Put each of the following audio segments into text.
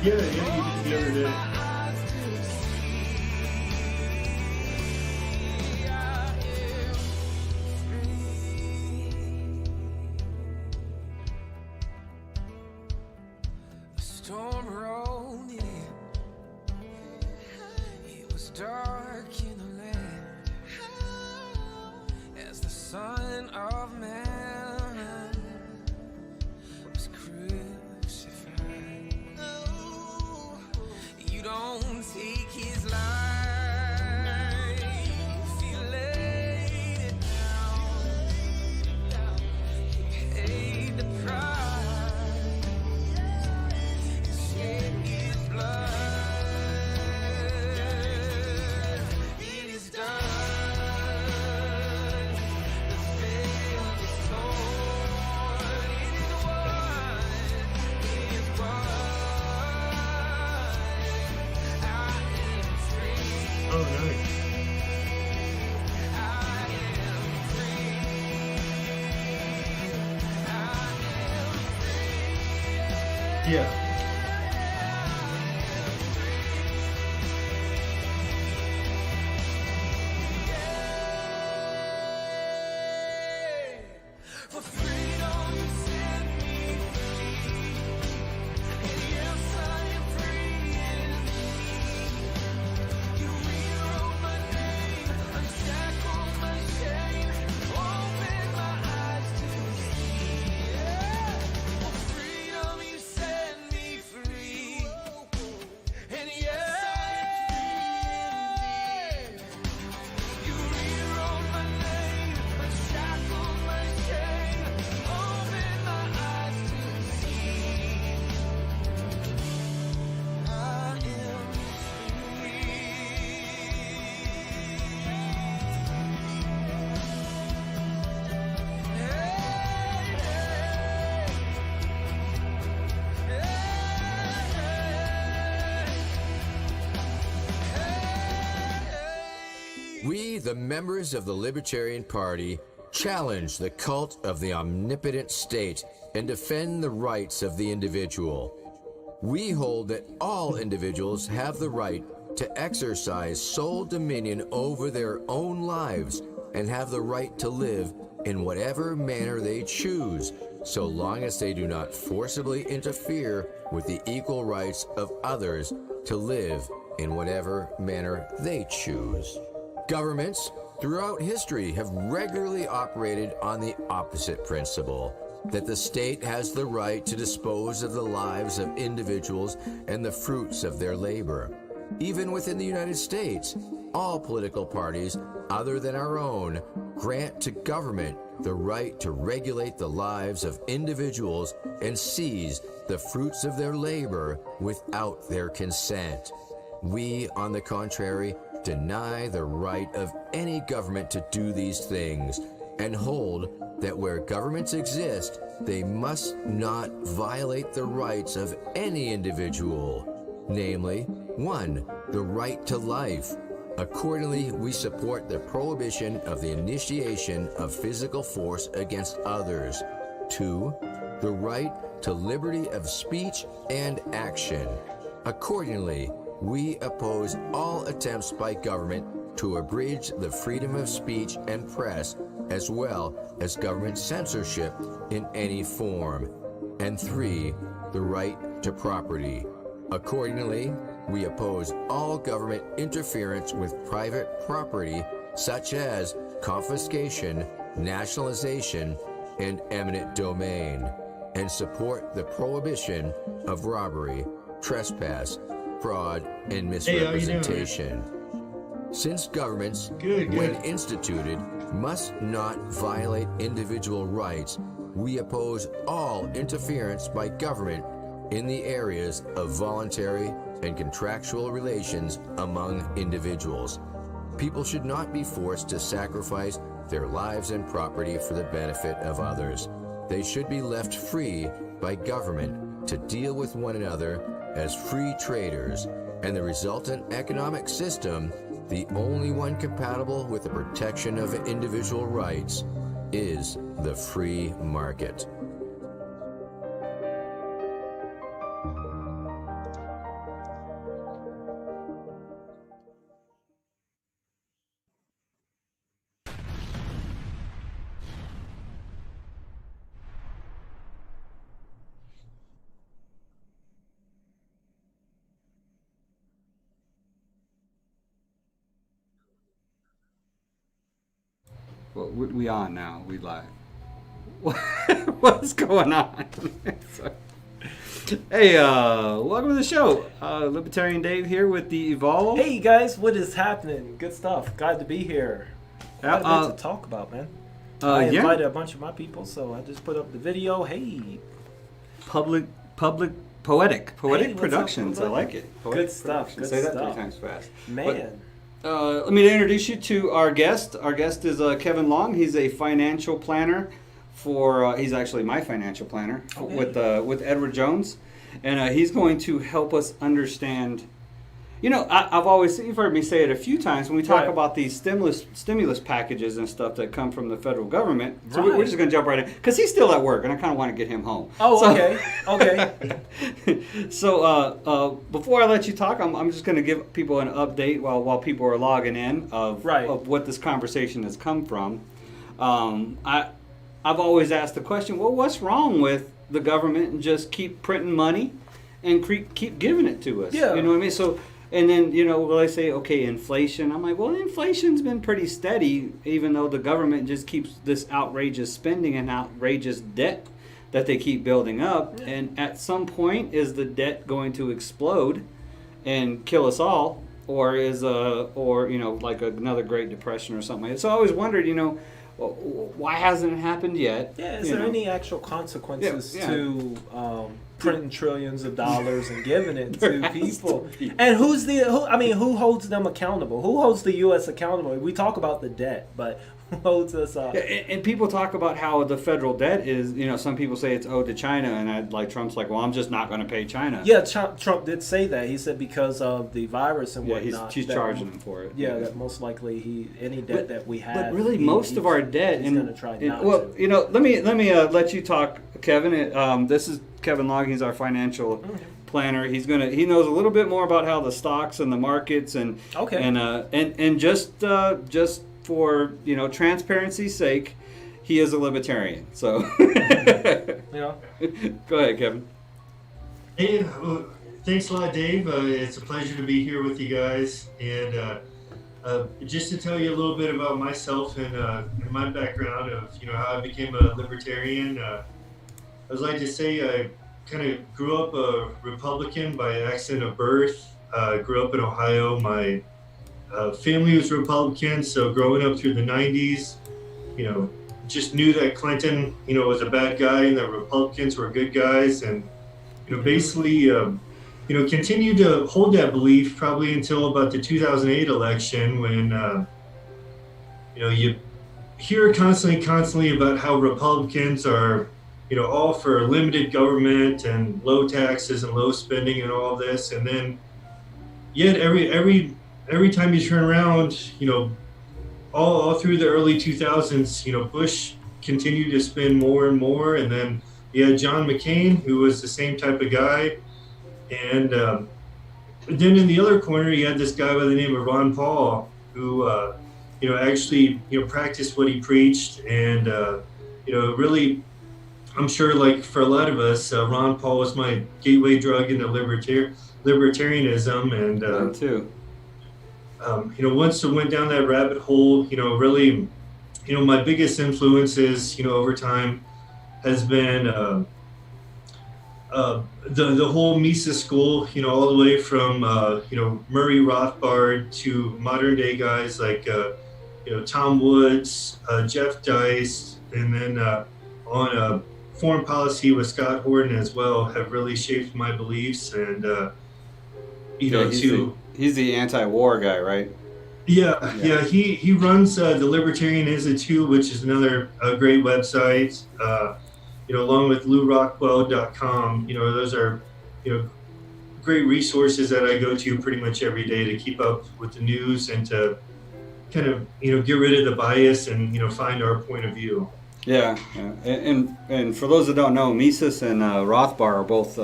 Yeah, you did the other day. Storm rolled in. It was dark in the land as the Son of Man was crucified. Oh, you don't take his life, you laid it down. He paid the price. Oh, nice. Yeah. For freedom you set me free, and yes I am free indeed. You rewrote my name, unshackle my shame, open my eyes to see. Yeah. For freedom you set me free, and yes I am free indeed. You rewrote my name, unshackle my shame, open my eyes to see. I am We, the members of the Libertarian Party, challenge the cult of the omnipotent state and defend the rights of the individual. We hold that all individuals have the right to exercise sole dominion over their own lives and have the right to live in whatever manner they choose, so long as they do not forcibly interfere with the equal rights of others to live in whatever manner they choose. Governments throughout history have regularly operated on the opposite principle, that the state has the right to dispose of the lives of individuals and the fruits of their labor. Even within the United States, all political parties other than our own grant to government the right to regulate the lives of individuals and seize the fruits of their labor without their consent. We, on the contrary, deny the right of any government to do these things and hold that where governments exist, they must not violate the rights of any individual, namely, 1, the right to life. Accordingly, we support the prohibition of the initiation of physical force against others. 2, the right to liberty of speech and action. Accordingly, we oppose all attempts by government to abridge the freedom of speech and press, as well as government censorship in any form. And 3, the right to property. Accordingly, we oppose all government interference with private property, such as confiscation, nationalization, and eminent domain, and support the prohibition of robbery, trespass, fraud, and misrepresentation. Since governments, when instituted, must not violate individual rights, we oppose all interference by government in the areas of voluntary and contractual relations among individuals. People should not be forced to sacrifice their lives and property for the benefit of others. They should be left free by government to deal with one another as free traders, and the resultant economic system, the only one compatible with the protection of individual rights, is the free market. Well, we on now. We live. What's going on? Hey, welcome to the show. Libertarian Dave here with the Evolve. Hey guys, what is happening? Good stuff. Glad to be here. Quite a bit to talk about, man. I invited a bunch of my people, so I just put up the video. Hey, Poetic Hey, Productions. up, I like it. Good stuff. Good Say that stuff. 3 times fast. Man. Let me introduce you to our guest. Our guest is Kevin Long. He's a financial planner for. He's actually my financial planner with Edward Jones, and he's going to help us understand. You know, I've always, you've heard me say it a few times when we talk about these stimulus packages and stuff that come from the federal government. So we're just going to jump right in because he's still at work, and I kind of want to get him home. Oh, okay. So before I let you talk, I'm just going to give people an update while people are logging in of what this conversation has come from. I've always asked the question, well, what's wrong with the government and just keep printing money and keep giving it to us? Yeah. You know what I mean? So. And then, you know, will I say, okay, inflation? I'm like, well, inflation's been pretty steady, even though the government just keeps this outrageous spending and outrageous debt that they keep building up. Yeah. And at some point, is the debt going to explode and kill us all? Or you know, like another Great Depression or something like that. So I always wondered, you know, why hasn't it happened yet? Yeah, is there any actual consequences to printing trillions of dollars and giving it to people? And who holds them accountable? Who holds the U.S. accountable? We talk about the debt, but who holds us up? And people talk about how the federal debt is, you know, some people say it's owed to China, and Trump's like, well, I'm just not going to pay China. Yeah, Trump did say that. He said because of the virus and whatnot. He's charging them for it. Yeah, that most likely any debt that we have. But really, most of our debt, he's going to try not to. Well, you know, let me let you talk, Kevin. This is Kevin Long. He's our financial planner. He knows a little bit more about how the stocks and the markets and just for, you know, transparency's sake, he is a libertarian. So, Yeah. go ahead, Kevin. Hey, thanks a lot, Dave. It's a pleasure to be here with you guys. And just to tell you a little bit about myself and my background of how I became a libertarian. I would like to say I kind of grew up a Republican by accident of birth. Grew up in Ohio. My family was Republican, so growing up through the 90s, just knew that Clinton, was a bad guy and that Republicans were good guys. And, basically, continued to hold that belief probably until about the 2008 election when, you hear constantly about how Republicans are, all for limited government and low taxes and low spending and all this. And then yet every time you turn around, all through the early 2000s, Bush continued to spend more and more. And then you had John McCain, who was the same type of guy. And then in the other corner, you had this guy by the name of Ron Paul, who, actually, practiced what he preached. And, really, I'm sure, like for a lot of us, Ron Paul was my gateway drug into libertarianism. And, Me too. Once I went down that rabbit hole, really, my biggest influences, over time has been the whole Mises school, all the way from, Murray Rothbard to modern day guys like, Tom Woods, Jeff Dice, and then on foreign policy with Scott Horton as well have really shaped my beliefs. And, He's the anti-war guy, right? Yeah. He runs the Libertarian Institute, which is another great website. Along with LouRockwell.com. Those are great resources that I go to pretty much every day to keep up with the news and to kind of get rid of the bias and find our point of view. Yeah. And for those that don't know, Mises and Rothbard are both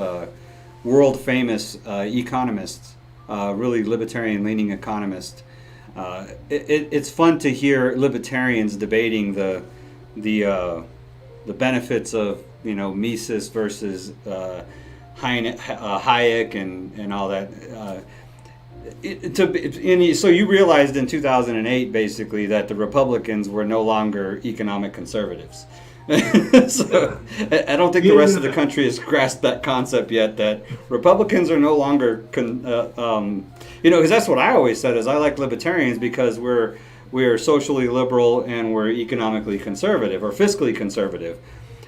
world famous economists. Really libertarian-leaning economist. It's fun to hear libertarians debating the benefits of Mises versus Hayek and all that. So you realized in 2008 basically that the Republicans were no longer economic conservatives. So I don't think the rest of the country has grasped that concept yet, that Republicans are no longer, because that's what I always said is I like libertarians because we're socially liberal and we're economically conservative or fiscally conservative.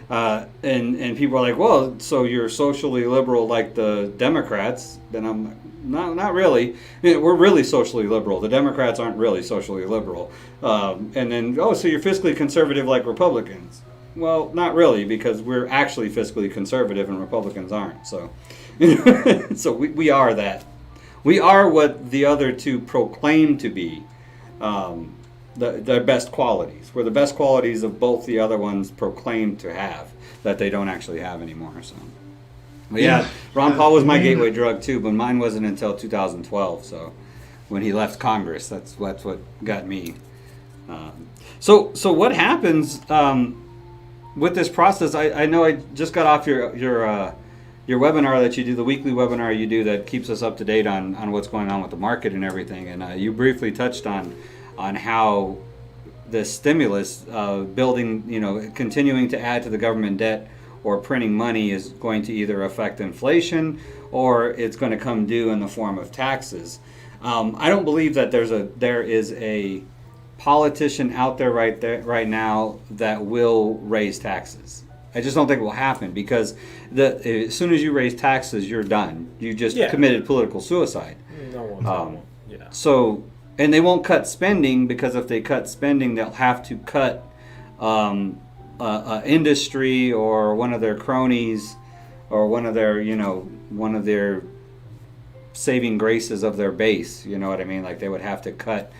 And people are like, well, so you're socially liberal like the Democrats? Then I'm like, no, not really. We're really socially liberal. The Democrats aren't really socially liberal. And then, so you're fiscally conservative like Republicans? Well, not really, because we're actually fiscally conservative and Republicans aren't. So, so we are that. We are what the other two proclaim to be their best qualities. We're the best qualities of both the other ones proclaim to have that they don't actually have anymore. So, but yeah, Ron Paul was my gateway drug too, but mine wasn't until 2012. So, when he left Congress, that's what got me. So what happens? With this process, I know I just got off your webinar that you do, the weekly webinar you do that keeps us up to date on what's going on with the market and everything. And you briefly touched on how the stimulus building, continuing to add to the government debt or printing money is going to either affect inflation or it's going to come due in the form of taxes. I don't believe that there is a politician out there right now that will raise taxes. I just don't think it will happen because as soon as you raise taxes, you're done. You just committed political suicide. No one. Yeah. So, and they won't cut spending because if they cut spending, they'll have to cut industry or one of their cronies or one of their saving graces of their base. You know what I mean? Like they would have to cut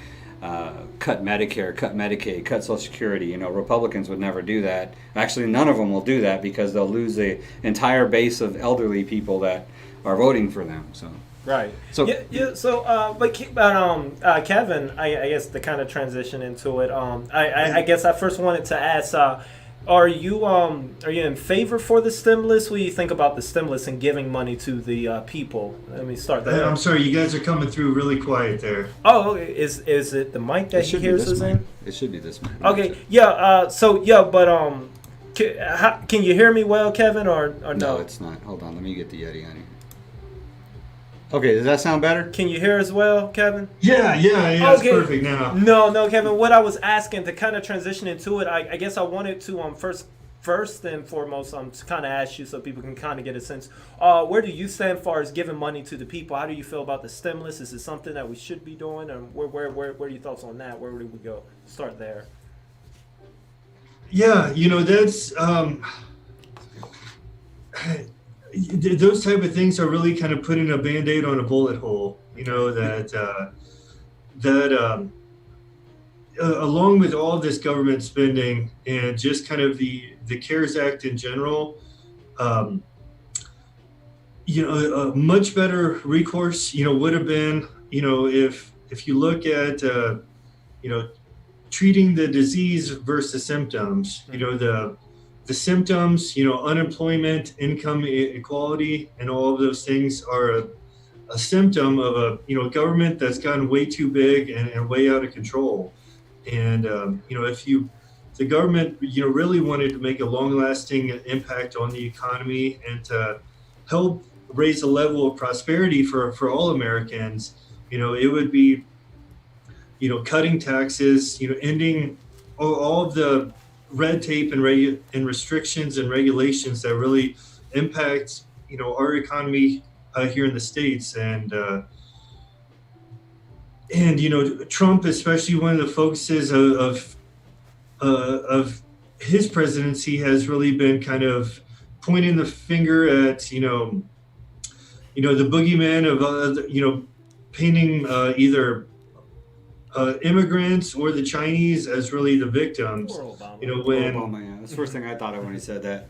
Medicare, cut Medicaid, cut Social Security. Republicans would never do that. Actually, none of them will do that because they'll lose the entire base of elderly people that are voting for them. So, Right. So Yeah. So, Kevin, I guess to kind of transition into it, I guess I first wanted to ask, are you in favor for the stimulus? What do you think about the stimulus and giving money to the people? Let me start there. I'm sorry, you guys are coming through really quiet there. Oh, okay. Is it the mic that he hears us in? It should be this mic. Okay. Yeah. But can you hear me well, Kevin, or no? No, it's not. Hold on, let me get the Yeti on here. Okay, does that sound better? Can you hear us well, Kevin? Yeah, it's perfect now. No, Kevin. What I was asking to kind of transition into it, I guess I wanted to first and foremost to kind of ask you so people can kind of get a sense. Where do you stand as far as giving money to the people? How do you feel about the stimulus? Is it something that we should be doing? And where are your thoughts on that? Where do we go? Start there. Yeah, that's those type of things are really kind of putting a Band-Aid on a bullet hole. Along with all this government spending and just kind of the CARES Act in general, a much better recourse, would have been, if you look at, treating the disease versus symptoms, the symptoms, unemployment, income inequality, and all of those things are a symptom of a government that's gotten way too big and way out of control. And if the government really wanted to make a long-lasting impact on the economy and to help raise a level of prosperity for all Americans, it would be cutting taxes, ending all of the red tape and restrictions and regulations that really impact our economy here in the States. And Trump, especially, one of the focuses of his presidency has really been kind of pointing the finger at the boogeyman of painting either immigrants or the Chinese as really the victims. Obama, yeah. That's the first thing I thought of when he said that.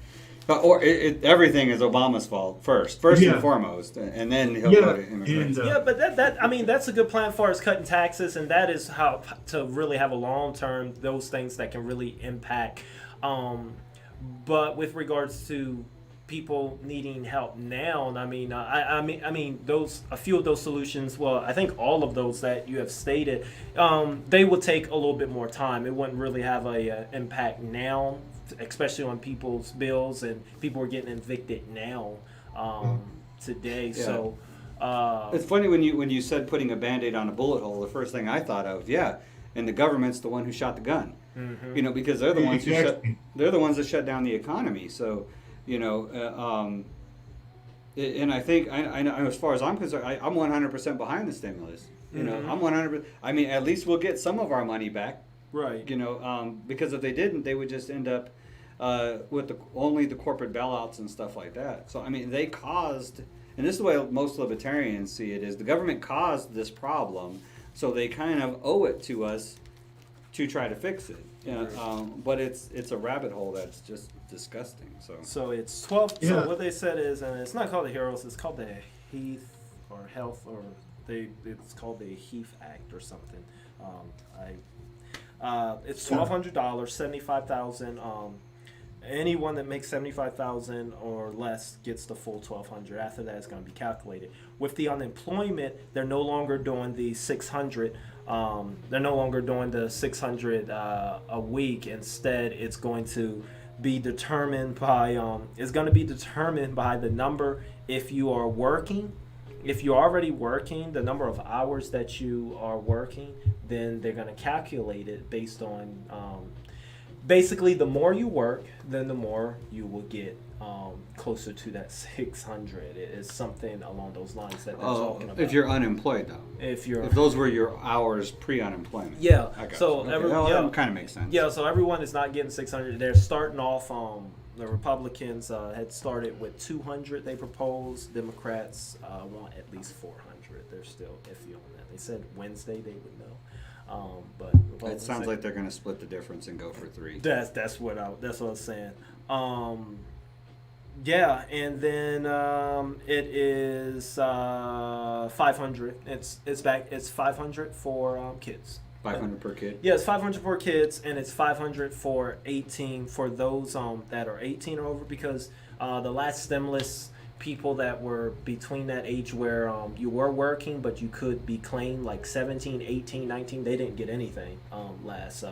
Everything is Obama's fault first and foremost, and then he'll go to immigrants. But that's a good plan as far as cutting taxes, and that is how to really have a long term, those things that can really impact. But with regards to people needing help now, I mean those, a few of those solutions, well, I think all of those that you have stated, they will take a little bit more time. It wouldn't really have a impact now, especially on people's bills, and people are getting evicted now today. Yeah. So it's funny when you said putting a Band-Aid on a bullet hole. The first thing I thought of, and the government's the one who shot the gun. Mm-hmm. Because they're the ones they're the ones that shut down the economy. So and I think I know, as far as I'm concerned, I'm 100% behind the stimulus. I'm 100%. I mean, at least we'll get some of our money back. Right. Because if they didn't, they would just end up with only the corporate bailouts and stuff like that. So I mean, they caused, and this is the way most libertarians see it, is the government caused this problem, so they kind of owe it to us to try to fix it. But it's a rabbit hole that's just disgusting. So it's 12. Yeah. So what they said is, and it's not called the HEROES, it's called the Health, or it's called the Heath Act or something. It's $1,200, 75,000. Anyone that makes 75,000 or less gets the full 1,200. After that, it's going to be calculated. With the unemployment, they're no longer doing the 600. They're no longer doing the 600 a week. Instead, it's going to be determined by the number. If you are working, if you're already working, the number of hours that you are working, then they're going to calculate it based on basically, the more you work, then the more you will get closer to that 600. It is something along those lines that they're talking about. If you're unemployed, though. If those were your hours pre-unemployment. Yeah. So that kind of makes sense. Yeah. So everyone is not getting 600. They're starting off. The Republicans had started with 200. They proposed. Democrats want at least 400. They're still iffy on that. They said Wednesday they would know. But it sounds like they're going to split the difference and go for 3. That's what I was saying. Yeah, and then it is 500. It's 500 for kids. 500 per kid. Yeah, it's 500 for kids, and it's 500 for 18 for those that are 18 or over, because the last stimulus, people that were between that age where you were working but you could be claimed, like 17, 18, 19, they didn't get anything last.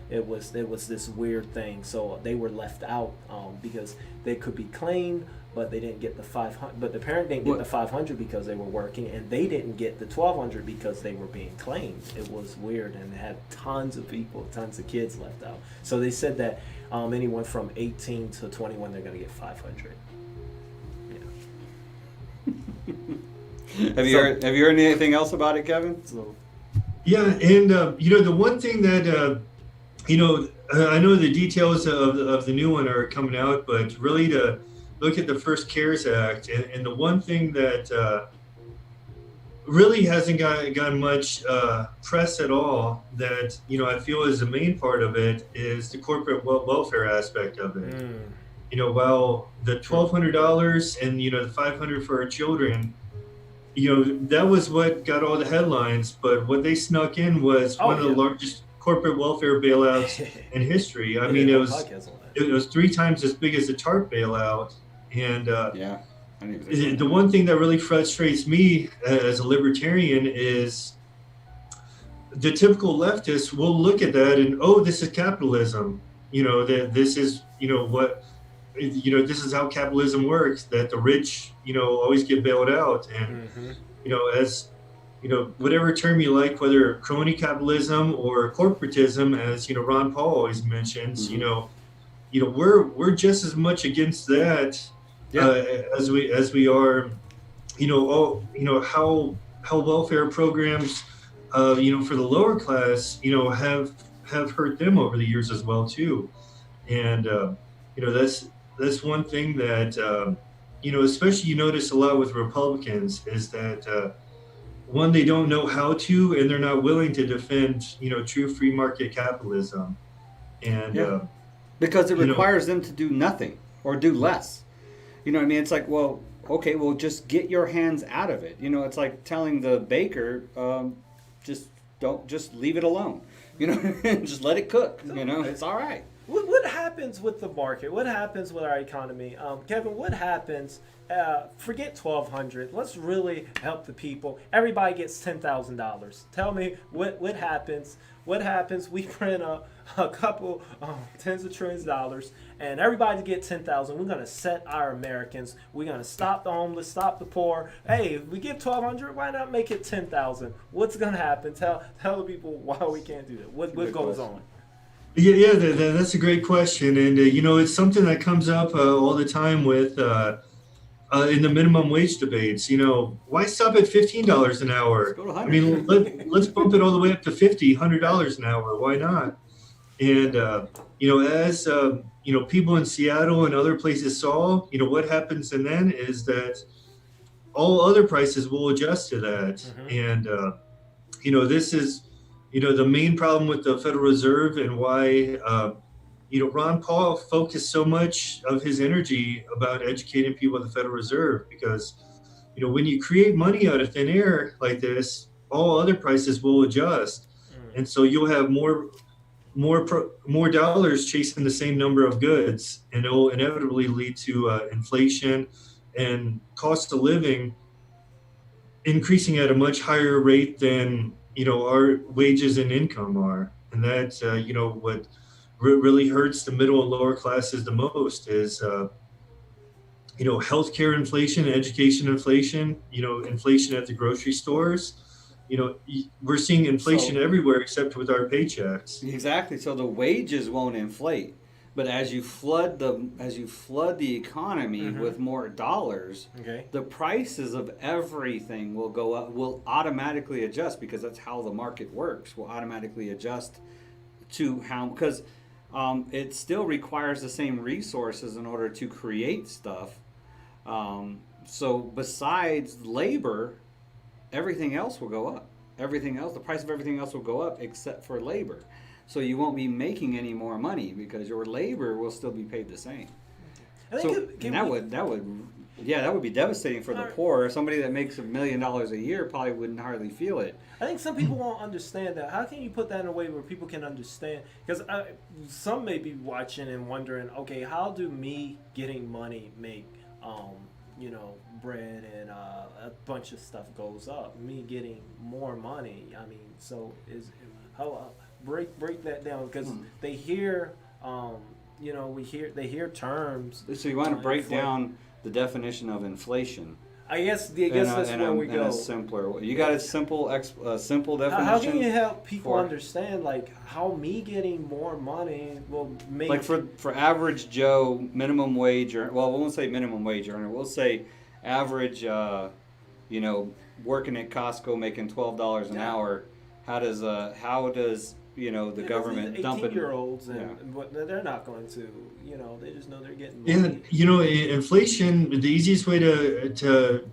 It was this weird thing, so they were left out because they could be claimed, but they didn't get the 500. But the parent didn't get the 500 because they were working, and they didn't get the 1,200 because they were being claimed. It was weird, and it had tons of people, tons of kids left out. So they said that anyone from 18 to 21, they're going to get 500. Have you heard anything else about it, Kevin? So. Yeah, and the one thing that I know the details of the new one are coming out, but really to look at the first CARES Act, and the one thing that really hasn't gotten much press at all, that I feel is the main part of it, is the corporate welfare aspect of it. While the $1,200 and the $500 for our children, that was what got all the headlines. But what they snuck in was one of the largest corporate welfare bailouts in history. I mean, it was 3 times as big as the TARP bailout. And the one thing that really frustrates me as a libertarian is the typical leftist will look at that and, oh, this is capitalism. That this is what. This is how capitalism works, that the rich, always get bailed out. And, as, whatever term you like, whether crony capitalism or corporatism, as, Ron Paul always mentions, we're just as much against that as we are, how welfare programs, for the lower class, have hurt them over the years as well, too. And, that's one thing that, especially you notice a lot with Republicans, is that, one, they don't know how to, and they're not willing to defend, true free market capitalism. And because it requires them to do nothing or do less. You know what I mean? It's like, well, okay, well, just get your hands out of it. It's like telling the baker, just leave it alone. Just let it cook. It's all right. What happens with the market? What happens with our economy? Kevin, what happens? Forget $1,200. Let's really help the people. Everybody gets $10,000. Tell me what happens. What happens? We print a couple tens of trillions of dollars, and everybody gets $10,000. We're gonna set our Americans. We're gonna stop the homeless, stop the poor. Hey, if we get $1,200, why not make it $10,000? What's gonna happen? Tell the people why we can't do that. What goes on? Yeah, that's a great question, and it's something that comes up all the time with in the minimum wage debates. Why stop at $15 an hour? I mean, let's bump it all the way up to $50, $100 an hour. Why not? And as people in Seattle and other places saw, what happens and then is that all other prices will adjust to that, and this is. The main problem with the Federal Reserve, and why, Ron Paul focused so much of his energy about educating people at the Federal Reserve, because, when you create money out of thin air like this, all other prices will adjust. And so you'll have more dollars chasing the same number of goods, and it will inevitably lead to inflation and cost of living increasing at a much higher rate than our wages and income are. And that's what really hurts the middle and lower classes the most is healthcare inflation, education inflation, inflation at the grocery stores. We're seeing inflation everywhere except with our paychecks. Exactly. So the wages won't inflate, but as you flood the economy with more dollars, the prices of everything will go up. Will automatically adjust, because that's how the market works. Will automatically adjust to how, because it still requires the same resources in order to create stuff. So besides labor, everything else will go up. The price of everything else will go up except for labor. So you won't be making any more money because your labor will still be paid the same. I So think and that would be devastating for the poor. Somebody that makes $1 million a year probably wouldn't hardly feel it. I think some people won't understand that. How can you put that in a way where people can understand? Because some may be watching and wondering, okay, how do me getting money make, bread and a bunch of stuff goes up? Me getting more money. I mean, so how break that down, because they hear, they hear terms. So you want to break down the definition of inflation. I guess that's where we go. A simpler. You got a simple simple definition. How can you help people understand like how me getting more money will make, like for average Joe, minimum wage earner? Well, we won't say minimum wage earner. We'll say average. Working at Costco making $12 an hour. How does the government dump it? 18-year-olds but they're not going to. They just know they're getting money. Inflation. The easiest way to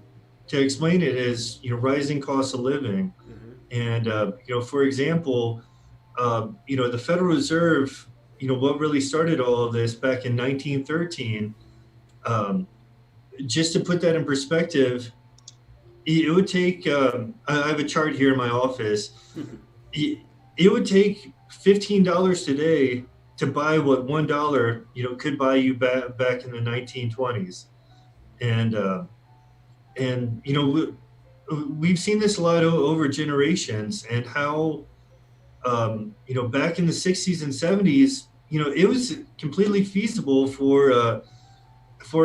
explain it is rising costs of living, and for example, the Federal Reserve. What really started all of this back in 1913. Just to put that in perspective, it would take. I have a chart here in my office. It would take $15 today to buy what $1 could buy you back in the 1920s, and we've seen this a lot over generations, and how back in the 60s and 70s it was completely feasible for a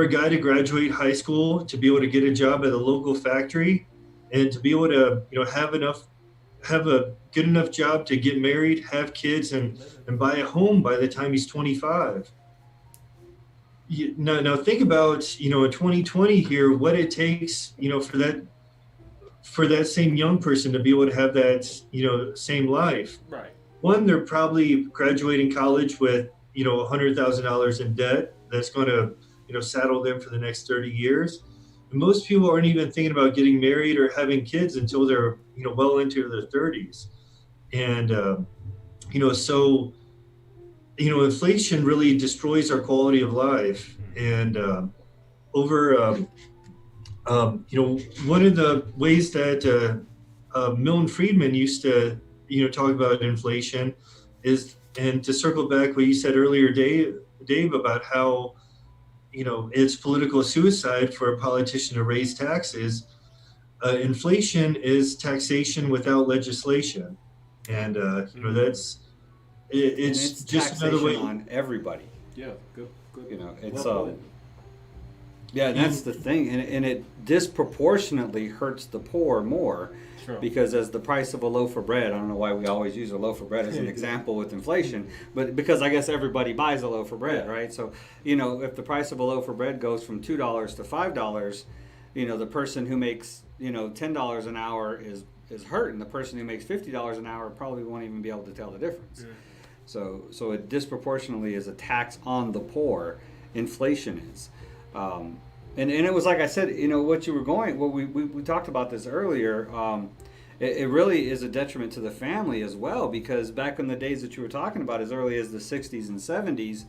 guy to graduate high school, to be able to get a job at a local factory, and to be able to have a good enough job to get married, have kids, and buy a home by the time he's 25. Now think about in 2020 here what it takes for that same young person to be able to have that same life. Right. One, they're probably graduating college with $100,000 in debt that's going to saddle them for the next 30 years. And most people aren't even thinking about getting married or having kids until they're well into their 30s. And so inflation really destroys our quality of life. And one of the ways that Milton Friedman used to talk about inflation is, and to circle back what you said earlier, Dave, about how it's political suicide for a politician to raise taxes. Inflation is taxation without legislation, and it's just another way on everybody. Yeah, good. It's that's the thing, and it disproportionately hurts the poor more. True. Because as the price of a loaf of bread, I don't know why we always use a loaf of bread as an example with inflation, but because I guess everybody buys a loaf of bread, right? So, if the price of a loaf of bread goes from $2 to $5, the person who makes, $10 an hour is hurting. The person who makes $50 an hour probably won't even be able to tell the difference. Yeah. So it disproportionately is a tax on the poor. Inflation is. And it was like I said, we talked about this earlier. It really is a detriment to the family as well, because back in the days that you were talking about, as early as the 60s and 70s,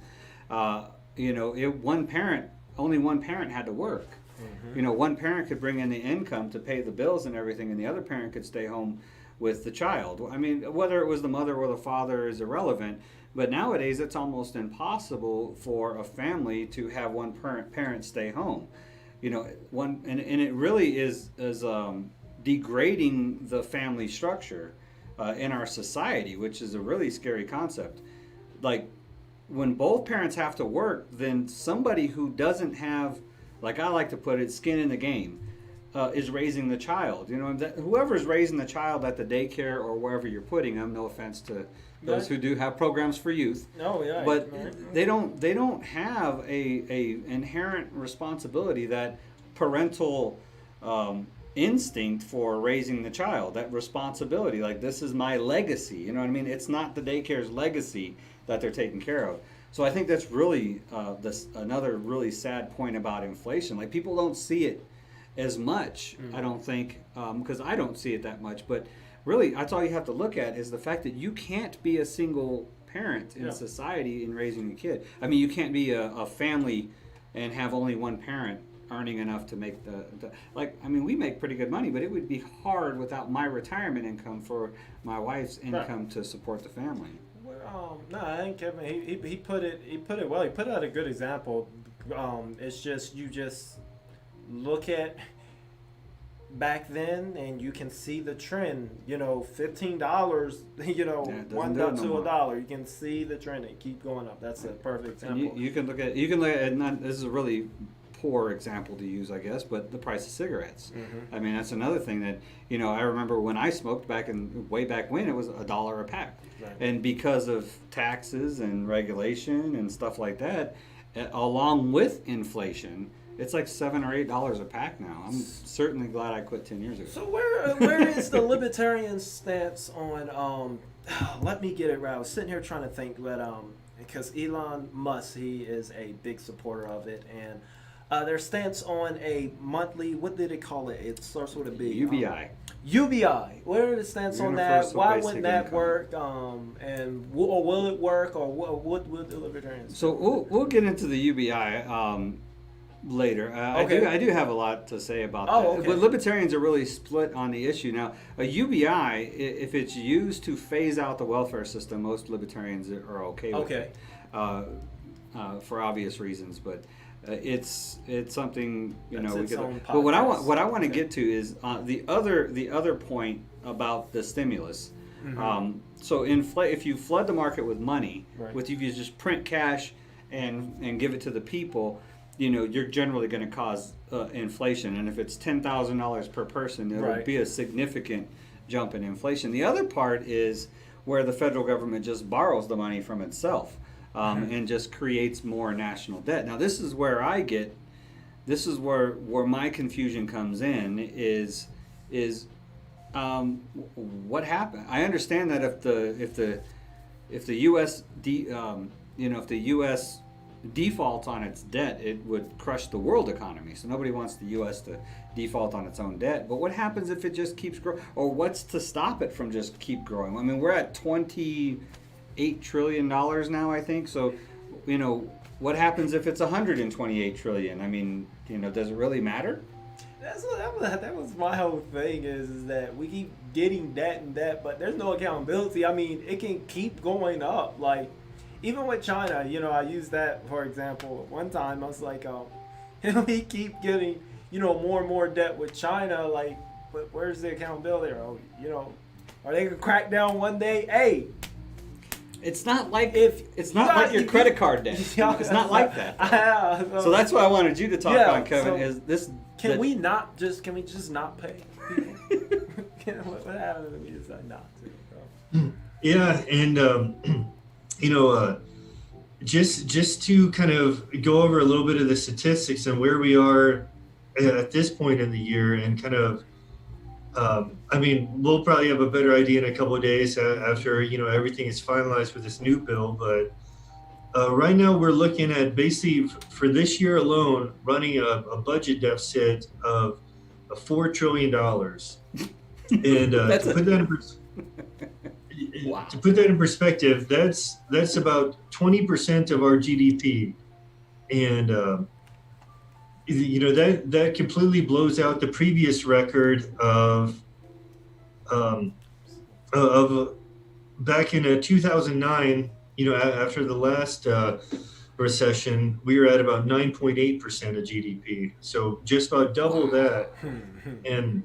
only one parent had to work. Mm-hmm. One parent could bring in the income to pay the bills and everything, and the other parent could stay home with the child. I mean, whether it was the mother or the father is irrelevant. But nowadays, it's almost impossible for a family to have one parent stay home. And it really is degrading the family structure in our society, which is a really scary concept. Like, when both parents have to work, then somebody who doesn't have, like I like to put it, skin in the game, is raising the child. Whoever's raising the child at the daycare or wherever you're putting them, no offense to those who do have programs for youth. Oh yeah. But they don't have a inherent responsibility, that parental instinct for raising the child, that responsibility. Like, this is my legacy. You know what I mean? It's not the daycare's legacy that they're taking care of. So I think that's really another really sad point about inflation. Like, people don't see it as much, I don't think, because I don't see it that much. But really, that's all you have to look at, is the fact that you can't be a single parent in society in raising a kid. I mean, you can't be a family and have only one parent earning enough to make we make pretty good money, but it would be hard without my retirement income for my wife's income to support the family. Well, no, I think Kevin he put it well. He put out a good example. It's just you just look at back then and you can see the trend. $15. One up to $1. You can see the trend and keep going up. That's a perfect example. You can look at this is a really poor example to use, I guess, but the price of cigarettes. Mm-hmm. I mean, that's another thing that I remember when I smoked way back when it was $1 a pack, Right. and because of taxes and regulation and stuff like that, along with inflation, it's like $7 or $8 a pack now. I'm certainly glad I quit 10 years ago. So where is the libertarian stance on? Let me get it right. I was sitting here trying to think, but because Elon Musk, he is a big supporter of it, and their stance on a monthly, what did they call it? It starts with a B. UBI. UBI. Where is the stance on that? Universal Why basic wouldn't that income. work? And will it work? Or what would the libertarians? So we'll get into the UBI later. Okay. I do have a lot to say about Oh, that. okay. But libertarians are really split on the issue. Now, a UBI, if it's used to phase out the welfare system, most libertarians are okay with Okay. it, for obvious reasons. But it's something That's we its could. own But what I podcast. want to get to is the other point about the stimulus. Mm-hmm. So if you flood the market with money, Right. if you just print cash and give it to the people, you're generally going to cause inflation. And if it's $10,000 per person, it'll Right. be a significant jump in inflation. The other part is where the federal government just borrows the money from itself and just creates more national debt. Now, this is where where my confusion comes in is what happened. I understand that if the U.S. if the U.S. defaults on its debt, it would crush the world economy. So nobody wants the U.S. to default on its own debt. But what happens if it just keeps growing? Or what's to stop it from just keep growing? I mean, we're at $28 trillion now, I think. So, what happens if it's $128 trillion? I mean, does it really matter? That was my whole thing is that we keep getting debt and debt, but there's no accountability. I mean, it can keep going up. Like, even with China, I used that for example. One time I was like, we keep getting, more and more debt with China. Like, but where's the accountability? Or, are they gonna crack down one day? Hey, It's not like If your credit card debt. Yeah, It's not like that. So that's why I wanted you to talk Yeah, on, Kevin. so Is this? Can we just not pay? What happens if we decide not to? Bro? Yeah, and just to kind of go over a little bit of the statistics and where we are at this point in the year, and kind of, we'll probably have a better idea in a couple of days after everything is finalized with this new bill. But right now we're looking at basically for this year alone running a budget deficit of $4 trillion, and to put that in Wow. to put that in perspective, that's about 20% of our GDP, and that completely blows out the previous record of back in 2009. After the last recession, we were at about 9.8% of GDP, so just about double that. And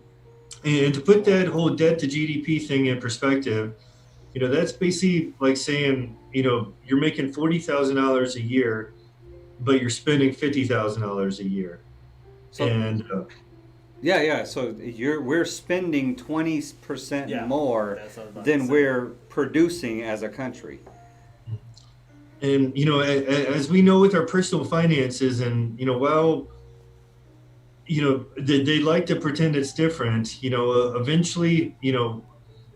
to put that whole debt to GDP thing in perspective, that's basically like saying, you're making $40,000 a year, but you're spending $50,000 a year. So, And yeah. So we're spending 20% Yeah, more that's what I was about than to say. we're producing as a country. And as we know with our personal finances, and while they like to pretend it's different, eventually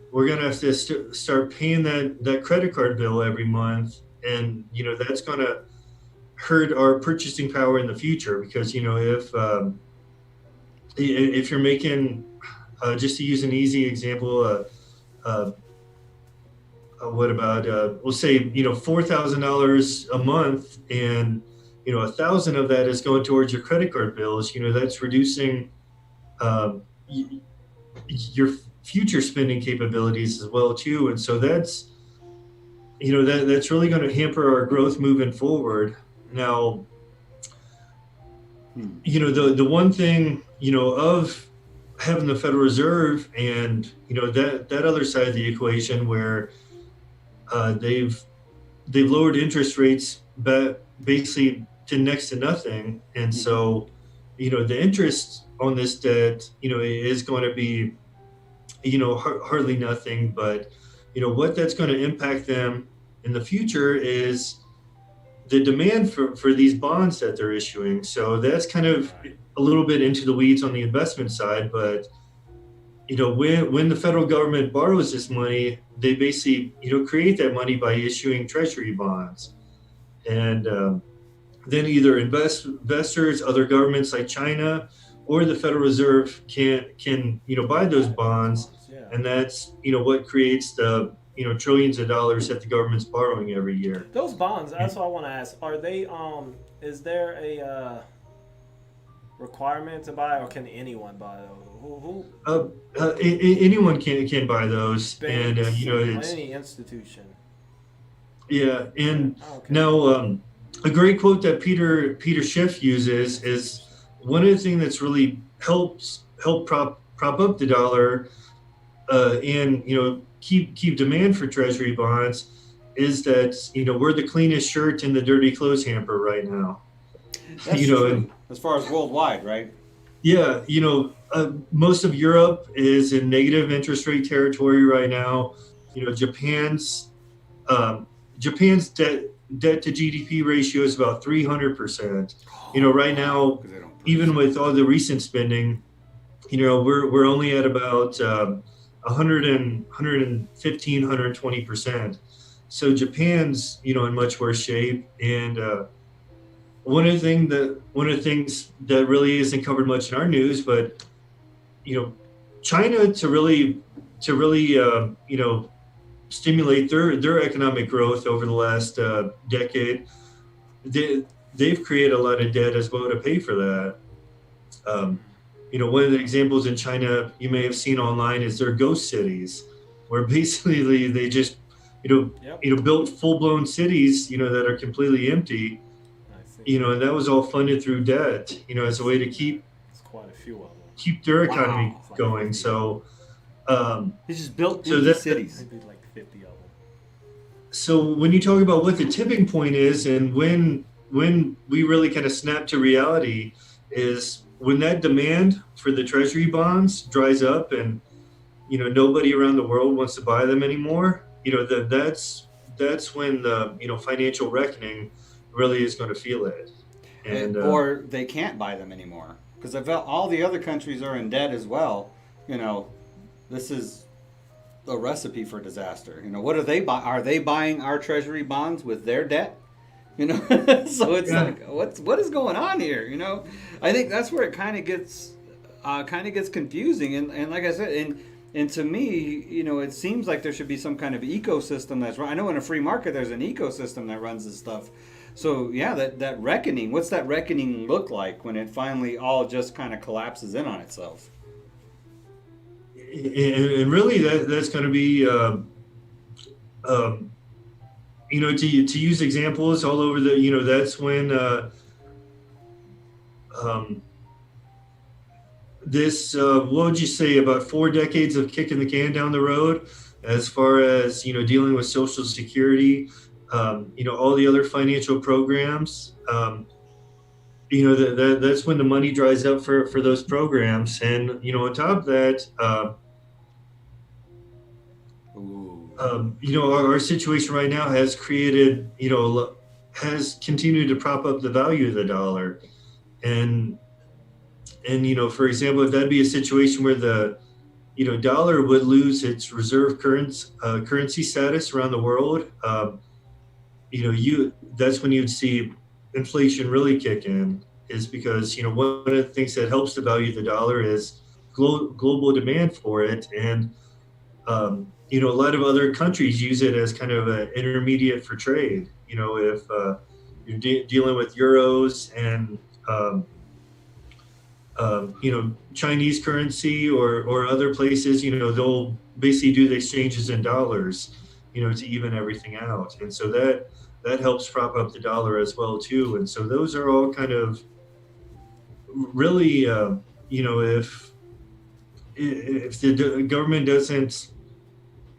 we're gonna have to start paying that credit card bill every month, and that's gonna hurt our purchasing power in the future, because if you're making, just to use an easy example, what about we'll say $4,000 a month, and 1,000 of that is going towards your credit card bills. That's reducing your future spending capabilities as well too. And so that's that's really going to hamper our growth moving forward. Now, the one thing of having the Federal Reserve and that other side of the equation where they've lowered interest rates basically to next to nothing, and so the interest on this debt is going to be hardly nothing. But what that's going to impact them in the future is the demand for these bonds that they're issuing. So that's kind of a little bit into the weeds on the investment side, but when the federal government borrows this money, they basically create that money by issuing treasury bonds, and then either investors, other governments like China, or the Federal Reserve can buy those bonds, and that's what creates the trillions of dollars that the government's borrowing every year. Those bonds, that's what I want to ask. Are they is there a requirement to buy, or can anyone buy those? Anyone can buy those, Banks, and it's any institution. Yeah, and Okay. now a great quote that Peter Schiff uses is one of the things that's really help prop up the dollar and keep demand for treasury bonds is that we're the cleanest shirt in the dirty clothes hamper right now. That's true. And As far as worldwide, right? yeah, most of Europe is in negative interest rate territory right now. Japan's debt to GDP ratio is about 300%. Right now, 'Cause they don't even with all the recent spending, we're only at about 115, 120%. So Japan's in much worse shape. And one of the things that really isn't covered much in our news, but China to really stimulate their economic growth over the last decade, they've created a lot of debt as well to pay for that. One of the examples in China you may have seen online is their ghost cities, where basically they just built full-blown cities that are completely empty, and that was all funded through debt, as a way to keep It's quite a few of them. their economy Wow. going. So They just built So empty that- cities. Maybe like 50 of them. So when you talk about what the tipping point is, and when we really kind of snap to reality, is when that demand for the treasury bonds dries up, and nobody around the world wants to buy them anymore. That's when the financial reckoning really is going to feel it. And Or they can't buy them anymore. Because if all the other countries are in debt as well, this is a recipe for disaster. What do they buy? Are they buying our treasury bonds with their debt? So it's Yeah. like, what is going on here? I think that's where it kind of gets confusing. And like I said, and to me, it seems like there should be some kind of ecosystem that's right. I know in a free market there's an ecosystem that runs this stuff. So yeah, that reckoning. What's that reckoning look like when it finally all just kind of collapses in on itself? and really that's going to be to use examples all over the that's when this what would you say, about 4 decades of kicking the can down the road as far as dealing with Social Security, all the other financial programs, that's when the money dries up for those programs. And on top of that, our situation right now has created, has continued to prop up the value of the dollar. And for example, if that'd be a situation where the, dollar would lose its reserve currency status around the world, that's when you'd see inflation really kick in, is because, one of the things that helps the value of the dollar is global demand for it. And, a lot of other countries use it as kind of an intermediate for trade. you're dealing with euros and Chinese currency or other places, they'll basically do the exchanges in dollars, to even everything out. And so that helps prop up the dollar as well too. And so those are all kind of really, if the government doesn't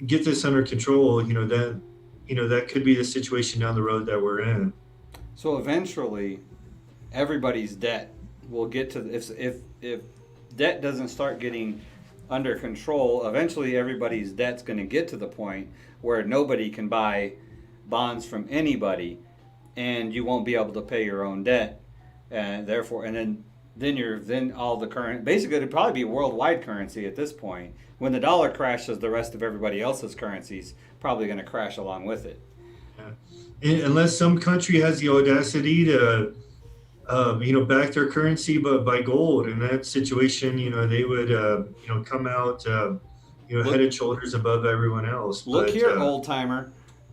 get this under control, that could be the situation down the road that we're in. So eventually, everybody's debt will get to if debt doesn't start getting under control. Eventually, everybody's debt's going to get to the point where nobody can buy bonds from anybody, and you won't be able to pay your own debt, and therefore, then all the current, basically it'd probably be worldwide currency at this point. When the dollar crashes, the rest of everybody else's currency's probably going to crash along with it. Yeah. Unless some country has the audacity to back their currency by gold. In that situation, they would come out head and shoulders above everyone else. Look here, old timer,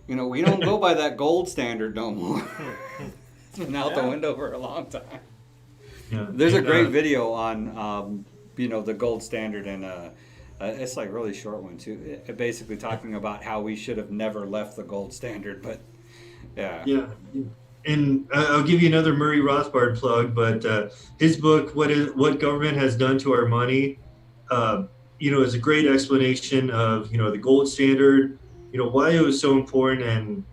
we don't go by that gold standard no more. It's been out the window for a long time. Yeah. There's a great video on the gold standard, and it's like a really short one too. Basically talking about how we should have never left the gold standard, but yeah. And I'll give you another Murray Rothbard plug, but his book, What Government Has Done to Our Money, is a great explanation of the gold standard, why it was so important, and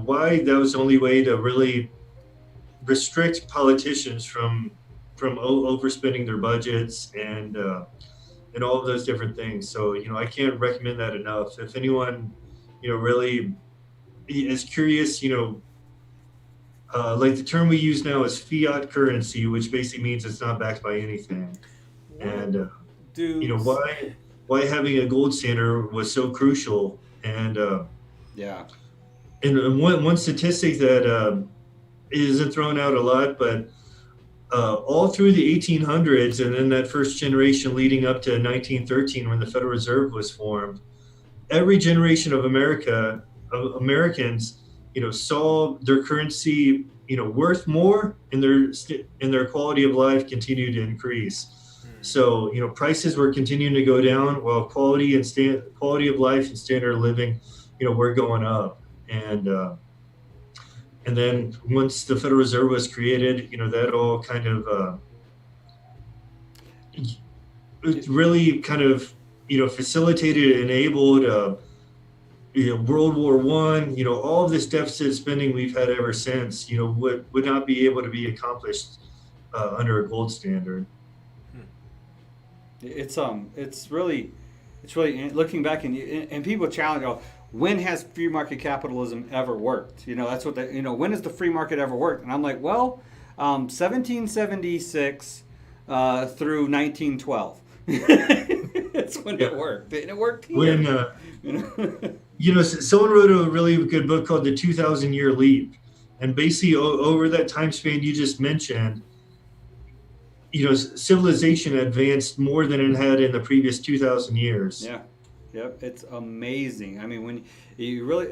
why that was the only way to really restrict politicians from overspending their budgets and all of those different things. So I can't recommend that enough. If anyone really is curious, like the term we use now is fiat currency, which basically means it's not backed by anything. And why having a gold standard was so crucial. And and one statistic that isn't thrown out a lot, but all through the 1800s and then that first generation leading up to 1913 when the Federal Reserve was formed, every generation of Americans saw their currency worth more, and their quality of life continued to increase. So prices were continuing to go down while quality of life and standard of living were going up. And then once the Federal Reserve was created, that all kind of really kind of facilitated and enabled World War I. All of this deficit spending we've had ever since would not be able to be accomplished under a gold standard. It's really looking back, and people challenge, when has free market capitalism ever worked? That's what when has the free market ever worked? And I'm like, 1776 through 1912. That's when it worked. And it worked here. Someone wrote a really good book called The 2,000-Year Leap. And basically over that time span you just mentioned, civilization advanced more than it had in the previous 2,000 years. Yeah. Yep, it's amazing. I mean, when you really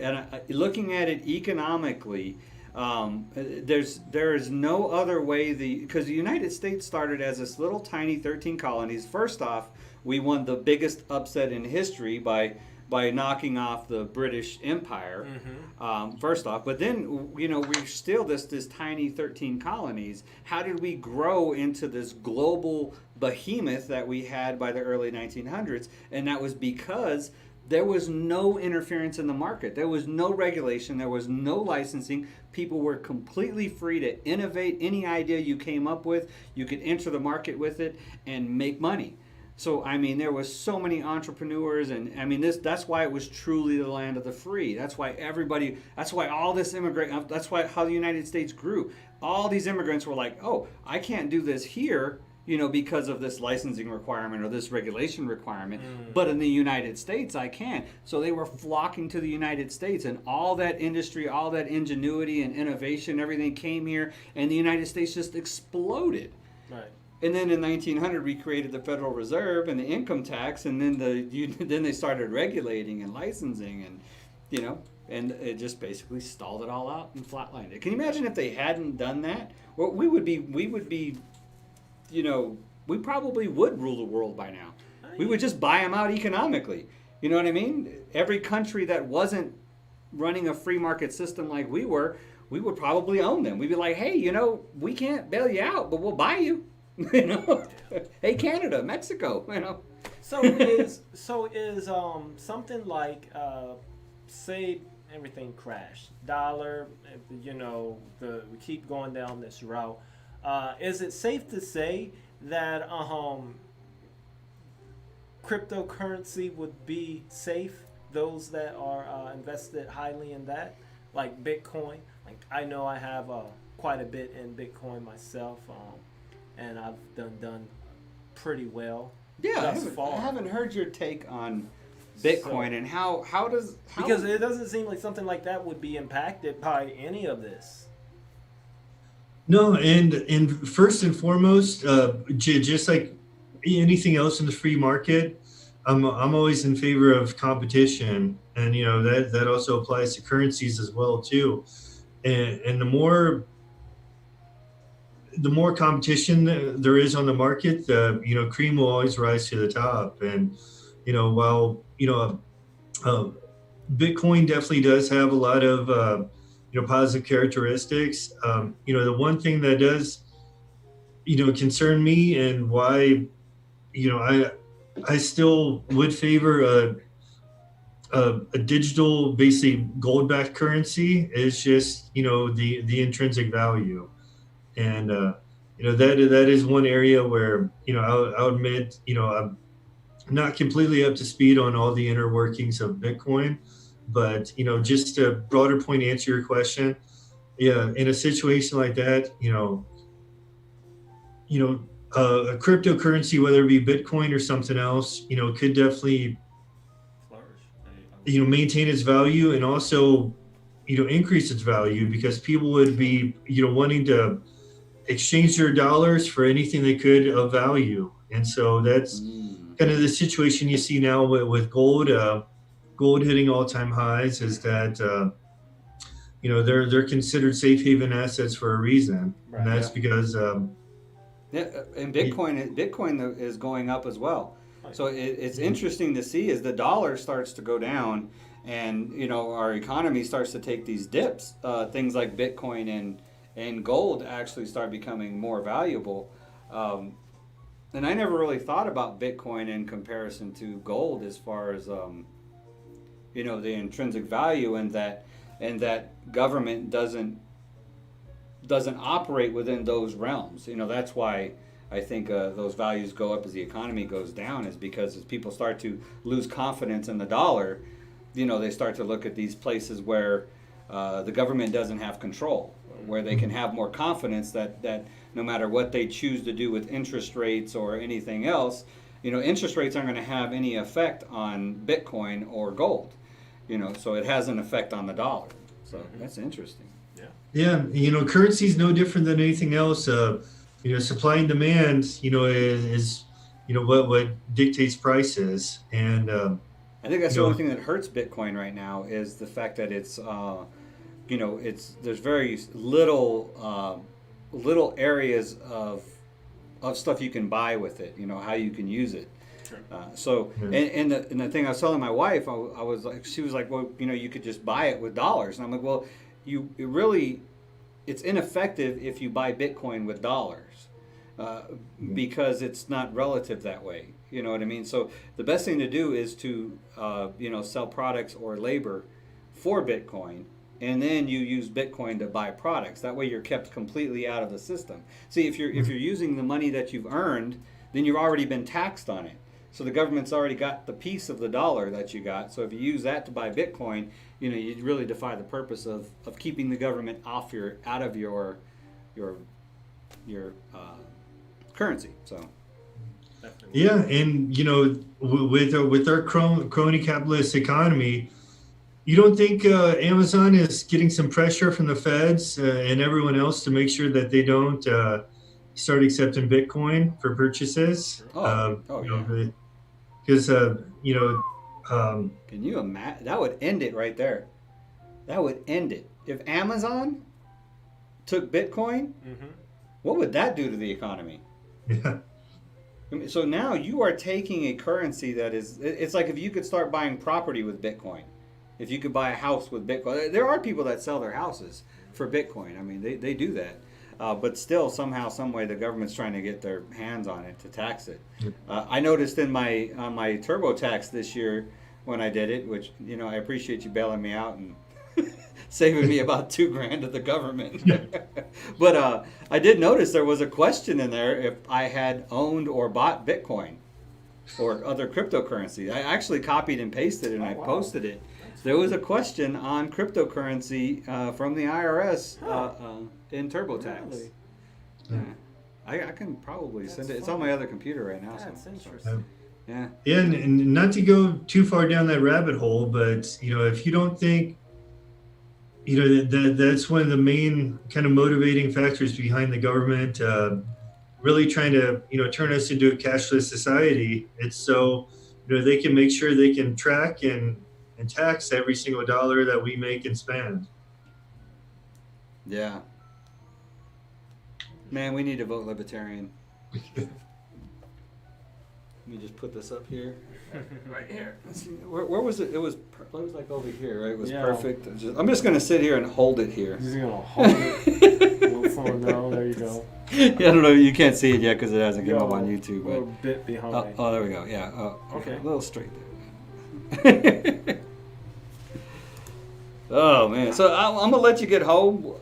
looking at it economically, there is no other way because the United States started as this little tiny 13 colonies. First off, we won the biggest upset in history by knocking off the British Empire. First off, but then we're still this tiny 13 colonies. How did we grow into this global behemoth that we had by the early 1900s? And that was because there was no interference in the market. There was no regulation. There was no licensing. People were completely free to innovate any idea you came up with. You could enter the market with it and make money. So, I mean, there was so many entrepreneurs, and I mean, that's why it was truly the land of the free. That's why all this immigrant, that's how the United States grew. All these immigrants were like, oh, I can't do this here, because of this licensing requirement or this regulation requirement, but in the United States, I can. So they were flocking to the United States, and all that industry, all that ingenuity and innovation, everything came here, and the United States just exploded. Right. And then in 1900, we created the Federal Reserve and the income tax, and then then they started regulating and licensing, and and it just basically stalled it all out and flatlined it. Can you imagine if they hadn't done that? Well, we would be, you know, we probably would rule the world by now. We would just buy them out economically. You know what I mean? Every country that wasn't running a free market system like we were, we would probably own them. We'd be like, hey, you know, we can't bail you out, but we'll buy you. You know, hey, Canada, Mexico, you know. So is something like say everything crashed, dollar, you know, we keep going down this route. Is it safe to say that cryptocurrency would be safe? Those that are invested highly in that, like Bitcoin. Like I know I have quite a bit in Bitcoin myself, and I've done pretty well. Yeah, I haven't heard your take on Bitcoin and how because it doesn't seem like something like that would be impacted by any of this. No, and first and foremost, just like anything else in the free market, I'm always in favor of competition, and you know that also applies to currencies as well too. And the more competition there is on the market, you know, cream will always rise to the top. And you know, while you know, Bitcoin definitely does have a lot of you know, positive characteristics. You know, the one thing that does, you know, concern me and why, you know, I still would favor a digital, basically gold-backed currency is just, you know, the intrinsic value. And you know, that is one area where, you know, I'll admit, you know, I'm not completely up to speed on all the inner workings of Bitcoin, but you know, just a broader point to answer your question, yeah, in a situation like that, you know, a cryptocurrency, whether it be Bitcoin or something else, you know, could definitely, you know, maintain its value and also, you know, increase its value because people would be, you know, wanting to exchange their dollars for anything they could of value. And so that's kind of the situation you see now with gold. Gold hitting all-time highs is that you know, they're considered safe haven assets for a reason, right, and that's because and Bitcoin is going up as well. So it's interesting to see as the dollar starts to go down, and you know, our economy starts to take these dips. Things like Bitcoin and gold actually start becoming more valuable. And I never really thought about Bitcoin in comparison to gold as far as you know, the intrinsic value, and that government doesn't operate within those realms. You know, that's why I think those values go up as the economy goes down, is because as people start to lose confidence in the dollar, you know, they start to look at these places where the government doesn't have control, where they can have more confidence that no matter what they choose to do with interest rates or anything else, you know, interest rates aren't going to have any effect on Bitcoin or gold. You know, so it has an effect on the dollar. So that's interesting. Yeah, you know, currency is no different than anything else. You know, supply and demand, you know, is you know what dictates prices. And I think that's the only thing that hurts Bitcoin right now is the fact that it's you know, there's very little areas of stuff you can buy with it. You know, how you can use it. Sure. And the thing I was telling my wife, I was like, she was like, well, you know, you could just buy it with dollars, and I'm like, well, it's ineffective if you buy Bitcoin with dollars, because it's not relative that way. You know what I mean? So the best thing to do is to you know, sell products or labor for Bitcoin, and then you use Bitcoin to buy products. That way you're kept completely out of the system. See, if you're using the money that you've earned, then you've already been taxed on it. So the government's already got the piece of the dollar that you got. So if you use that to buy Bitcoin, you know, you really defy the purpose of keeping the government out of your currency. So yeah, and you know, with our crony capitalist economy, you don't think Amazon is getting some pressure from the feds and everyone else to make sure that they don't start accepting Bitcoin for purchases? Because you know, can you imagine? That would end it right there. that would end it. If Amazon took Bitcoin, Mm-hmm. what would that do to the economy? Yeah. I mean, so now you are taking a currency that is, it's like if you could start buying property with Bitcoin. If you could buy a house with Bitcoin. There are people that sell their houses for Bitcoin. I mean, they do that. But still, somehow, some way, the government's trying to get their hands on it to tax it. I noticed in my TurboTax this year when I did it, which, you know, I appreciate you bailing me out and saving me about $2,000 to the government. But I did notice there was a question in there if I had owned or bought Bitcoin or other cryptocurrency. I actually copied and pasted it and I posted it. There was a question on cryptocurrency from the IRS in TurboTax. Really? Yeah. I can probably send it. It's on my other computer right now. That's so. interesting. Yeah. Yeah, and not to go too far down that rabbit hole, but you know, if you don't think, you know, that's one of the main kind of motivating factors behind the government really trying to, you know, turn us into a cashless society. It's so, you know, they can make sure they can track and tax every single dollar that we make and spend. Yeah. Man, we need to vote Libertarian. Let me just put this up here. Right here. Let's see, where was it? It was like over here, right? It was perfect. I'm just gonna sit here and hold it here. He's gonna hold it. Little phone down. There you go. Yeah, I don't know. You can't see it yet because it hasn't come up on YouTube. A little But bit behind. oh, there we go. Yeah. Okay. A little straight there. Oh man. So I'm gonna let you get home.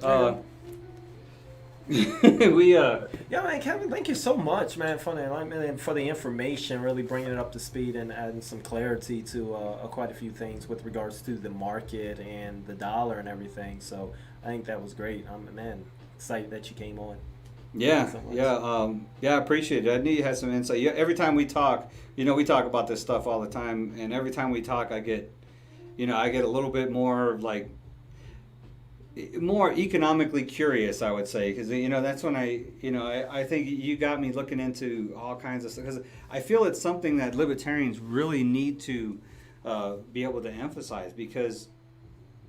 Yeah, man, Kevin, thank you so much, man, for the enlightenment and for the information, really bringing it up to speed and adding some clarity to quite a few things with regards to the market and the dollar and everything. So I think that was great. I'm, man, excited that you came on. Yeah, I appreciate it. I knew you had some insight. Yeah, every time we talk, you know, we talk about this stuff all the time, and every time we talk, I get a little bit more more economically curious, I would say, because you know that's when I think you got me looking into all kinds of stuff, because I feel it's something that libertarians really need to be able to emphasize, because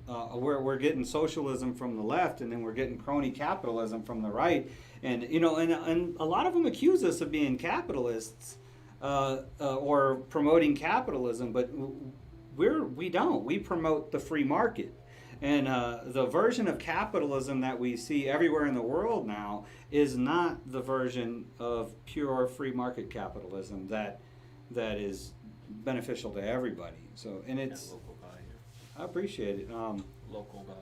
we're getting socialism from the left, and then we're getting crony capitalism from the right, and you know, and a lot of them accuse us of being capitalists or promoting capitalism, but we don't. We promote the free market. And the version of capitalism that we see everywhere in the world now is not the version of pure free market capitalism that is beneficial to everybody. So, and it's Local guy here. I appreciate it. Local guy.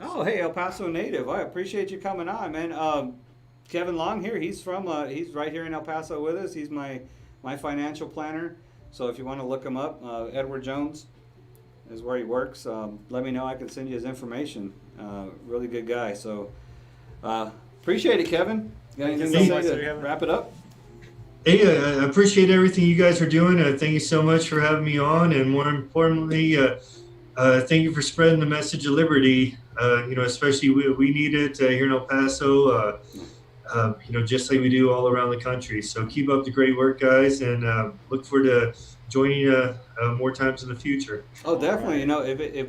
Oh, hey, El Paso native. I appreciate you coming on, man. Kevin Long here. He's right here in El Paso with us. He's my financial planner. So if you want to look him up, Edward Jones is where he works. Let me know. I can send you his information. Really good guy. So appreciate it, Kevin. Got anything to say to wrap it up? Hey, I appreciate everything you guys are doing. Thank you so much for having me on, and more importantly, thank you for spreading the message of liberty. You know, especially we need it here in El Paso. You know, just like we do all around the country. So keep up the great work, guys, and look forward to joining you more times in the future. Oh, definitely. Right. You know, if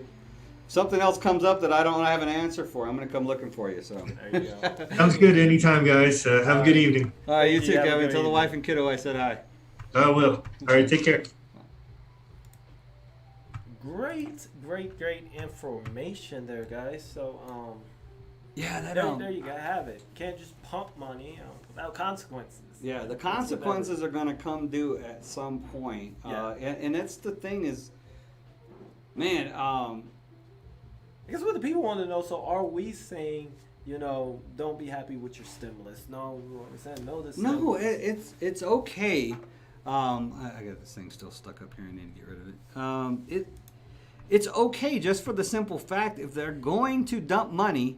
something else comes up that I don't have an answer for, I'm going to come looking for you. So there you go. Sounds good. Anytime, guys. Have a good evening. All right, you too, Kevin. Tell the wife and kiddo I said hi. I will. All right, take care. Great information there, guys. So, yeah, there you go. Have it. Can't just pump money without consequences. Yeah, the consequences are going to come due at some point. Yeah. And that's the thing is, man. I guess what the people want to know. So, are we saying, you know, don't be happy with your stimulus? No, we're saying no. No, it's okay. I got this thing still stuck up here. I need to get rid of it. It's okay just for the simple fact if they're going to dump money,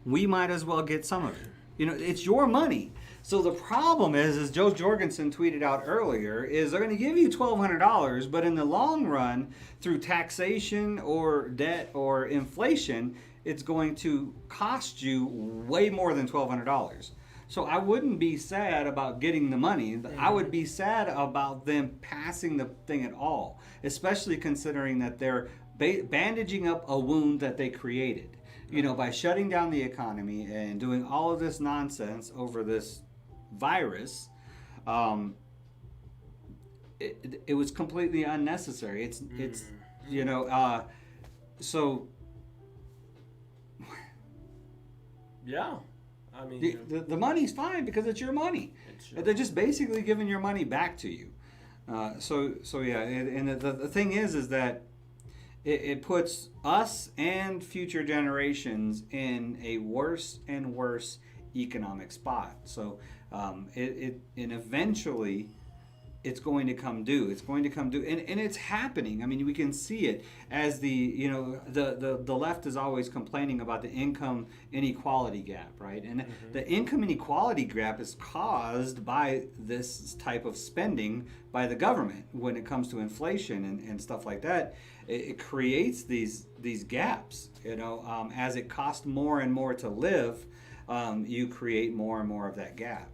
we might as well get some of it. You know, it's your money. So the problem is, as Joe Jorgensen tweeted out earlier, is they're going to give you $1,200, but in the long run, through taxation or debt or inflation, it's going to cost you way more than $1,200. So I wouldn't be sad about getting the money. I would be sad about them passing the thing at all, especially considering that they're bandaging up a wound that they created. By shutting down the economy and doing all of this nonsense over this virus. It was completely unnecessary. It's so. Yeah, I mean, the money's fine because it's your money. They're just basically giving your money back to you. So yeah, and the thing is that it puts us and future generations in a worse and worse economic spot. So and eventually it's going to come due. It's going to come due, and it's happening. I mean, we can see it as the left is always complaining about the income inequality gap, right? And the income inequality gap is caused by this type of spending by the government when it comes to inflation and stuff like that. It creates these gaps, as it costs more and more to live. You create more and more of that gap.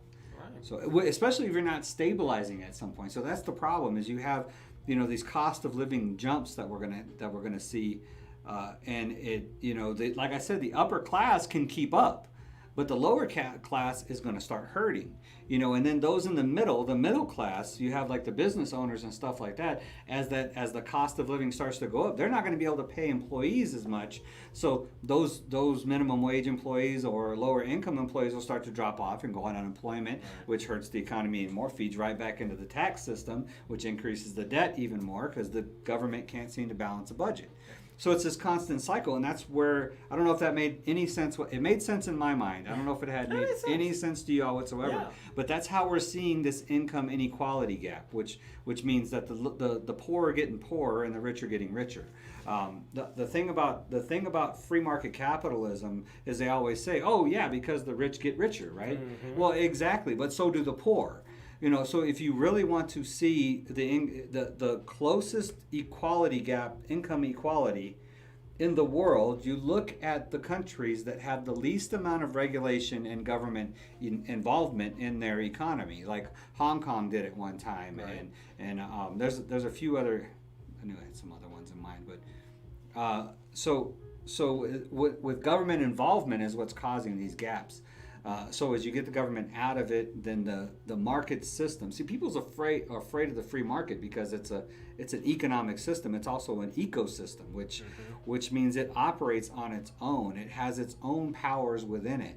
So especially if you're not stabilizing at some point. So that's the problem, is you have these cost of living jumps that we're gonna see, and it like I said, the upper class can keep up, but the lower class is going to start hurting, and then those in the middle class, you have like the business owners and stuff like that. As the cost of living starts to go up, they're not going to be able to pay employees as much. So those minimum wage employees or lower income employees will start to drop off and go on unemployment, which hurts the economy and more, feeds right back into the tax system, which increases the debt even more because the government can't seem to balance a budget. So it's this constant cycle, and that's where, I don't know if that made any sense. It made sense in my mind. I don't know if it had made any sense to you all whatsoever. Yeah. But that's how we're seeing this income inequality gap, which means that the poor are getting poorer and the rich are getting richer. The thing about free market capitalism is they always say, oh yeah, because the rich get richer, right? Mm-hmm. Well, exactly, but so do the poor. So if you really want to see the closest equality gap, income equality in the world, you look at the countries that have the least amount of regulation and government involvement in their economy. Like Hong Kong did it one time, right. and there's a few other. I knew I had some other ones in mind, but so with government involvement is what's causing these gaps. So as you get the government out of it, then the market system. See, people's afraid of the free market because it's an economic system. It's also an ecosystem, which means it operates on its own. It has its own powers within it,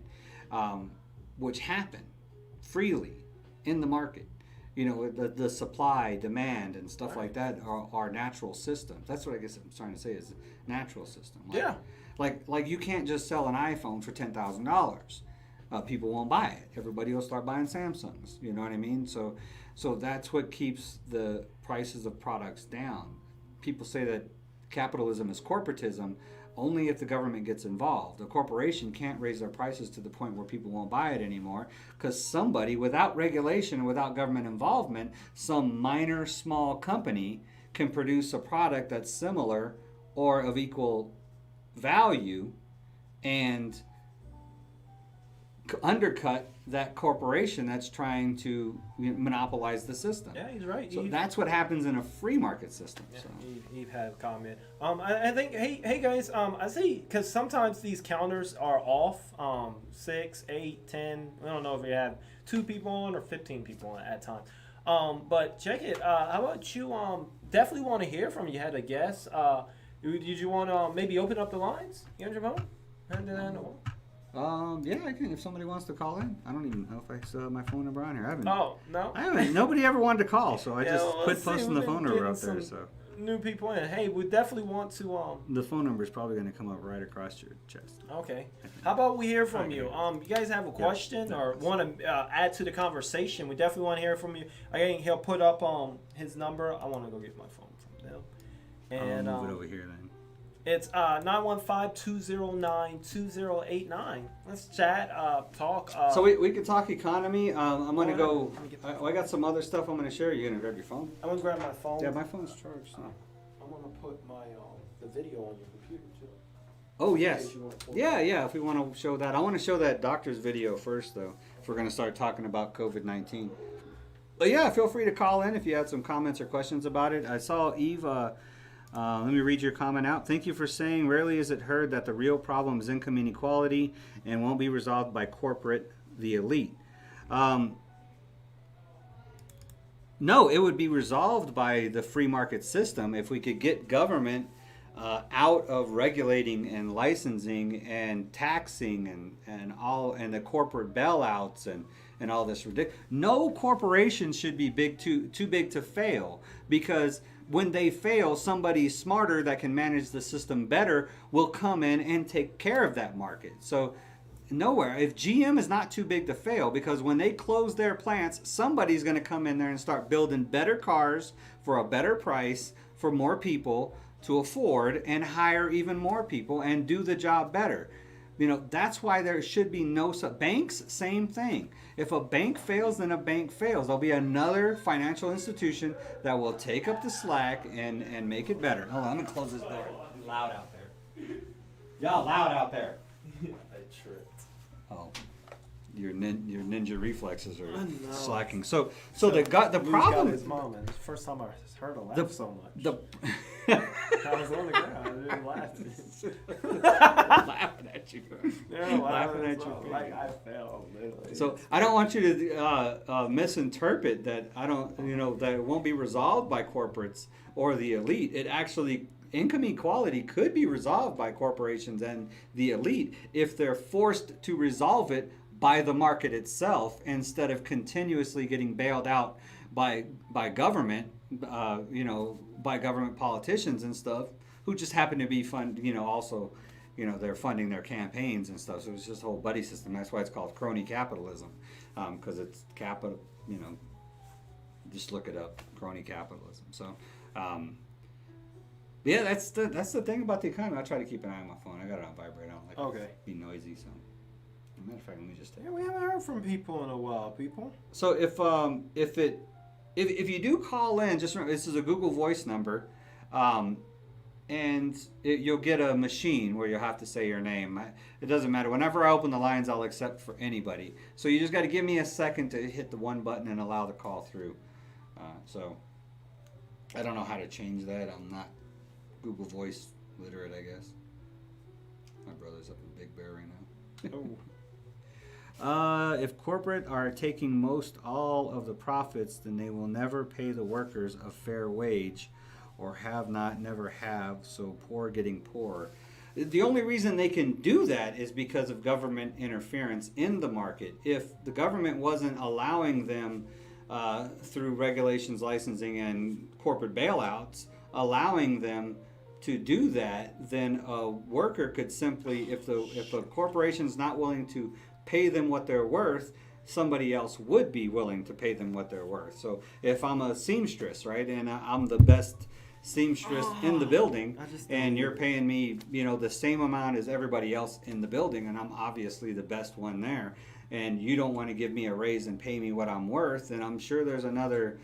which happen freely in the market. The supply, demand, and stuff like that are natural systems. That's what I guess I'm trying to say is natural system. Like you can't just sell an iPhone for $10,000. People won't buy it. Everybody will start buying Samsungs. You know what I mean? So that's what keeps the prices of products down. People say that capitalism is corporatism only if the government gets involved. A corporation can't raise their prices to the point where people won't buy it anymore because somebody, without regulation and without government involvement, some minor small company can produce a product that's similar or of equal value and undercut that corporation that's trying to monopolize the system. Yeah, he's right. So that's what happens in a free market system. Yeah, so. Eve had a comment. I think, hey guys, I see, because sometimes these counters are off, 6, 8, 10. I don't know if you have 2 people on or 15 people on at a time. But check it. How about you? Definitely want to hear from you. You had a guess. Did you want to maybe open up the lines? You on your phone? Yeah, I can. If somebody wants to call in, I don't even know if I still have my phone number on here. I haven't. Oh no, I haven't. Nobody ever wanted to call, so I just quit posting the phone number up there. So new people in. Hey, we definitely want to. The phone number is probably going to come up right across your chest. Okay. How about we hear from you? You guys have a question or want to add to the conversation? We definitely want to hear from you. Again, he'll put up his number. I want to go get my phone from them. And I'll move it over here then. It's 915-209-2089. Let's chat, talk. So we could talk economy. I'm going to go. I got some other stuff I'm going to share. You're going to grab your phone? I'm going to grab my phone. Yeah, my phone's charged. I'm going to put my the video on your computer, too. Oh, yes. Yeah, if we want to show that. I want to show that doctor's video first, though, if we're going to start talking about COVID-19. But yeah, feel free to call in if you had some comments or questions about it. I saw Eve... Let me read your comment out. Thank you for saying, rarely is it heard that the real problem is income inequality and won't be resolved by corporate, the elite. No, it would be resolved by the free market system if we could get government out of regulating and licensing and taxing and the corporate bailouts and all this ridiculous. No corporation should be too big to fail, because when they fail, somebody smarter that can manage the system better will come in and take care of that market. So nowhere, if GM is not too big to fail, because when they close their plants, somebody's going to come in there and start building better cars for a better price for more people to afford and hire even more people and do the job better. You know, that's why there should be no banks. Same thing. If a bank fails, then a bank fails. There'll be another financial institution that will take up the slack and make it better. Hold on, let me close this door. It's loud out there. Y'all loud out there. I tripped. Oh, your ninja reflexes are slacking. So the problem. His mom, and it's the first time I heard her laugh so much. I was on the ground. I didn't laugh. Laughing at you. Yeah, Laughing at you. Like I fell, literally. So I don't want you to misinterpret that. That it won't be resolved by corporates or the elite. It actually, income equality could be resolved by corporations and the elite if they're forced to resolve it by the market itself, instead of continuously getting bailed out by government, by government politicians and stuff who just happen to be they're funding their campaigns and stuff. So it's just a whole buddy system. That's why it's called crony capitalism, because it's capital. Just look it up, crony capitalism. So. Yeah, that's the thing about the economy. I try to keep an eye on my phone. I got it on vibrate. I don't like it to be noisy. So, as a matter of fact, let me just. Yeah, we haven't heard from people in a while, people. So if you do call in, just remember this is a Google Voice number, and you'll get a machine where you'll have to say your name. It doesn't matter. Whenever I open the lines, I'll accept for anybody. So you just got to give me a second to hit the one button and allow the call through. So I don't know how to change that. I'm not Google Voice literate, I guess. My brother's up in Big Bear right now. If corporate are taking most all of the profits, then they will never pay the workers a fair wage, or have not, never have, so poor getting poorer. The only reason they can do that is because of government interference in the market. If the government wasn't allowing them through regulations, licensing, and corporate bailouts, allowing them to do that, then a worker could simply, if a corporation's not willing to pay them what they're worth, somebody else would be willing to pay them what they're worth. So if I'm a seamstress, right, and I'm the best seamstress in the building, and you're paying me, the same amount as everybody else in the building, and I'm obviously the best one there, and you don't want to give me a raise and pay me what I'm worth, then I'm sure there's another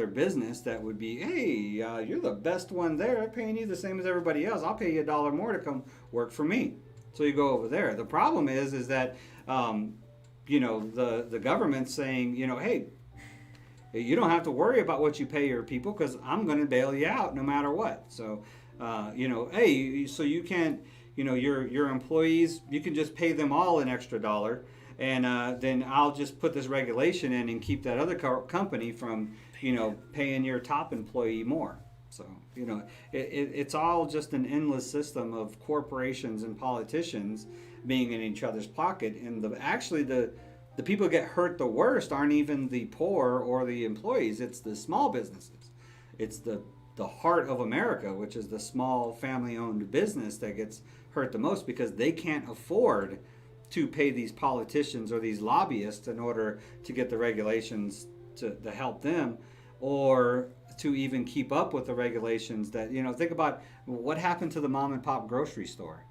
business that would be, hey, you're the best one there. I'm paying you the same as everybody else. I'll pay you $1 more to come work for me. So you go over there. The problem is that, the government's saying, hey, you don't have to worry about what you pay your people because I'm going to bail you out no matter what. So, hey, so you can't, your employees, you can just pay them all an extra $1. And then I'll just put this regulation in and keep that other company from, paying your top employee more. So, it's all just an endless system of corporations and politicians being in each other's pocket. And the people who get hurt the worst aren't even the poor or the employees. It's the small businesses. It's the heart of America, which is the small family-owned business that gets hurt the most because they can't afford to pay these politicians or these lobbyists in order to get the regulations to help them, or to even keep up with the regulations that, think about what happened to the mom and pop grocery store.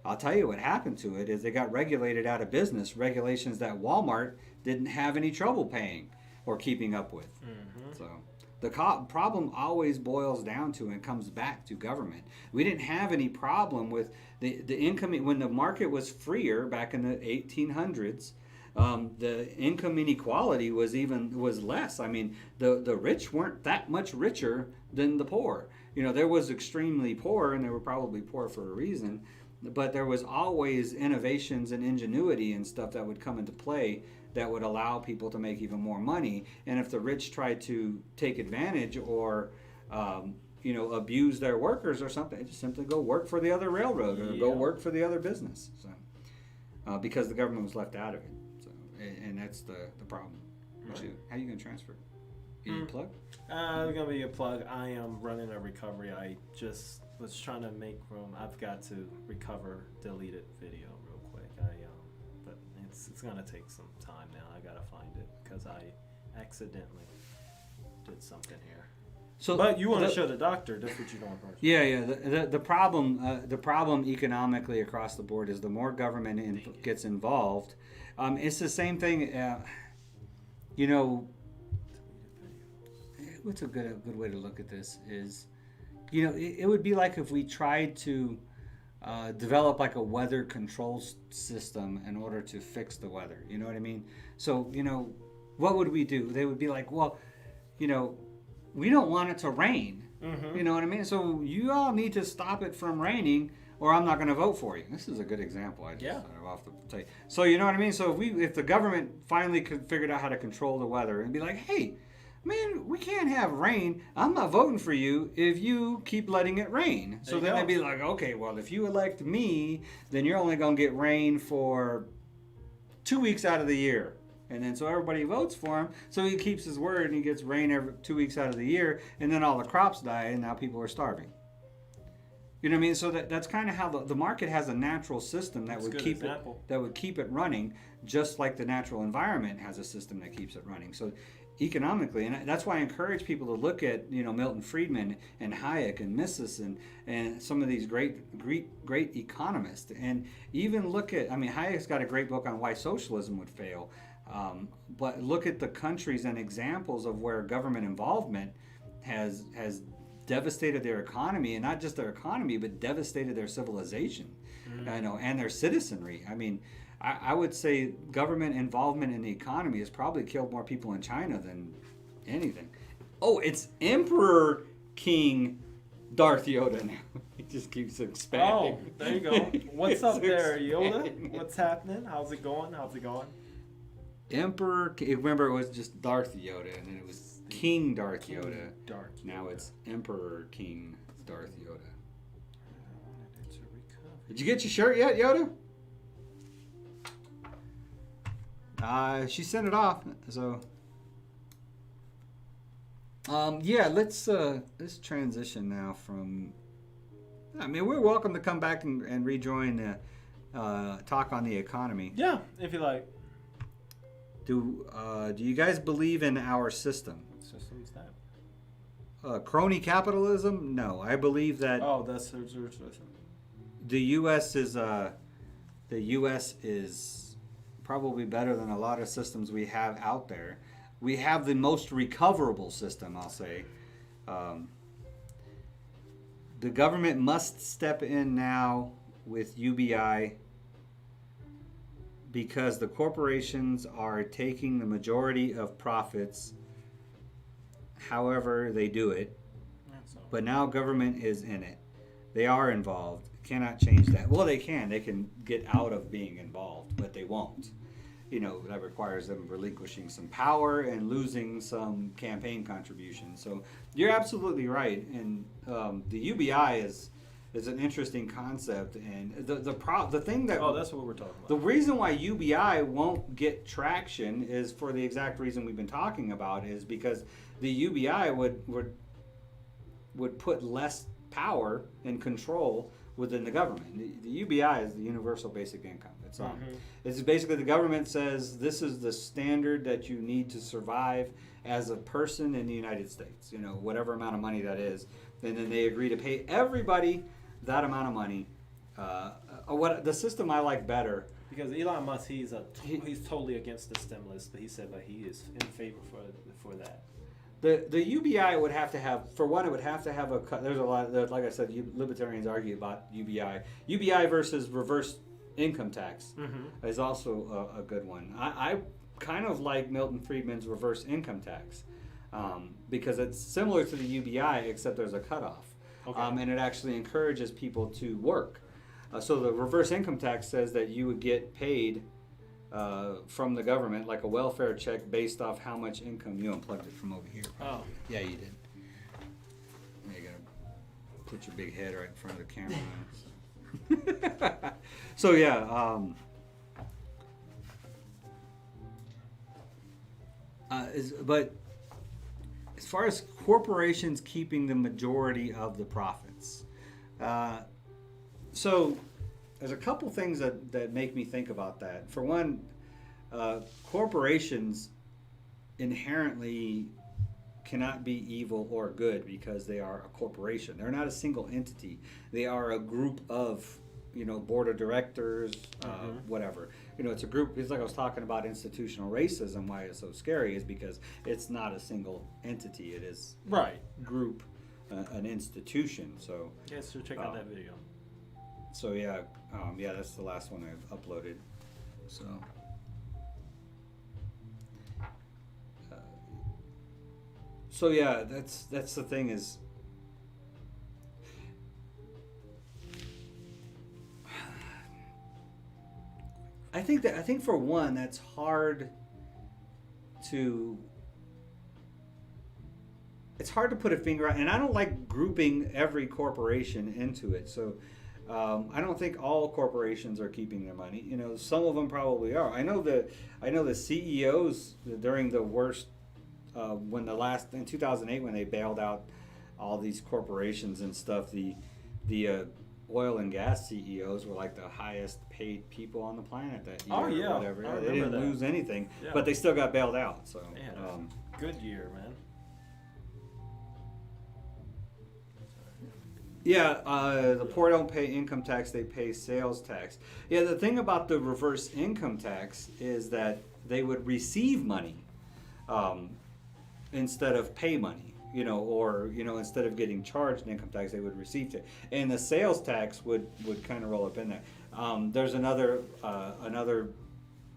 I'll tell you what happened to it is they got regulated out of business, regulations that Walmart didn't have any trouble paying or keeping up with. Mm-hmm. So the problem always boils down to and comes back to government. We didn't have any problem with the income when the market was freer back in the 1800s. The income inequality was less. I mean, the rich weren't that much richer than the poor. There was extremely poor, and they were probably poor for a reason. But there was always innovations and ingenuity and stuff that would come into play that would allow people to make even more money. And if the rich tried to take advantage or abuse their workers or something, just simply go work for the other railroad or go work for the other business. So, because the government was left out of it. So, and that's the problem. Right. How are you going to transfer? You plug? It's going to be a plug. I am running a recovery. I just was trying to make room. I've got to recover deleted video real quick. But it's going to take some time now. I got to find it because I accidentally did something here. So, but you want to show the doctor? That's what you don't want. Yeah. The problem economically across the board is the more government gets involved. It's the same thing. What's a good way to look at this is, it would be like if we tried to develop like a weather control system in order to fix the weather. You know what I mean? So what would we do? They would be like, well, we don't want it to rain. Mm-hmm. You know what I mean? So you all need to stop it from raining, or I'm not going to vote for you. This is a good example. I just thought of off the tape. So you know what I mean? So if the government finally figured out how to control the weather and be like, hey, man, we can't have rain. I'm not voting for you if you keep letting it rain. So then they'd be like, okay, well, if you elect me, then you're only going to get rain for 2 weeks out of the year. And then so everybody votes for him. So he keeps his word and he gets rain every 2 weeks out of the year. And then all the crops die and now people are starving. You know what I mean? So that's kind of how the market has a natural system that would keep it running, just like the natural environment has a system that keeps it running. So economically, and that's why I encourage people to look at Milton Friedman and Hayek and Mises and some of these great economists, and even look at Hayek's got a great book on why socialism would fail, but look at the countries and examples of where government involvement has devastated their economy, and not just their economy, but devastated their civilization, and their citizenry. I would say government involvement in the economy has probably killed more people in China than anything. Oh, it's Emperor King Darth Yoda now. He just keeps expanding. Oh, there you go. What's up there, Yoda? What's happening? How's it going? Emperor, remember it was just Darth Yoda, and then it was King Darth Yoda. Now it's Emperor King Darth Yoda. Did you get your shirt yet, Yoda? She sent it off. So, let's transition now from. We're welcome to come back and rejoin the talk on the economy. Yeah, if you like. Do you guys believe in our system? What system's that? Crony capitalism? No, I believe that. Oh, that's the system. The U.S. is probably better than a lot of systems we have out there. We have the most recoverable system, I'll say. The government must step in now with UBI because the corporations are taking the majority of profits however they do it. But now government is in it. They are involved. Cannot change that. Well, they can. They can get out of being involved, but they won't. That requires them relinquishing some power and losing some campaign contributions. So you're absolutely right. And the UBI is an interesting concept. And the thing that that's what we're talking about. The reason why UBI won't get traction is for the exact reason we've been talking about, is because the UBI would put less power and control within the government. The UBI is the Universal Basic Income. It's basically the government says this is the standard that you need to survive as a person in the United States. Whatever amount of money that is, and then they agree to pay everybody that amount of money. What the system I like better, because Elon Musk, he's totally against the stimulus, but he said he is in favor for that. The UBI would have to have, for one, it would have to have there's a lot, like I said, libertarians argue about UBI. UBI versus reverse income tax Mm-hmm. is also a good one. I kind of like Milton Friedman's reverse income tax because it's similar to the UBI, except there's a cutoff. Okay. And it actually encourages people to work. So the reverse income tax says that you would get paid from the government, like a welfare check, based off how much income you unplugged it from over here. Oh. Yeah, you did. You gotta put your big head right in front of the camera. So yeah, but as far as corporations keeping the majority of the profits, so there's a couple things that make me think about that. For one, corporations inherently cannot be evil or good because they are a corporation. They're not a single entity. They are a group of, board of directors, whatever. It's a group. It's like I was talking about institutional racism. Why it's so scary is because it's not a single entity. It is Right. group, an institution. So Yes, so check out that video. so yeah, that's the last one I've uploaded. So. So yeah, that's the thing is, I think for one that's hard to. It's hard to put a finger on, and I don't like grouping every corporation into it. So I don't think all corporations are keeping their money. Some of them probably are. I know the CEOs during the worst. In 2008 when they bailed out all these corporations and stuff, the oil and gas CEOs were like the highest paid people on the planet that year. Oh, yeah. Or whatever. I They remember didn't that. lose anything, Yeah. but they still got bailed out. So Man, good year, man. yeah, the poor don't pay income tax; they pay sales tax. Yeah, the thing about the reverse income tax is that they would receive money. Instead of pay money, or instead of getting charged income tax, they would receive it, and the sales tax would kind of roll up in there. There's another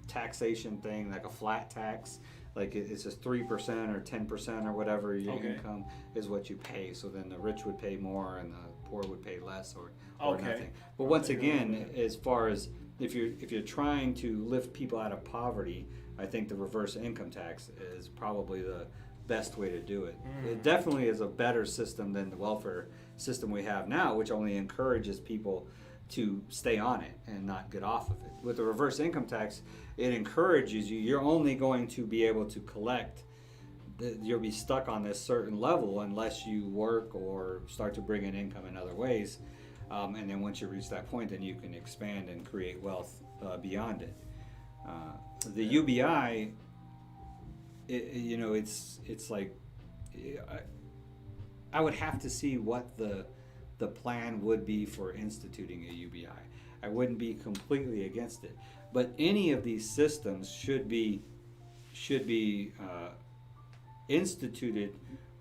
taxation thing, like a flat tax, like it's just 3% or 10% or whatever your Okay. income is what you pay. So then the rich would pay more and the poor would pay less, or Okay. nothing. But once again, as far as if you're trying to lift people out of poverty, I think the reverse income tax is probably the best way to do it. It definitely is a better system than the welfare system we have now, which only encourages people to stay on it and not get off of it. With the reverse income tax, it encourages you. You're only going to be able to collect. You'll be stuck on this certain level unless you work or start to bring in income in other ways. And then once you reach that point, then you can expand and create wealth beyond it. The UBI, it's like I would have to see what the plan would be for instituting a UBI. I wouldn't be completely against it, but any of these systems should be instituted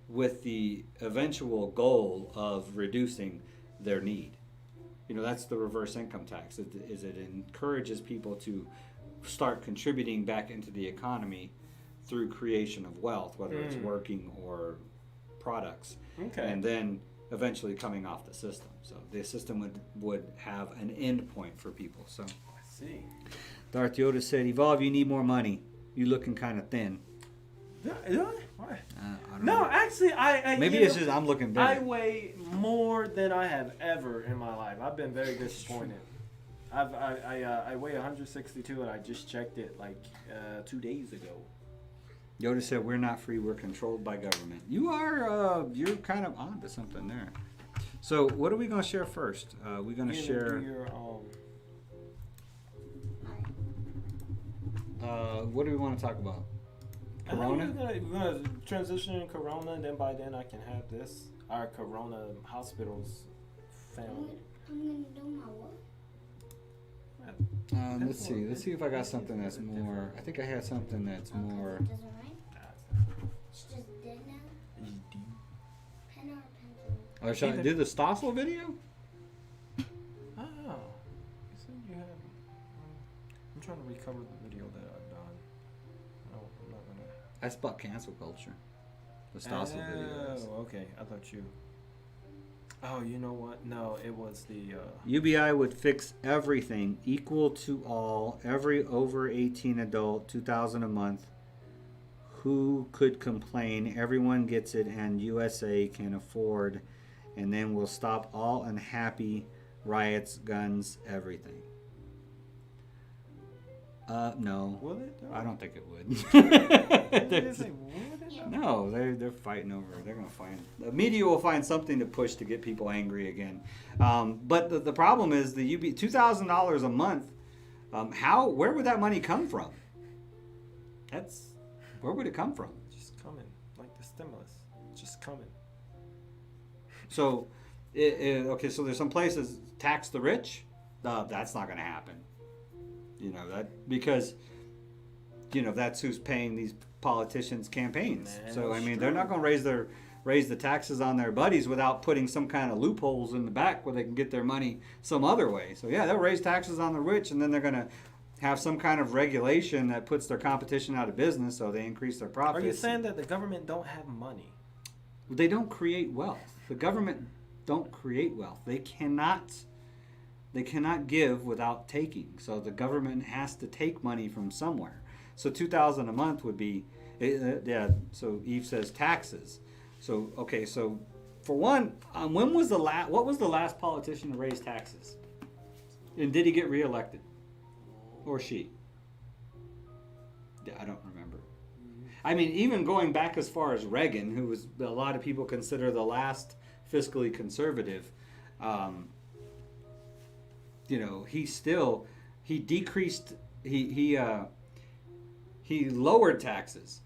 with the eventual goal of reducing their need. That's the reverse income tax. It encourages people to start contributing back into the economy through creation of wealth, whether it's working or products, Okay. and then eventually coming off the system. So the system would have an end point for people. So I see. Darth Yoda said, "Evolve, you need more money. You looking kind of thin." Did I? Why? I don't No, know. actually, I Maybe it's just I'm looking big. I weigh more than I have ever in my life. I've been very disappointed. I weigh 162 and I just checked it like 2 days ago. Yoda said, "We're not free. We're controlled by government." You are. You're kind of on to something there. So, what are we going to share first? We're going to You share. do your, What do we want to talk about? I think Corona. We're gonna transition in Corona, and then by then I can have this. Our Corona hospitals found. I'm gonna do my work. Let's see. Let's see if I got something that's more. I think I had something that's more. It doesn't rain. It's just dead now. Pen or pencil? Or should I do the Stossel video? Oh, you said you had. trying to recover the video that I've done. No, I'm not gonna. That's about cancel culture. The Stossel videos. Oh, okay. I thought you. Oh, you know what? No, it was the. UBI would fix everything, equal to all, every over 18 adult, $2,000 a month. Who could complain? Everyone gets it, and USA can afford. And then we'll stop all unhappy riots, guns, everything. No. Will it? I don't think it would. Did it say will it? No, they're fighting over. They're gonna find the media will find something to push to get people angry again. But the problem is the $2,000 a month. Where would that money come from? Where would it come from? Just coming, like the stimulus, just coming. So, okay. So there's some places tax the rich. That's not gonna happen. You know that because that's who's paying these politicians' campaigns. Man, so I that's mean, they're true. not going to raise the taxes on their buddies without putting some kind of loopholes in the back where they can get their money some other way. So yeah, they'll raise taxes on the rich, and then they're going to have some kind of regulation that puts their competition out of business, so they increase their profits. Are you saying that the government don't have money? They don't create wealth. The government don't create wealth. They cannot give without taking. So the government has to take money from somewhere. So $2,000 a month would be, yeah. So Eve says taxes. So okay. So for one, what was the last politician to raise taxes? And did he get reelected, or she? I don't remember. I mean, even going back as far as Reagan, who was a lot of people consider the last fiscally conservative. He decreased. He lowered taxes,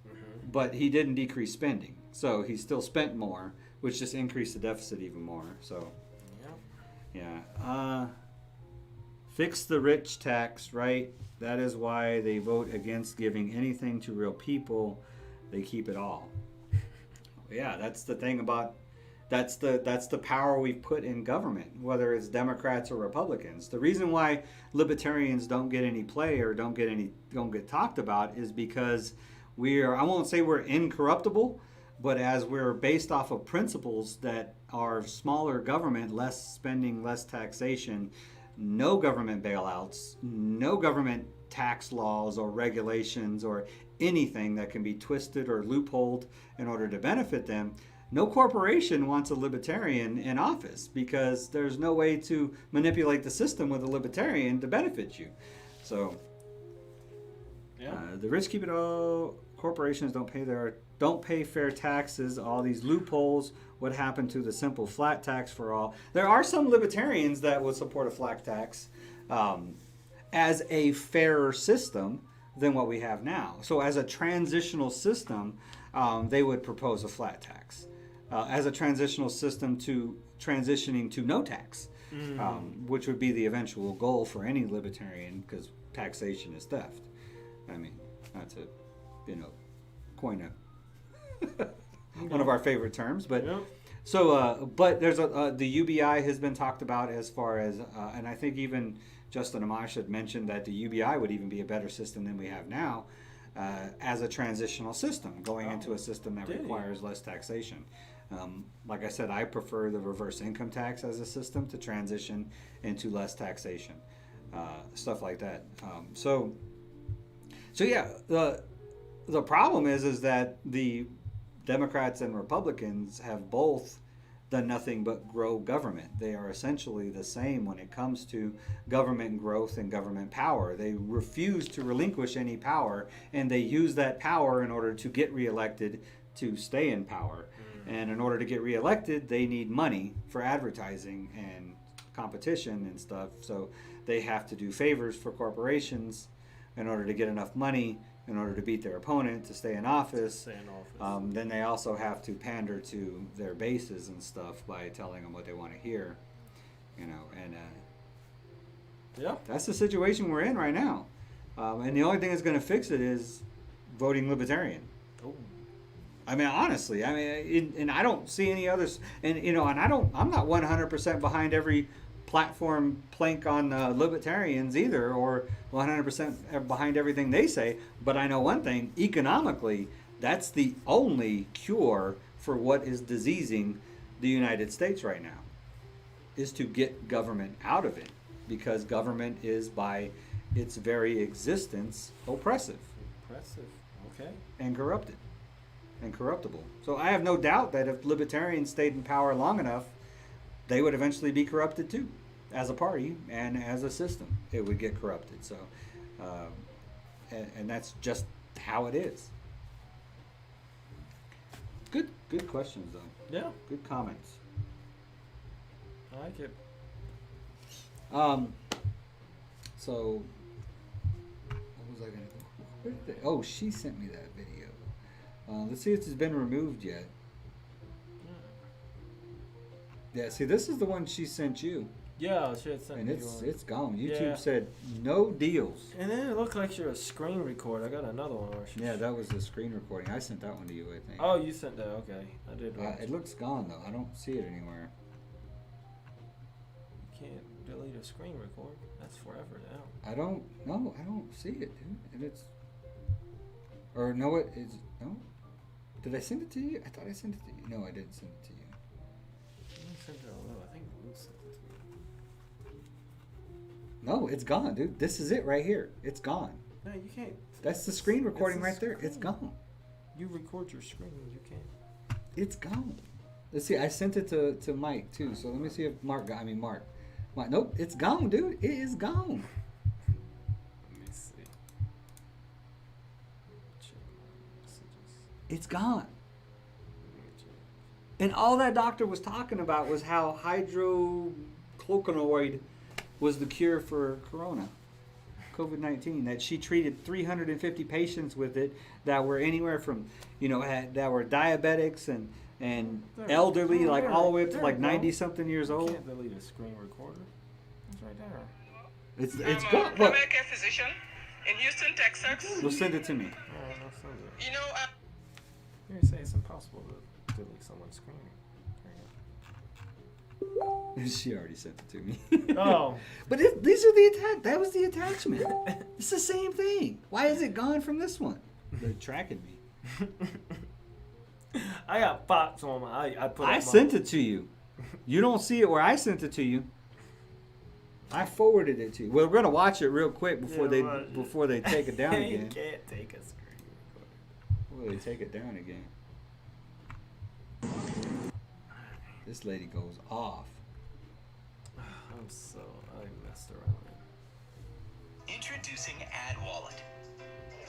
but he didn't decrease spending. So he still spent more, which just increased the deficit even more. So, yeah. Fix the rich tax, right? That is why they vote against giving anything to real people. They keep it all. Yeah, that's the thing about. That's the power we've put in government, whether it's Democrats or Republicans. The reason why libertarians don't get any play or don't get talked about is because I won't say we're incorruptible, but as we're based off of principles that are smaller government, less spending, less taxation, no government bailouts, no government tax laws or regulations or anything that can be twisted or loopholed in order to benefit them. No corporation wants a libertarian in office because there's no way to manipulate the system with a libertarian to benefit you. So, the rich keep it all. Corporations don't pay fair taxes. All these loopholes. What happened to the simple flat tax for all? There are some libertarians that would support a flat tax as a fairer system than what we have now. So, as a transitional system, they would propose a flat tax. As a transitional system to transitioning to no tax, which would be the eventual goal for any libertarian, because taxation is theft. I mean, not to, coin one of our favorite terms, but so, but there's the UBI has been talked about as far as, and I think even Justin Amash had mentioned that the UBI would even be a better system than we have now, as a transitional system, going into a system that requires less taxation. Like I said, I prefer the reverse income tax as a system to transition into less taxation, stuff like that. So yeah, the problem is that the Democrats and Republicans have both done nothing but grow government. They are essentially the same when it comes to government growth and government power. They refuse to relinquish any power, and they use that power in order to get reelected to stay in power. And in order to get reelected, they need money for advertising and competition and stuff. So they have to do favors for corporations in order to get enough money in order to beat their opponent to stay in office. Then they also have to pander to their bases and stuff by telling them what they want to hear. And that's the situation we're in right now. And the only thing that's going to fix it is voting libertarian. I mean, honestly, and I don't see any others, and I'm not 100% behind every platform plank on libertarians either, or 100% behind everything they say. But I know one thing: economically, that's the only cure for what is diseasing the United States right now, is to get government out of it, because government is by its very existence oppressive. Impressive. Okay. And corrupted and corruptible. So I have no doubt that if libertarians stayed in power long enough, they would eventually be corrupted too, as a party and as a system. It would get corrupted. So, and that's just how it is. Good questions though. Yeah. Good comments. I like it. So what was I gonna go? Where did oh, she sent me that video. Let's see if it's been removed yet. Yeah, see, this is the one she sent you, Yeah, she had sent and me it's one. it's gone. YouTube Yeah. said no deals. And then it looked like you're a screen record. I got another one where she's... Yeah, that was the screen recording. I sent that one to you, I think. Oh, you sent that. Okay. I did. It looks gone though. I don't see it anywhere. You can't delete a screen record. That's forever now. I don't see it, dude. And it's or no, it is no. Did I send it to you? I thought I sent it to you. No, I didn't send it to you. I sent it a little. I think Luke sent it to me. No, it's gone, dude. This is it right here. It's gone. No, you can't. That's the screen recording It's a right there. It's screen. gone. You record your screen. You can't. It's gone. Let's see. I sent it to Mike too. So let me see if Mark got. Mark. Nope. It's gone, dude. It is gone. Let me see. Check my messages. It's gone. Let me check. And all that doctor was talking about was how hydrochloroquine was the cure for corona, COVID-19. That she treated 350 patients with it that were anywhere from, that were diabetics and elderly, like all the way up to like 90-something years You old. can't delete a screen recorder. It's right there. It's I'm gone. a What? primary care physician in Houston, Texas. Well, send it to me. Alright, I'll send it. You know, Here you say it's impossible to delete someone's screen. There She already sent it to me. you go. Oh. But these are the that was the attachment. It's the same thing. Why is it gone from this one? They're tracking me. I got bots on my. I sent it to you. You don't see it where I sent it to you. I forwarded it to you. Well, we're gonna watch it real quick before they take it down You again. can't take a screen recorder. Before they take it down again. This lady goes off. I messed around. Introducing AdWallet,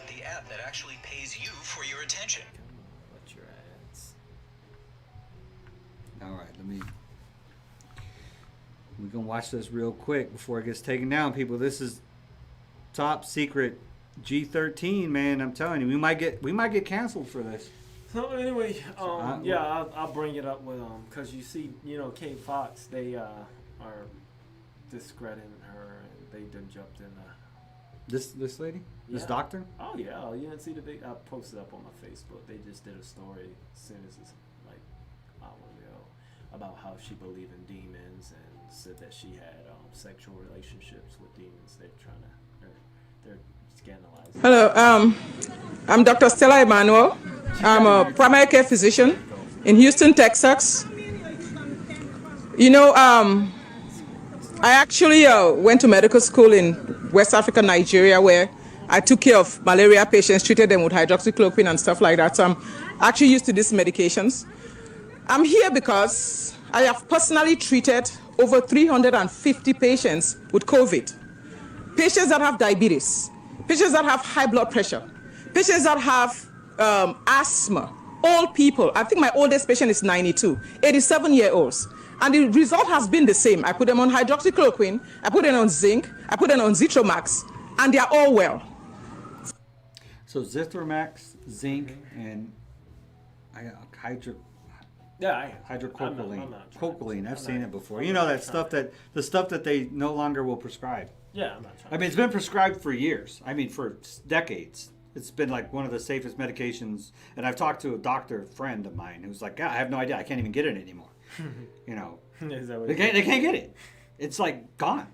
the app that actually pays you for your attention. Come on, let your ads. All right, we're gonna watch this real quick before it gets taken down, people. This is top secret G13, man. I'm telling you, we might get canceled for this. So anyway, I'll bring it up with because you see, Kate Fox, they are discrediting her, and they done jumped in. This lady, this Yeah. doctor. Oh yeah, you didn't see the big? I posted up on my Facebook. They just did a story as soon as it's like an hour ago about how she believed in demons and said that she had sexual relationships with demons. They're scandalized. Hello, I'm Dr. Stella Emanuel. I'm a primary care physician in Houston, Texas. I actually went to medical school in West Africa, Nigeria, where I took care of malaria patients, treated them with hydroxychloroquine and stuff like that. So I'm actually used to these medications. I'm here because I have personally treated over 350 patients with COVID. Patients that have diabetes, patients that have high blood pressure, patients that have asthma, old people. I think my oldest patient is 92, 87-year-olds. And the result has been the same. I put them on hydroxychloroquine, I put them on zinc, I put them on Zitromax, and they are all well. So Zithromax, zinc, and hydrochloroquine. Cocaine. I've seen it before. The stuff that they no longer will prescribe. Yeah, I'm not trying. I mean, it's been prescribed for years. I mean, for decades. It's been like one of the safest medications. And I've talked to a doctor friend of mine who's like, God, I have no idea. I can't even get it anymore. Is that what They can't get it. it's like gone.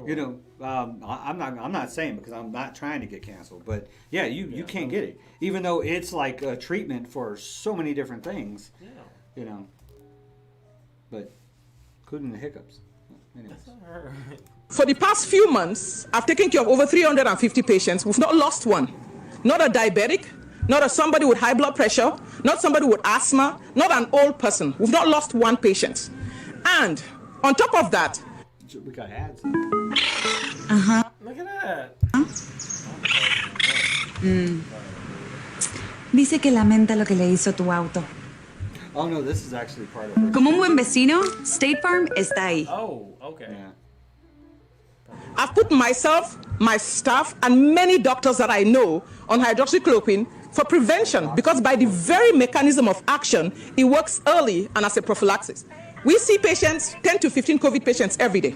You know, I'm not saying because I'm not trying to get canceled, but yeah, you can't get it, even though it's like a treatment for so many different things. Yeah. You know, but including the hiccups. Anyways. For the past few months, I've taken care of over 350 patients. We've not lost one. Not a diabetic, not a somebody with high blood pressure, not somebody with asthma, not an old person. We've not lost one patient. And on top of that, we got ads. Look at that. Dice que lamenta lo que le hizo tu auto. Oh no, this is actually part of it. Como un buen vecino, State Farm está ahí. Oh, okay. Yeah. I've put myself, my staff, and many doctors that I know on hydroxychloroquine for prevention, because by the very mechanism of action, it works early and as a prophylaxis. We see patients, 10 to 15 COVID patients every day.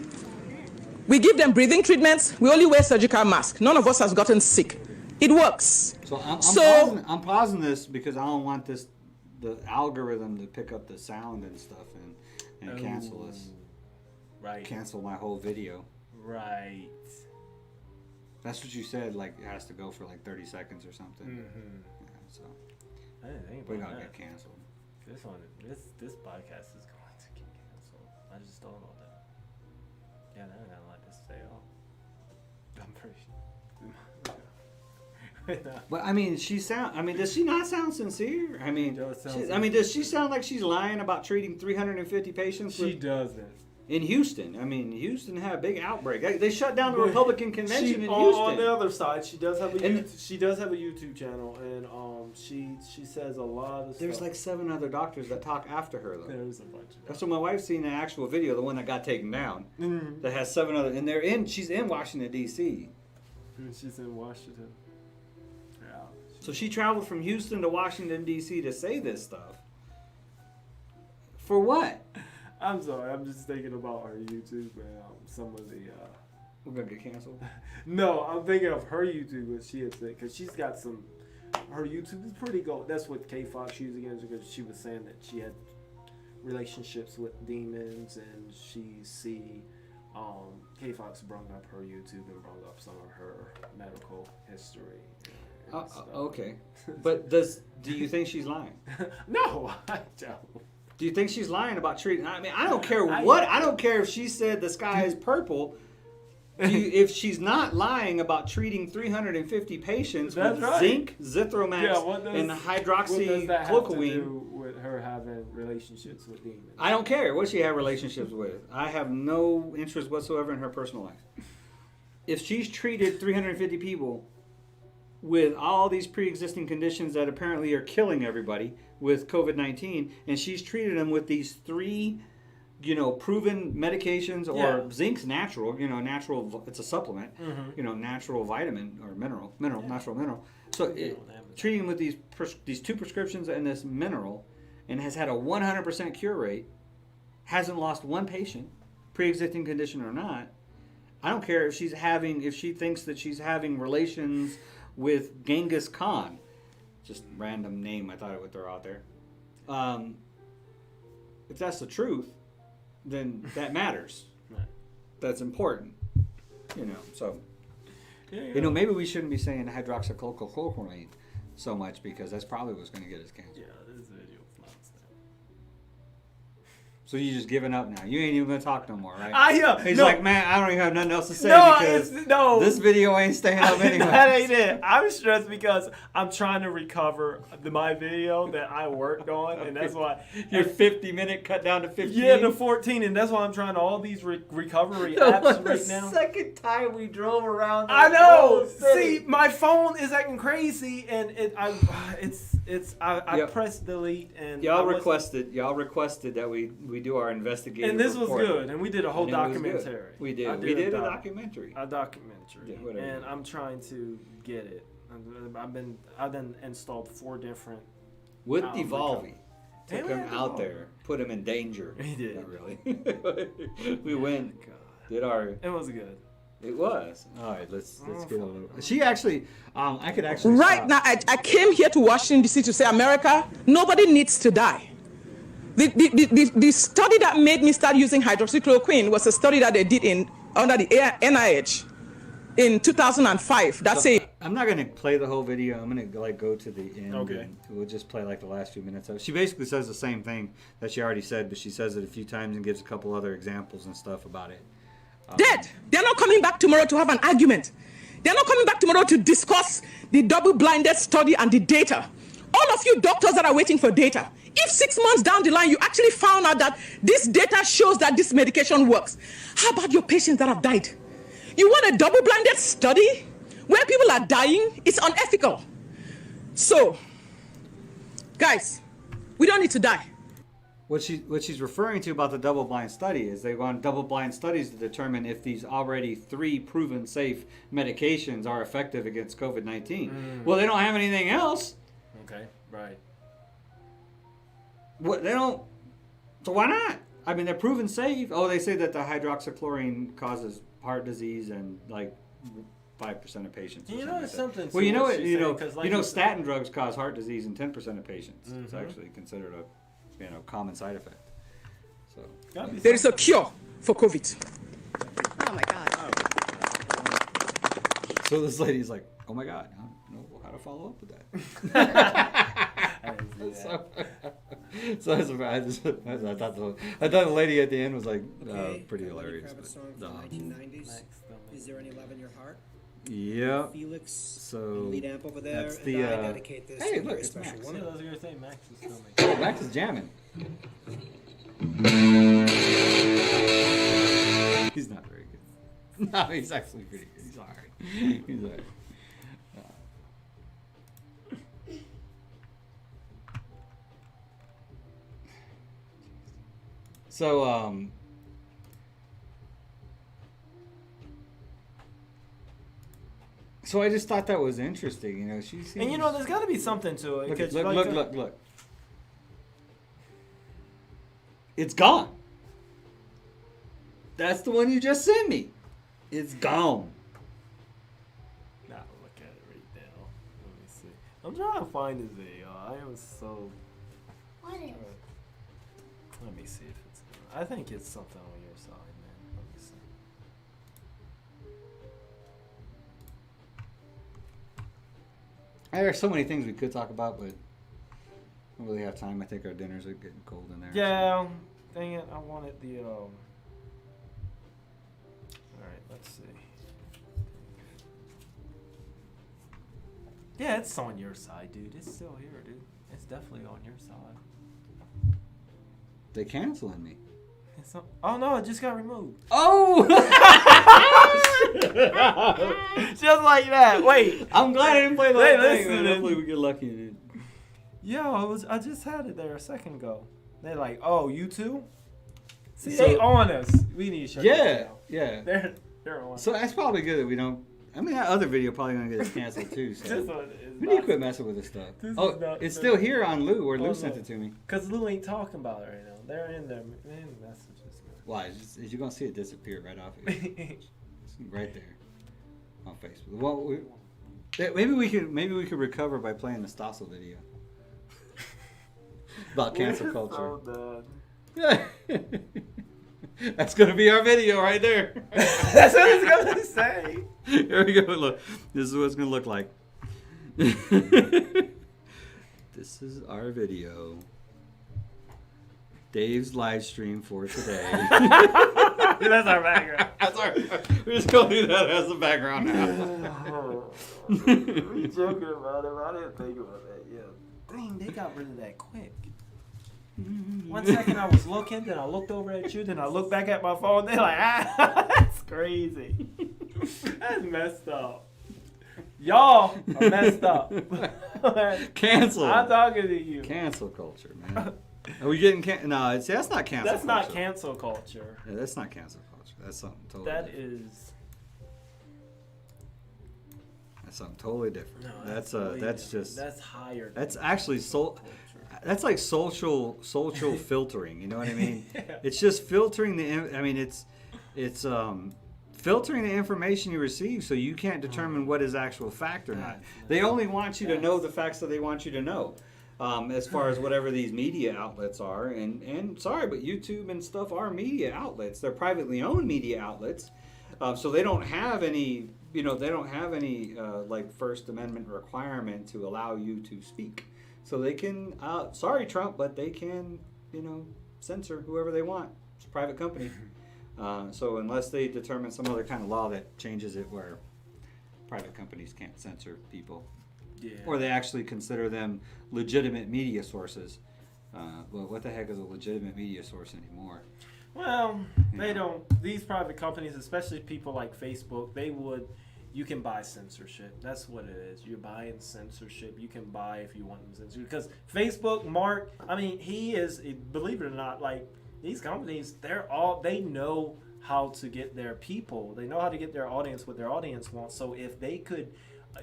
We give them breathing treatments. We only wear surgical masks. None of us has gotten sick. It works. So I'm pausing this because I don't want the algorithm to pick up the sound and stuff and cancel us. Right. Cancel my whole video. Right. That's what you said. Like it has to go for like 30 seconds or something. Mm-hmm. Yeah, so I didn't think we about gotta that. get canceled. This podcast is going to get canceled. I just thought about that. Yeah, now I got a lot to say. I'm pretty sure. But I mean, does she not sound sincere? I mean, does she sound like she's lying about treating 350 patients? She doesn't. In Houston, I mean, Houston had a big outbreak. They shut down the Republican convention in Houston. On the other side, she does have a YouTube channel, and she says a lot of There's stuff. like 7 other doctors that talk after her though. There's a bunch of That's what my wife's seen the actual video, the one that got taken down. Mm-hmm. That has 7 other, and she's in Washington D.C. She's in Washington. Yeah. So she traveled from Houston to Washington D.C. to say this stuff. For what? I'm sorry. I'm just thinking about her YouTube and some of the. We're gonna get canceled. No, I'm thinking of her YouTube. What she had said, because she's got some. Her YouTube is pretty good. That's what K Fox used against, because she was saying that she had relationships with demons, and she see. K Fox brought up her YouTube and brought up some of her medical history. Okay, but do you think she's lying? No, I don't. Do you think she's lying about treating? I mean, I don't care what. I don't care if she said the sky is purple. If she's not lying about treating 350 patients with zinc, Zithromax, and hydroxychloroquine, with her having relationships with demons? I don't care what she had relationships with. I have no interest whatsoever in her personal life. If she's treated 350 people with all these pre-existing conditions that apparently are killing everybody with COVID-19, and she's treated them with these 3, proven medications, or zinc's natural, natural, it's a supplement, natural vitamin or natural mineral. So treating them with these 2 prescriptions and this mineral, and has had a 100% cure rate, hasn't lost 1 patient, pre-existing condition or not. I don't care if she thinks that she's having relations with Genghis Khan. Just random name I thought I would throw out there. If that's the truth, then that matters. Right. That's important. So maybe we shouldn't be saying hydroxychloroquine so much, because that's probably what's going to get us canceled. Yeah, this video floods that. So you just giving up now? You ain't even gonna talk no more, right? He's no. like, man, I don't even have nothing else to say because this video ain't staying up anyway. That ain't it. I'm stressed because I'm trying to recover my video that I worked on, and that's why your 50-minute cut down to 15. Yeah, to 14, and that's why I'm trying all these recovery apps right now. The second time we drove around. I know. See, my phone is acting crazy, and I pressed delete, and y'all requested that we do our investigative and this report. Was good, and we did a whole documentary. We did a documentary. A documentary, and I'm trying to get it. I've been installed 4 different. With Devolvi, took him out there, put him in danger. He did. Not really. We went, did our. It was good. It was. All right, let's get a little. She actually, I could actually. Right now, I came here to Washington D.C. to say, America, nobody needs to die. The study that made me start using hydroxychloroquine was a study that they did under the NIH in 2005. That's it. I'm not gonna play the whole video. I'm gonna go to the end. Okay. And we'll just play like the last few minutes of it. She basically says the same thing that she already said, but she says it a few times and gives a couple other examples and stuff about it. Dead. They're not coming back tomorrow to have an argument. They're not coming back tomorrow to discuss the double-blinded study and the data. All of you doctors that are waiting for data, if 6 months down the line you actually found out that this data shows that this medication works, how about your patients that have died? You want a double-blinded study where people are dying? It's unethical. So, guys, we don't need to die. What she's referring to about the double-blind study is they want double-blind studies to determine if these already 3 proven safe medications are effective against COVID-19. Well, they don't have anything else. Okay, right. What they don't. So why not? I mean, they're proven safe. Oh, they say that the hydroxychloroquine causes heart disease and like 5% of patients. You know, it's something. Well, you know what? Like You know, statin drugs cause heart disease in 10% of patients. Mm-hmm. It's actually considered a common side effect. So there is a cure for COVID. Oh my God. So this lady's like, oh my God, I don't know how to follow up with that. So I thought the lady at the end was like pretty hilarious. Grab a song from 1990s. Is there any love in your heart? Yeah. Felix, So lead amp over there, that's and the. I dedicate this Hey, to a look, very it's special Max. woman. I was gonna say Max is filming. Oh, Max is jamming. He's not very good. No, he's actually pretty good. He's alright. He's alright. So I just thought that was interesting. You know, she seems. And you know, there's got to be something to it. Look. It's gone. That's the one you just sent me. It's gone. Now look at it right now. Let me see. I'm trying to find this video. I am so. What is? Let me see if it's. I think it's something on your side, man. Let me see. There are so many things we could talk about, but I don't really have time. I think our dinners are getting cold in there. Yeah, dang it. I wanted the. All right, let's see. Yeah, it's on your side, dude. It's still here, dude. It's definitely on your side. They canceling me. It's not, oh no, it just got removed. Oh! Just like that. Wait. I'm glad I didn't play the whole thing. Listen. Hopefully we get lucky, dude. Yo, I just had it there a second ago. They're like, oh, you too? See, So- they on us. We need to shut this down. Yeah. They're on. So that's probably good that we don't. I mean, that other video probably gonna get us canceled too. So This one is we need to quit messing with this stuff. This Oh, is not- it's still here on Lou, where Lou Oh, sent no. it to me. Because Lou ain't talking about it right now. They're in their messages. Why? You're gonna see it disappear right off here. It's right there on Facebook. Well, maybe we could recover by playing the Stossel video about cancel culture. So That's gonna be our video right there. That's what I was gonna say. Here we go. Look, this is what it's gonna look like. This is our video. Dave's live stream for today. That's our background. We're just gonna do that as the background now. We joking about it. I didn't think about that. Yeah. Dang, they got rid of that quick. 1 second I was looking, then I looked over at you, then I looked back at my phone. They're like, that's crazy. That's messed up. Y'all are messed up. Cancel. I'm talking to you. Cancel culture, man. Are we getting No, that's not cancel. That's culture. not cancel culture. Yeah, that's not cancel culture. That's something totally. That different. is. That's something totally different. No, that's totally that's different. just. That's higher. That's actually That's like social filtering. You know what I mean? Yeah. It's just filtering it's filtering the information you receive, so you can't determine what is actual fact or not. They only want you to know the facts that they want you to know. as far as whatever these media outlets are. And sorry, but YouTube and stuff are media outlets. They're privately owned media outlets. So they don't have any, like First Amendment requirement to allow you to speak. So they can, sorry Trump, but they can, censor whoever they want. It's a private company. So unless they determine some other kind of law that changes it where private companies can't censor people. Yeah. Or they actually consider them legitimate media sources. Well, what the heck is a legitimate media source anymore? Well, they don't. These private companies, especially people like Facebook, you can buy censorship. That's what it is. You're buying censorship. You can buy if you want them censored. Because Facebook, Mark, he is, believe it or not, like these companies, they know how to get their people. They know how to get their audience what their audience wants. So if they could,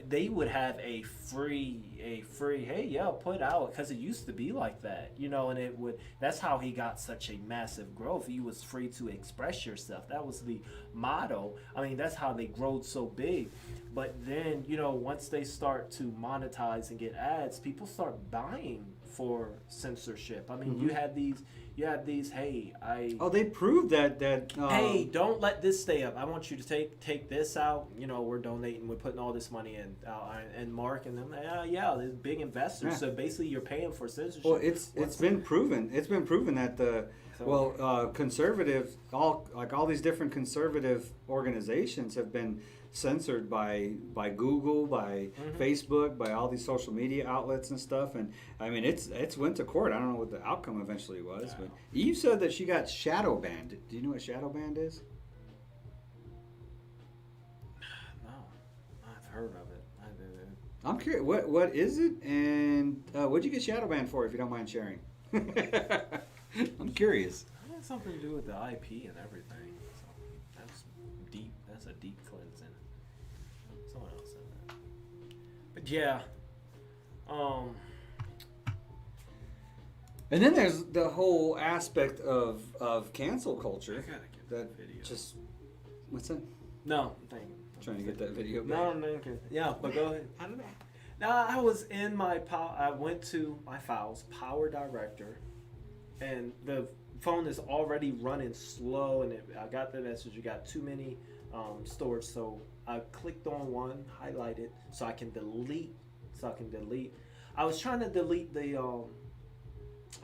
they would have a free, hey, yeah, put out, because it used to be like that, and that's how he got such a massive growth. He was free to express yourself. That was the motto. That's how they growed so big. But then, once they start to monetize and get ads, people start buying for censorship. You had these, hey, they proved that hey, don't let this stay up. I want you to take this out. We're donating, we're putting all this money in, and Mark and them, there's big investors. So basically you're paying for censorship. Well, it's been proven that conservative, all these different conservative organizations have been censored by Google, by Facebook, by all these social media outlets and stuff. And it's went to court. I don't know what the outcome eventually was, but Eve said that she got shadow banned. Do you know what shadow banned is? No, I've heard of it. I'm curious, what is it, and what'd you get shadow banned for, if you don't mind sharing? I'm curious. It has something to do with the IP and everything. So that's deep. That's a deep cleansing. Someone else said that. But yeah. And then there's the whole aspect of cancel culture. I gotta get that video. Just what's that? No, thank you. Trying to get that video back. No, okay. Yeah, but go ahead. I don't know. Now I was in I went to my files, Power Director, and the phone is already running slow, and I got the message, you got too many storage, so I clicked on one, highlighted, so I can delete. I was trying to delete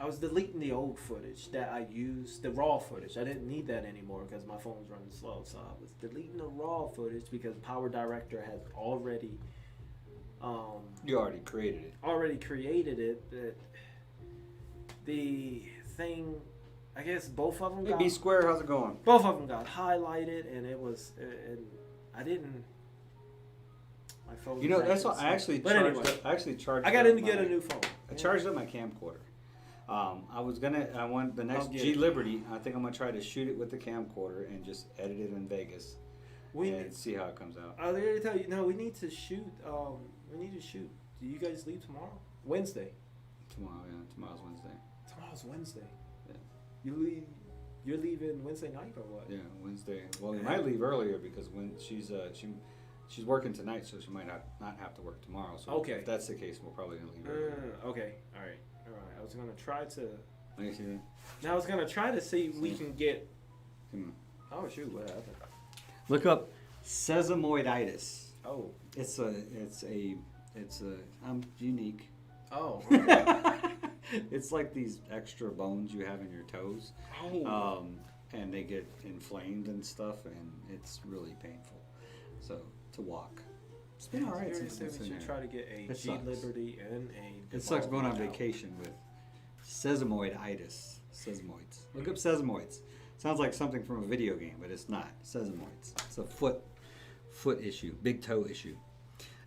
I was deleting the old footage that I used, the raw footage. I didn't need that anymore because my phone was running slow, so I was deleting the raw footage because Power Director has already you already created it. But the thing, I guess both of them Hey, B Square, how's it going? Both of them got highlighted, and it was, and I didn't. My phone. That's what I actually charged. I got in to get a new phone. I charged up my camcorder. I want the next G Liberty. I think I'm gonna try to shoot it with the camcorder and just edit it in Vegas and see how it comes out. I was going to tell you, no, we need to shoot. Do you guys leave tomorrow? Wednesday. Tomorrow's Wednesday. Tomorrow's Wednesday. Yeah. You're leaving Wednesday night or what? Yeah, Wednesday. Well, we might leave earlier because when she's working tonight, so she might not have to work tomorrow. So if that's the case, we're probably gonna leave earlier. Okay. All right. I was gonna try to. Let me see that. Now I was gonna try to see if we can get. Oh shoot! What happened? Look up sesamoiditis. Oh. It's unique. Oh. Okay. It's like these extra bones you have in your toes. Oh. And they get inflamed and stuff, and it's really painful. So to walk. It's been all right since it's in there. Try to get a G Liberty and a. It sucks going on vacation with sesamoiditis. Sesamoids. Look up sesamoids. Sounds like something from a video game, but it's not. Sesamoids. It's a foot issue, big toe issue.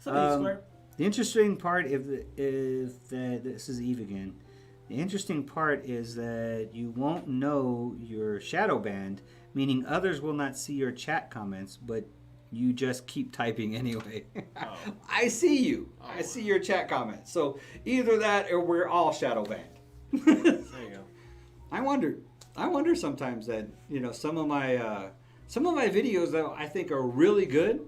The interesting part is that this is Eve again. The interesting part is that you won't know you're shadow banned, meaning others will not see your chat comments, but you just keep typing anyway. Oh. I see you. Oh. I see your chat comments. So either that or we're all shadow banned. There you go. I wonder sometimes that some of my videos that I think are really good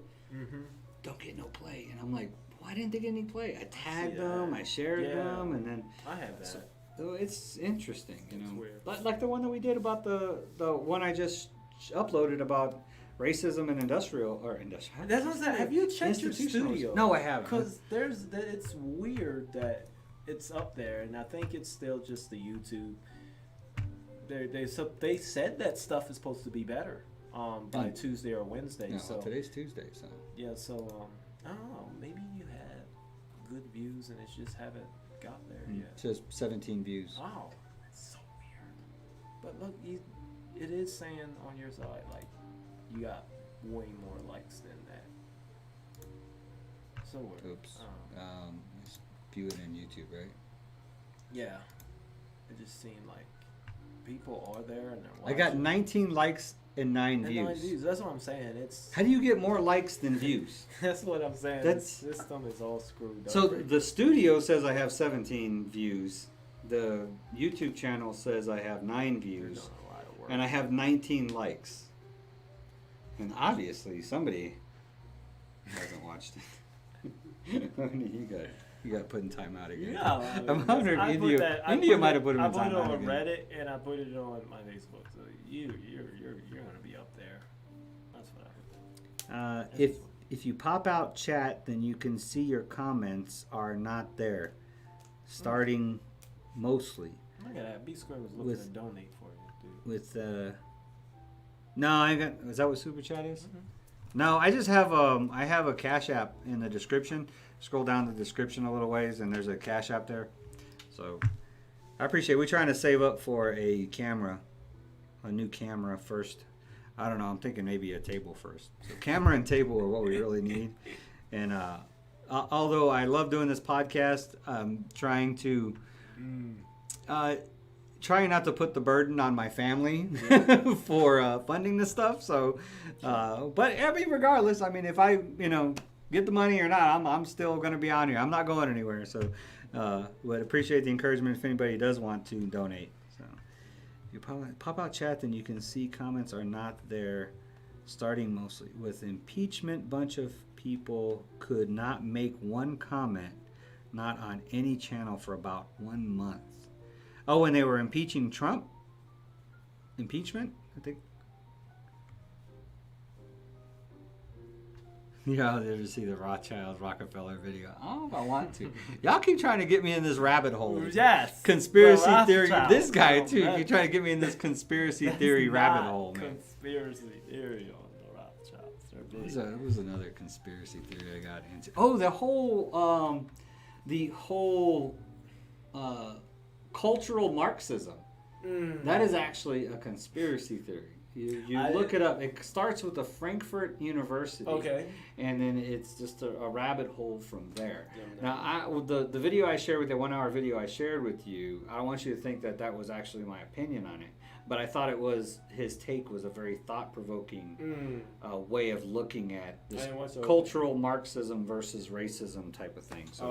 don't get no play, and I'm like, what? why didn't they get any play? I tagged that. them, I shared them, and then I have that. so it's interesting, you know. weird. But like the one that we did about the one I just uploaded about racism and industrial. That's what I'm saying. Have you checked your Institutional- studio? No, I haven't. Because it's weird that it's up there, and I think it's still just the YouTube. They said that stuff is supposed to be better by Tuesday or Wednesday. No, so today's Tuesday, so yeah. So I don't know. Maybe you had good views, and it just haven't got there yet. it says 17 views. Wow, that's so weird. But look, it is saying on your side like you got way more likes than that. So weird. Oops. Let's view it in YouTube, right? Yeah, it just seemed like people are there and they're I watching. got 19 likes and 9 And views. 9 views. That's what I'm saying. It's How do you get more likes than views? that's what I'm saying. That's- This system is all screwed up. So the studio says I have 17 views. The YouTube channel says I have 9 You're views. doing a lot of work. And I have 19 likes. And obviously somebody hasn't watched it. you got put in timeout again. Yeah, I'm wondering if India might have put him in I put it timeout on again. Reddit and I put it on my Facebook. So you're gonna be up there. That's what I heard. If you pop out chat, then you can see your comments are not there. Starting mostly Look at that. B Square was looking With- to donate for you, dude. with no, I got. Is that what super chat is? Mm-hmm. No, I just have I have a Cashapp in the description. Scroll down the description a little ways, and there's a Cashapp there. So I appreciate. We're trying to save up for a camera, a new camera first. I don't know. I'm thinking maybe a table first. So camera and table are what we really need. And although I love doing this podcast, I'm trying to trying not to put the burden on my family for funding this stuff. So, but I mean, regardless, I mean, if I get the money or not, I'm still going to be on here. I'm not going anywhere. So, would appreciate the encouragement if anybody does want to donate. So, you pop out chat, then you can see comments are not there. Starting mostly with impeachment, bunch of people could not make one comment, not on any channel for about 1 month. Oh, and they were impeaching Trump? Impeachment? I think. Yeah, I'll never see the Rothschild Rockefeller video. I don't know if I want to. Y'all keep trying to get me in this rabbit hole. Yes. Conspiracy The theory. Rothschilds. This guy, too. No, You're trying to get me in this conspiracy That's theory rabbit not hole, man. Conspiracy theory on the Rothschilds. They're big. What was another conspiracy theory I got into? Oh, the whole cultural Marxism. That is actually a conspiracy theory. You look it up. It starts with the Frankfurt University. Okay. And then it's just a rabbit hole from there. Now, the video I shared with you, 1 hour video I shared with you, I don't want you to think that was actually my opinion on it. But I thought his take was a very thought-provoking way of looking at this cultural Marxism versus racism type of thing. So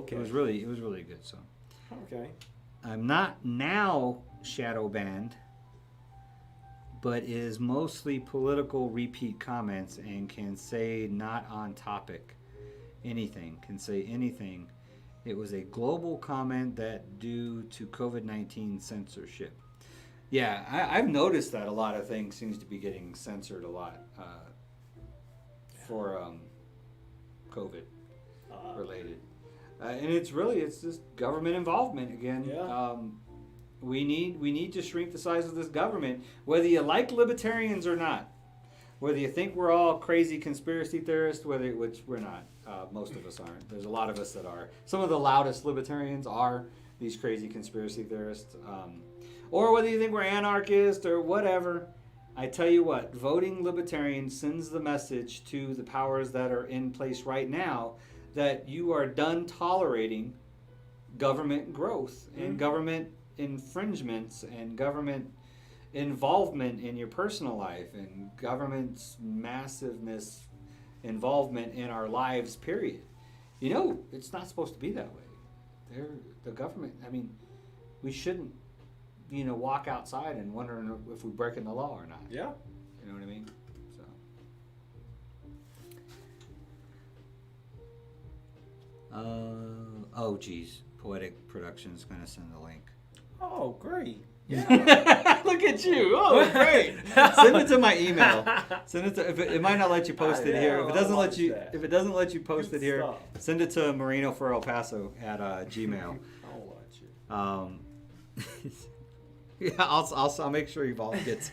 okay. It was really good. So Okay. I'm not now shadow banned, but is mostly political repeat comments and can say not on topic anything, can say anything. It was a global comment that due to COVID-19 censorship. Yeah, I've noticed that a lot of things seems to be getting censored a lot for COVID related. And it's just government involvement again. Yeah. We need to shrink the size of this government, whether you like libertarians or not. Whether you think we're all crazy conspiracy theorists, which we're not. Most of us aren't. There's a lot of us that are. Some of the loudest libertarians are these crazy conspiracy theorists. Or whether you think we're anarchists or whatever. I tell you what, voting libertarian sends the message to the powers that are in place right now that you are done tolerating government growth and government infringements and government involvement in your personal life and government's massiveness involvement in our lives, period. It's not supposed to be that way. The government, I mean, we shouldn't, walk outside and wondering if we're breaking the law or not. Yeah. You know what I mean? So. Oh, geez. Poetic Productions going to send the link. Oh, great. Look at you. Oh, great. Send it to my email. Send it to. It might not let you post it here. If it doesn't let you, if it doesn't let you post it here, send it to Marino for El Paso at Gmail. I'll watch it. Yeah, I'll make sure Evolve gets.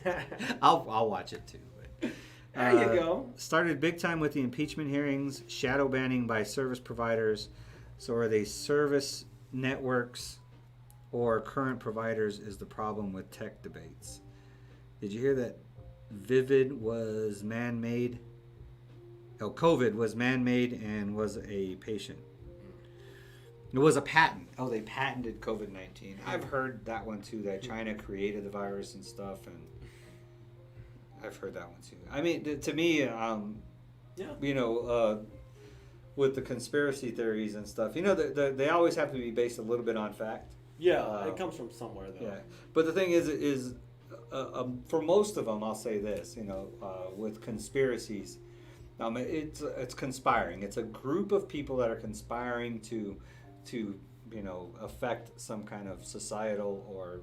I'll watch it too. But, there you go. Started big time with the impeachment hearings, shadow banning by service providers. So are they service networks or current providers is the problem with tech debates? Did you hear that Vivid was man-made? Oh, COVID was man-made and was a patient. It was a patent. Oh, they patented COVID-19. I've heard that one too, that China created the virus and stuff, and I've heard that one too. I mean, to me, you know, with the conspiracy theories and stuff, you know, they always have to be based a little bit on fact. Yeah, it comes from somewhere though. Yeah, but the thing is for most of them, I'll say this, you know, with conspiracies, it's conspiring. It's a group of people that are conspiring to you know, affect some kind of societal or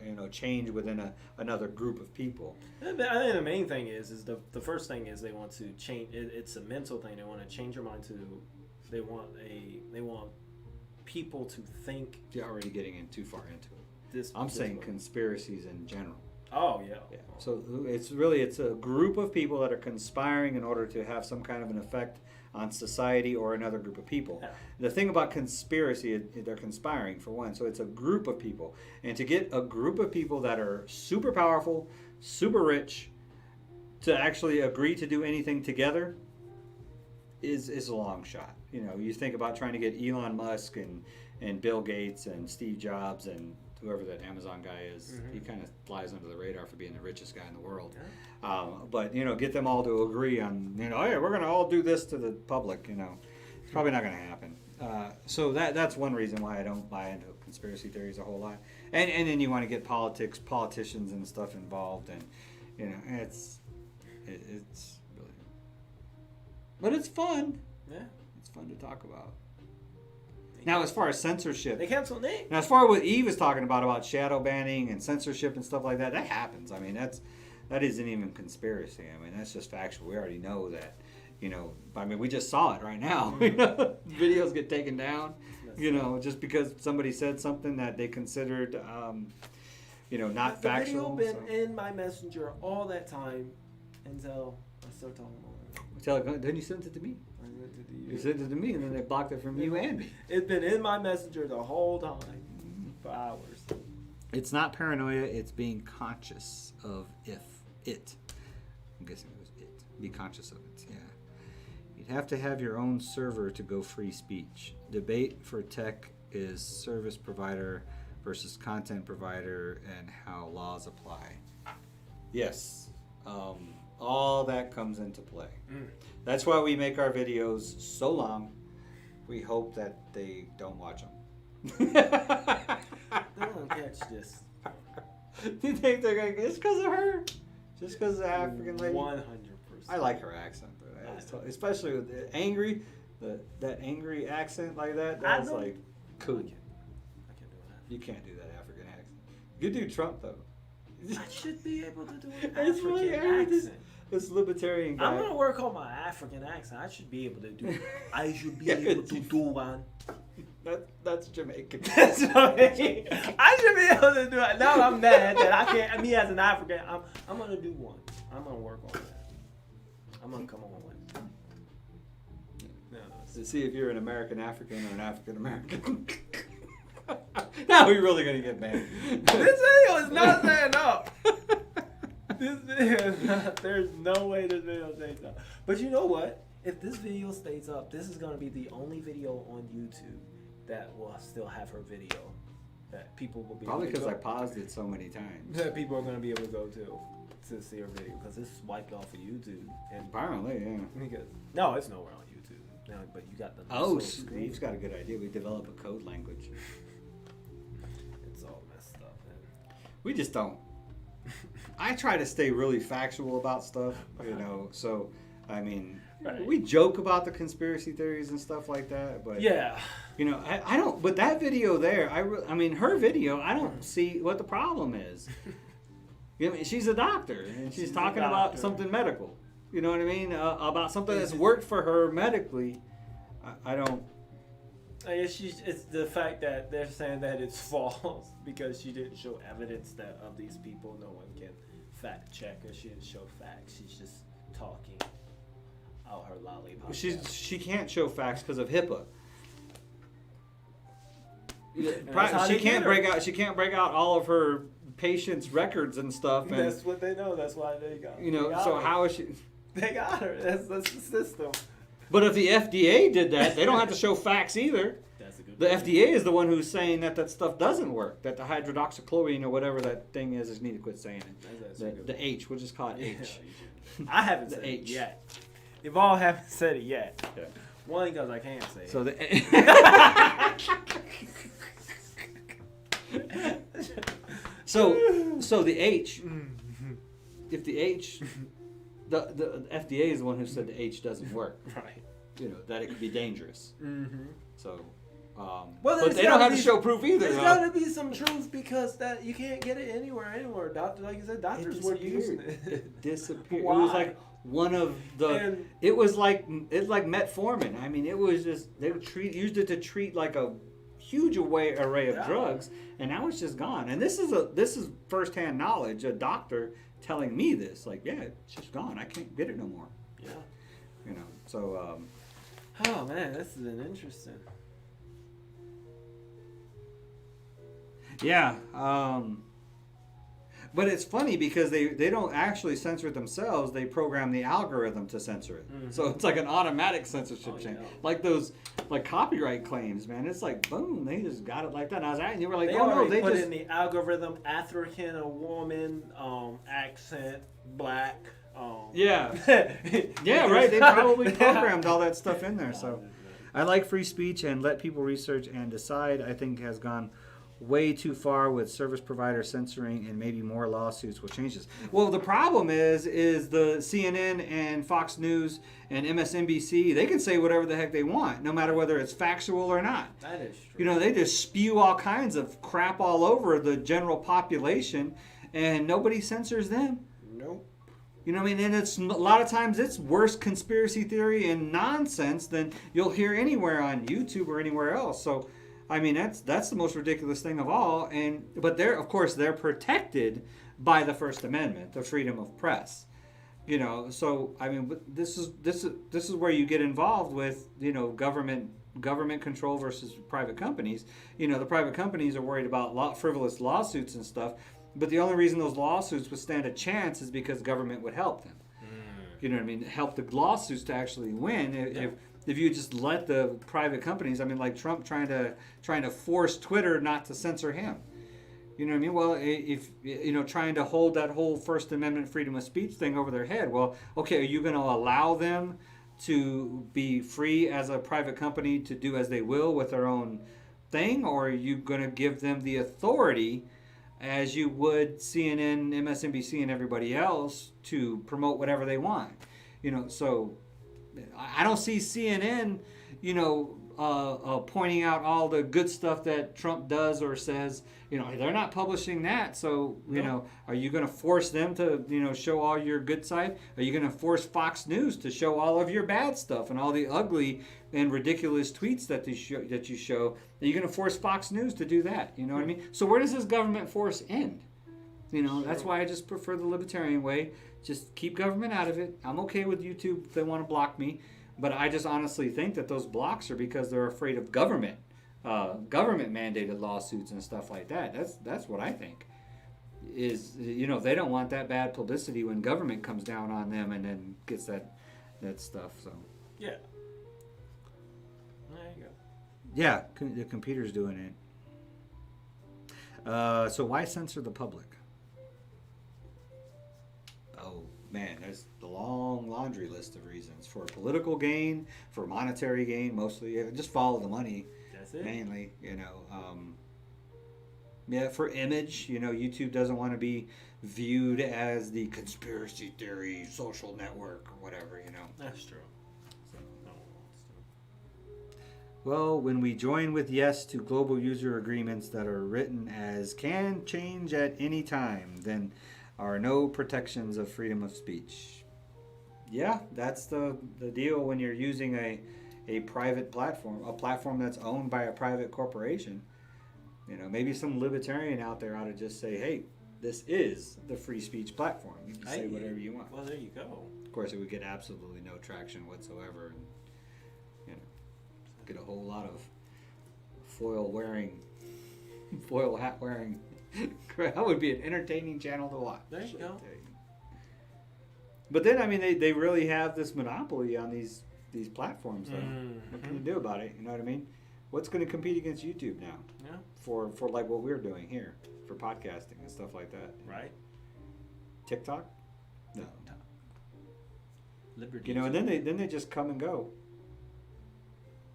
you know, change within another group of people. I think the main thing is the first thing is they want to change. It's a mental thing. They want to change your mind to. They want people to think. You're already getting in too far into it. I'm this saying way. conspiracies in general. Oh yeah. So it's a group of people that are conspiring in order to have some kind of an effect on society or another group of people. Yeah. The thing about conspiracy, they're conspiring for one. So it's a group of people, and to get a group of people that are super powerful, super rich, to actually agree to do anything together is a long shot. You know, you think about trying to get Elon Musk and Bill Gates and Steve Jobs and whoever that Amazon guy is. Mm-hmm. He kind of flies under the radar for being the richest guy in the world. Yeah. But, you know, get them all to agree on, you know, hey, we're going to all do this to the public, you know. It's probably not going to happen. So that's one reason why I don't buy into conspiracy theories a whole lot. And then you want to get politicians and stuff involved, and, you know, it's really... But it's fun. Yeah. It's fun to talk about. Now, as far as censorship, they canceled Nick. Now, as far as what Eve is talking about shadow banning and censorship and stuff like that, that happens. I mean, that isn't even conspiracy. I mean, that's just factual. We already know that. You know, I mean, we just saw it right now. Videos get taken down. You know, just because somebody said something that they considered, you know, not factual. The video been in my messenger all that time until I started talking about it. Then you sent it to me. You sent it to me, and then they blocked it from you and me. It's been in my messenger the whole time for hours. It's not paranoia. It's being conscious of it. I'm guessing it was it. Be conscious of it. Yeah. You'd have to have your own server to go free speech. Debate for tech is service provider versus content provider and how laws apply. Yes. All that comes into play. That's why we make our videos so long. We hope that they don't watch them. They don't catch this. Do you think they're going to get it? It's because of her? Just because of the African lady? 100%. I like her accent, though. Especially with the angry, that angry accent like that. That's like cool. I can't do that. You can't do that African accent. You could do Trump, though. I should be able to do an It's African really accent. This libertarian guy. I'm gonna work on my African accent. I should be able to do. I should be able to do one. That's Jamaican. That's Jamaican. I should be able to do it. Now I'm mad that I can't. Me as an African, I'm gonna do one. I'm gonna work on that. I'm gonna come on with. No. To see if you're an American African or an African American. Now we're really gonna get mad. This video is not staying up. This video is not. There's no way this video stays up. But you know what? If this video stays up, this is gonna be the only video on YouTube that will still have her video that people will be probably because I paused it so many times. That people are gonna be able to go to see her video because it's wiped off of YouTube. And apparently, yeah. Because no, it's nowhere on YouTube. No, but you got the Steve's got a good idea. We develop a code language. It's all messed up, man. We just don't. I try to stay really factual about stuff, you know. So, I mean, we joke about the conspiracy theories and stuff like that, but Yeah. you know, I don't. But that video there, I mean, her video, I don't see what the problem is. You know, she's a doctor and she's talking about something medical. You know what I mean? About something that's worked for her medically. I don't. It's the fact that they're saying that it's false because she didn't show evidence that of these people. No one can fact check her. She didn't show facts. She's just talking out her lollipop. She can't show facts because of HIPAA. She can't break out all of her patients' records and stuff. And, that's what they know. That's why they got. You know, so how is she? They got her. That's the system. But if the FDA did that, they don't have to show facts either. That's a good The point. FDA is the one who's saying that stuff doesn't work. That the hydroxychloroquine or whatever that thing is, I just need to quit saying it. The H, we'll just call it H. I haven't said it yet. If all haven't said it yet. Yeah. One, because I can't say So it. So the H, if the H, the FDA is the one who said the H doesn't work. Right. You know, that it could be dangerous. Mm-hmm. So, well, but they don't have to show proof either. There's got to be some truth because that you can't get it anywhere. Doctor, like you said, doctors were using it. It disappeared. Why? It was like one of the. It was like metformin. I mean, it was just they would used it to treat like a huge array of drugs, and now it's just gone. And this is firsthand knowledge. A doctor telling me this, like, yeah, it's just gone. I can't get it no more. Yeah. You know. So. Oh man, this has been interesting. Yeah. But it's funny because they don't actually censor it themselves. They program the algorithm to censor it. Mm-hmm. So it's like an automatic censorship change. Yeah. Like those copyright claims, man. It's like, boom, they just got it like that. And I was and you were like, they put in the algorithm African, a woman, accent, black. Yeah. Yeah, right. They probably programmed all that stuff in there. So I like free speech and let people research and decide. I think has gone way too far with service provider censoring, and maybe more lawsuits will change this. Well, the problem is the CNN and Fox News and MSNBC, they can say whatever the heck they want, no matter whether it's factual or not. That is true. You know, they just spew all kinds of crap all over the general population, and nobody censors them. Nope. You know what I mean? And it's a lot of times it's worse conspiracy theory and nonsense than you'll hear anywhere on YouTube or anywhere else. So, I mean, that's the most ridiculous thing of all. But they're protected by the First Amendment, the freedom of press. You know, so I mean, this is where you get involved with, you know, government control versus private companies. You know, the private companies are worried about frivolous lawsuits and stuff. But the only reason those lawsuits would stand a chance is because government would help them. You know what I mean? Help the lawsuits to actually win. If you just let the private companies, I mean, like Trump trying to force Twitter not to censor him. You know what I mean? Well, if you know, trying to hold that whole First Amendment freedom of speech thing over their head. Well, okay, are you going to allow them to be free as a private company to do as they will with their own thing, or are you going to give them the authority, as you would CNN, MSNBC, and everybody else, to promote whatever they want? You know, so I don't see CNN, you know, pointing out all the good stuff that Trump does or says. You know, they're not publishing that. So, you know, are you going to force them to, you know, show all your good side? Are you going to force Fox News to show all of your bad stuff and all the ugly and ridiculous tweets that you show? Are you going to force Fox News to do that? You know what I mean? So where does this government force end? You know, that's why I just prefer the libertarian way. Just keep government out of it. I'm okay with YouTube if they want to block me. But I just honestly think that those blocks are because they're afraid of government mandated lawsuits and stuff like that. That's what I think. Is, you know, they don't want that bad publicity when government comes down on them and then gets that stuff. So yeah, there you go. Yeah, the computer's doing it. So why censor the public? Oh man, there's the long laundry list of reasons. For political gain, for monetary gain, mostly. Just follow the money. That's it. Mainly, you know. Yeah, for image, you know, YouTube doesn't want to be viewed as the conspiracy theory social network or whatever, you know. That's true. Well, when we join with yes to global user agreements that are written as can change at any time, then are no protections of freedom of speech. Yeah, that's the deal when you're using a private platform, a platform that's owned by a private corporation. You know, maybe some libertarian out there ought to just say, hey, this is the free speech platform. You can say whatever you want. Well, there you go. Of course, it would get absolutely no traction whatsoever. And, you know, get a whole lot of foil hat wearing. That would be an entertaining channel to watch. There you go. But then, I mean, they really have this monopoly on these platforms. Though. What can you do about it? You know what I mean? What's going to compete against YouTube now? Yeah. For like what we're doing here, for podcasting and stuff like that. Right. TikTok? No. Liberty. You know, and then they just come and go.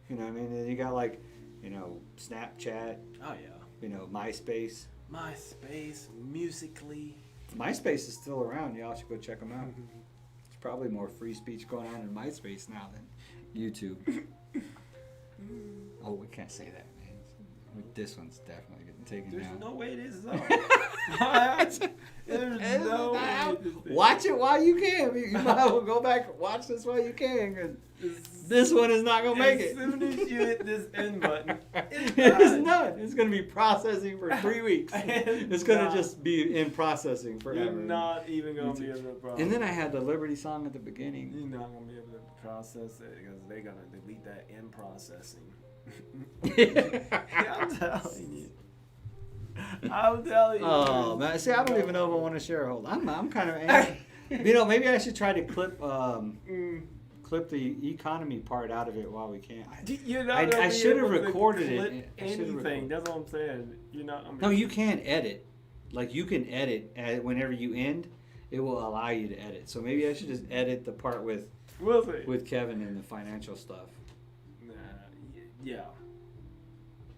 You know what I mean? And you got like, you know, Snapchat. Oh yeah. You know, MySpace. Musically. MySpace is still around. Y'all should go check them out. There's probably more free speech going on in MySpace now than YouTube. Oh, we can't say that, man. This one's definitely getting taken down. There's no way it is, though. There's no way. Watch it while you can. You might as well go back and watch this while you can. Cause this one is not going to make it. As soon as you hit this end button, it's not. It's going to be processing for 3 weeks. It's going to just be in processing forever. You're not even going to be able to process. And then I had the Liberty song at the beginning. You're not going to be able to process it because they're going to delete that in processing. I'm telling you. Oh man, see, I don't even know if I want to share a whole. I'm kind of angry. You know, maybe I should try to clip the economy part out of it while we can. I should have recorded it. Anything. That's what I'm saying. You're not. I mean, no, you can't edit. Like you can edit whenever you end. It will allow you to edit. So maybe I should just edit the part with Kevin and the financial stuff. Yeah.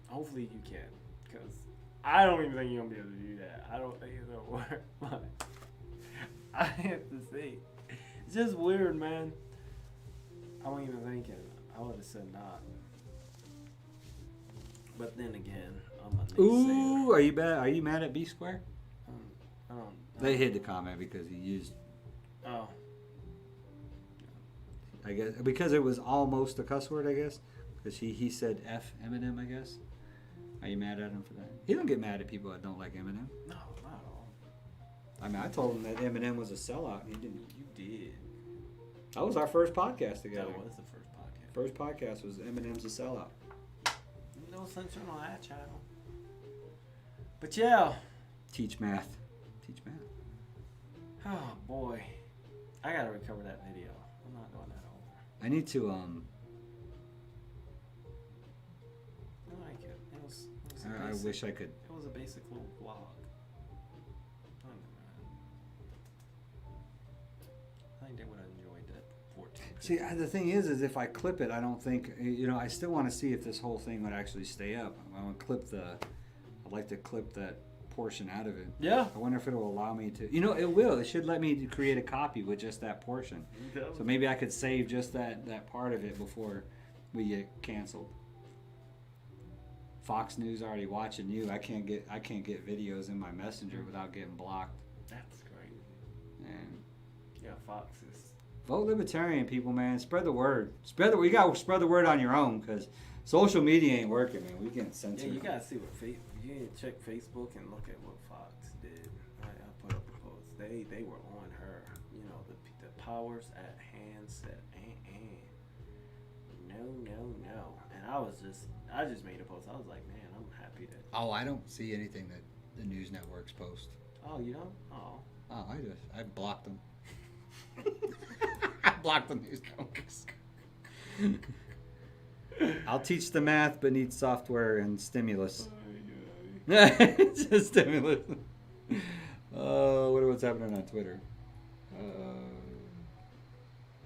Hopefully you can, because I don't even think you're gonna be able to do that. I don't think it'll work. But I have to see. It's just weird, man. I wasn't even thinking. I would have said not. But then again, I'm a Ooh, are you bad? Are you mad at B Square? They hid the comment because he used. Oh. I guess because it was almost a cuss word. I guess. Because he said F Eminem, I guess. Are you mad at him for that? He don't get mad at people that don't like Eminem. No, not at all. I mean, I told him that Eminem was a sellout, and he didn't. You did. That was our first podcast together. That was the first podcast. First podcast was Eminem's a sellout. No sunshine on that channel. But yeah. Teach math. Teach math. Oh boy. I gotta recover that video. I'm not doing that over. I need to I like it. It was I wish I could. It was a basic little vlog. I think they would have enjoyed that 14. See, the thing is if I clip it, I don't think, you know, I still want to see if this whole thing would actually stay up. I want to clip I'd like to clip that portion out of it. Yeah. I wonder if it'll allow me to, you know, it will. It should let me create a copy with just that portion. So maybe I could save just that part of it before we get canceled. Fox News already watching you. I can't get videos in my messenger without getting blocked. That's crazy. And yeah, Fox is. Vote Libertarian, people, man. Spread the word. You gotta spread the word on your own, because social media ain't working, man. We getting censored. Yeah, you gotta see what you need to check Facebook and look at what Fox did. I put up a post. They were on her. You know, the powers at hand said no. And I just made a post. I was like, man, I'm happy that. Oh, I don't see anything that the news networks post. Oh, you don't? Oh. Oh, I blocked them. I blocked the news networks. I'll teach the math, but need software and stimulus. It's just stimulus. What's happening on Twitter?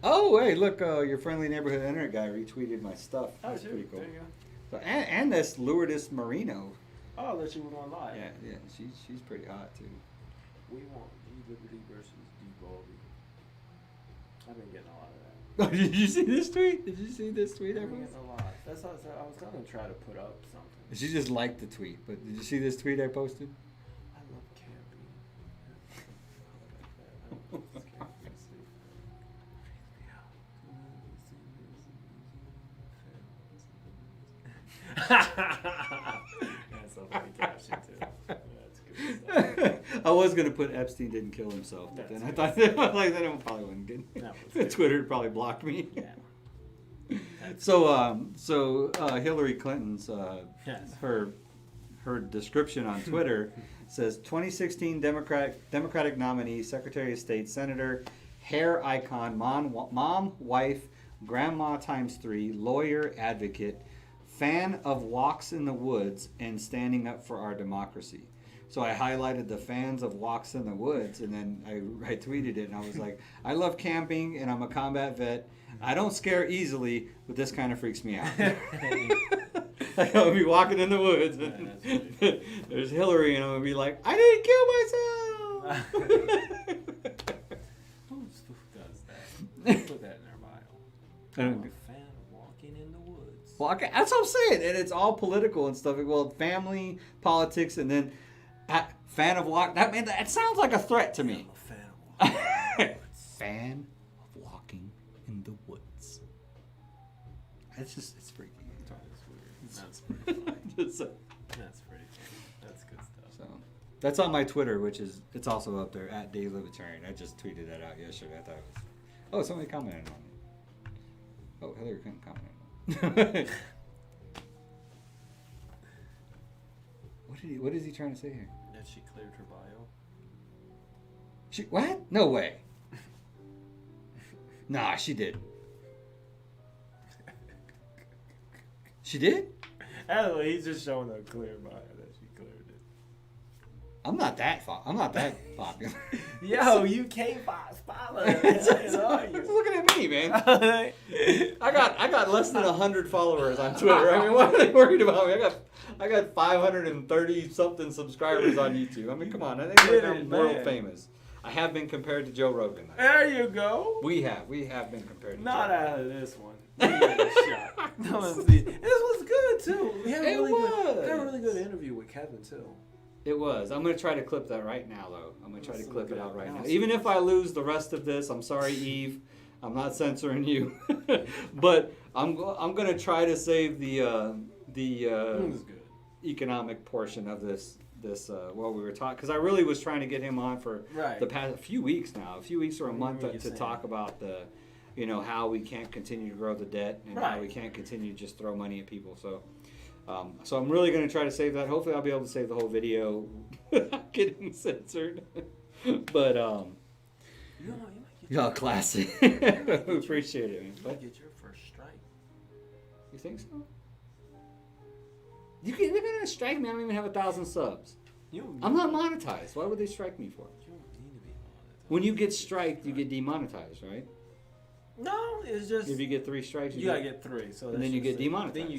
Oh, hey, look, your friendly neighborhood internet guy retweeted my stuff. That's pretty cool. There you go. So, and this Lourdes Marino. Oh, that she was on live. Yeah, she's pretty hot too. We want E Liberty versus D Baldy. I've been getting a lot of that. Oh, did you see this tweet? Did you see this tweet? I've been getting a lot. That's what I was gonna try to put up something. She just liked the tweet, but did you see this tweet I posted? I love camping. That's a funny caption too. That's good stuff. I was gonna put Epstein didn't kill himself, but then I thought like that one probably wouldn't get. Twitter probably blocked me. Yeah. So Hillary Clinton's Yes. her description on Twitter says 2016 Democratic nominee, Secretary of State, Senator, hair icon, mom, wife, grandma times 3, lawyer, advocate, fan of walks in the woods, and standing up for our democracy. So I highlighted the fans of walks in the woods, and then I tweeted it, and I was like, I love camping, and I'm a combat vet. I don't scare easily, but this kind of freaks me out. Like I'll be walking in the woods, and there's Hillary, and I'm gonna be like, I didn't kill myself. Who does that? Put that in their bio. I'm a fan of walking in the woods. Well, okay, that's what I'm saying, and it's all political and stuff. Well, family, politics, and then fan of walk. That sounds like a threat to me. I'm a fan of walking in the woods. Fan of walking in the woods. It's freaky. That's weird. That's pretty funny. That's pretty funny. That's good stuff. So that's on my Twitter, it's also up there at Dave Libertarian. I just tweeted that out yesterday. I thought it was. Oh, somebody commented on it. Oh, Hillary couldn't comment on it. What is he trying to say here? That she cleared her bio. What? No way. Nah, she did. She did? Anyway, he's just showing a clear bio that she cleared it. I'm not that popular. Yo, you can't follow. Looking at me, man. I got less than 100 followers on Twitter. I mean, why are they worried about me? I got 530 something subscribers on YouTube. I mean, come on. I think I'm world famous. I have been compared to Joe Rogan. There you go. We have been compared to Not Joe out of this one. This was good too. We had a really good interview with Kevin too. It was. I'm going to try to clip that right now, though. I'm going to try to clip it out right now. Even if I lose the rest of this, I'm sorry, Eve. I'm not censoring you. But I'm going to try to save the economic portion of this what we were talking, because I really was trying to get him on for the past few weeks or a month to talk about how we can't continue to grow the debt and how we can't continue to just throw money at people. So I'm really going to try to save that. Hopefully I'll be able to save the whole video without getting censored. But y'all classy. Appreciate it, man. You might get your first strike. You think so? They're gonna strike me. I don't even have 1,000 subs. I'm not monetized. Why would they strike me for? You don't need to be monetized. When you get striked, you get demonetized, right? No, it's just if you get 3 strikes, you gotta get 3. So and then you get demonetized. Then you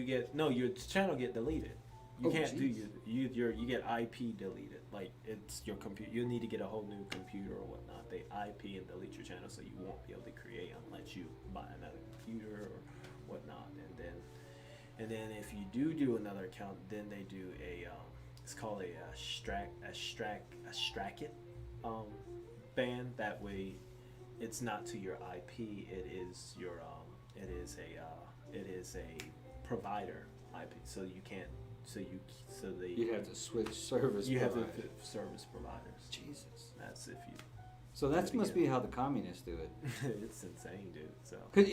get your channel get deleted. You can't do you get IP deleted. Like it's your computer. You need to get a whole new computer or whatnot. They IP and delete your channel, so you won't be able to create unless you buy another computer or whatnot. And then if you do another account, then they do it's called a stracket ban. That way, it's not to your IP. It is your it is a provider IP. So you can't. You have to switch service. You have to service providers. Jesus. That's if you. So that must be how the communists do it. It's insane, dude. So because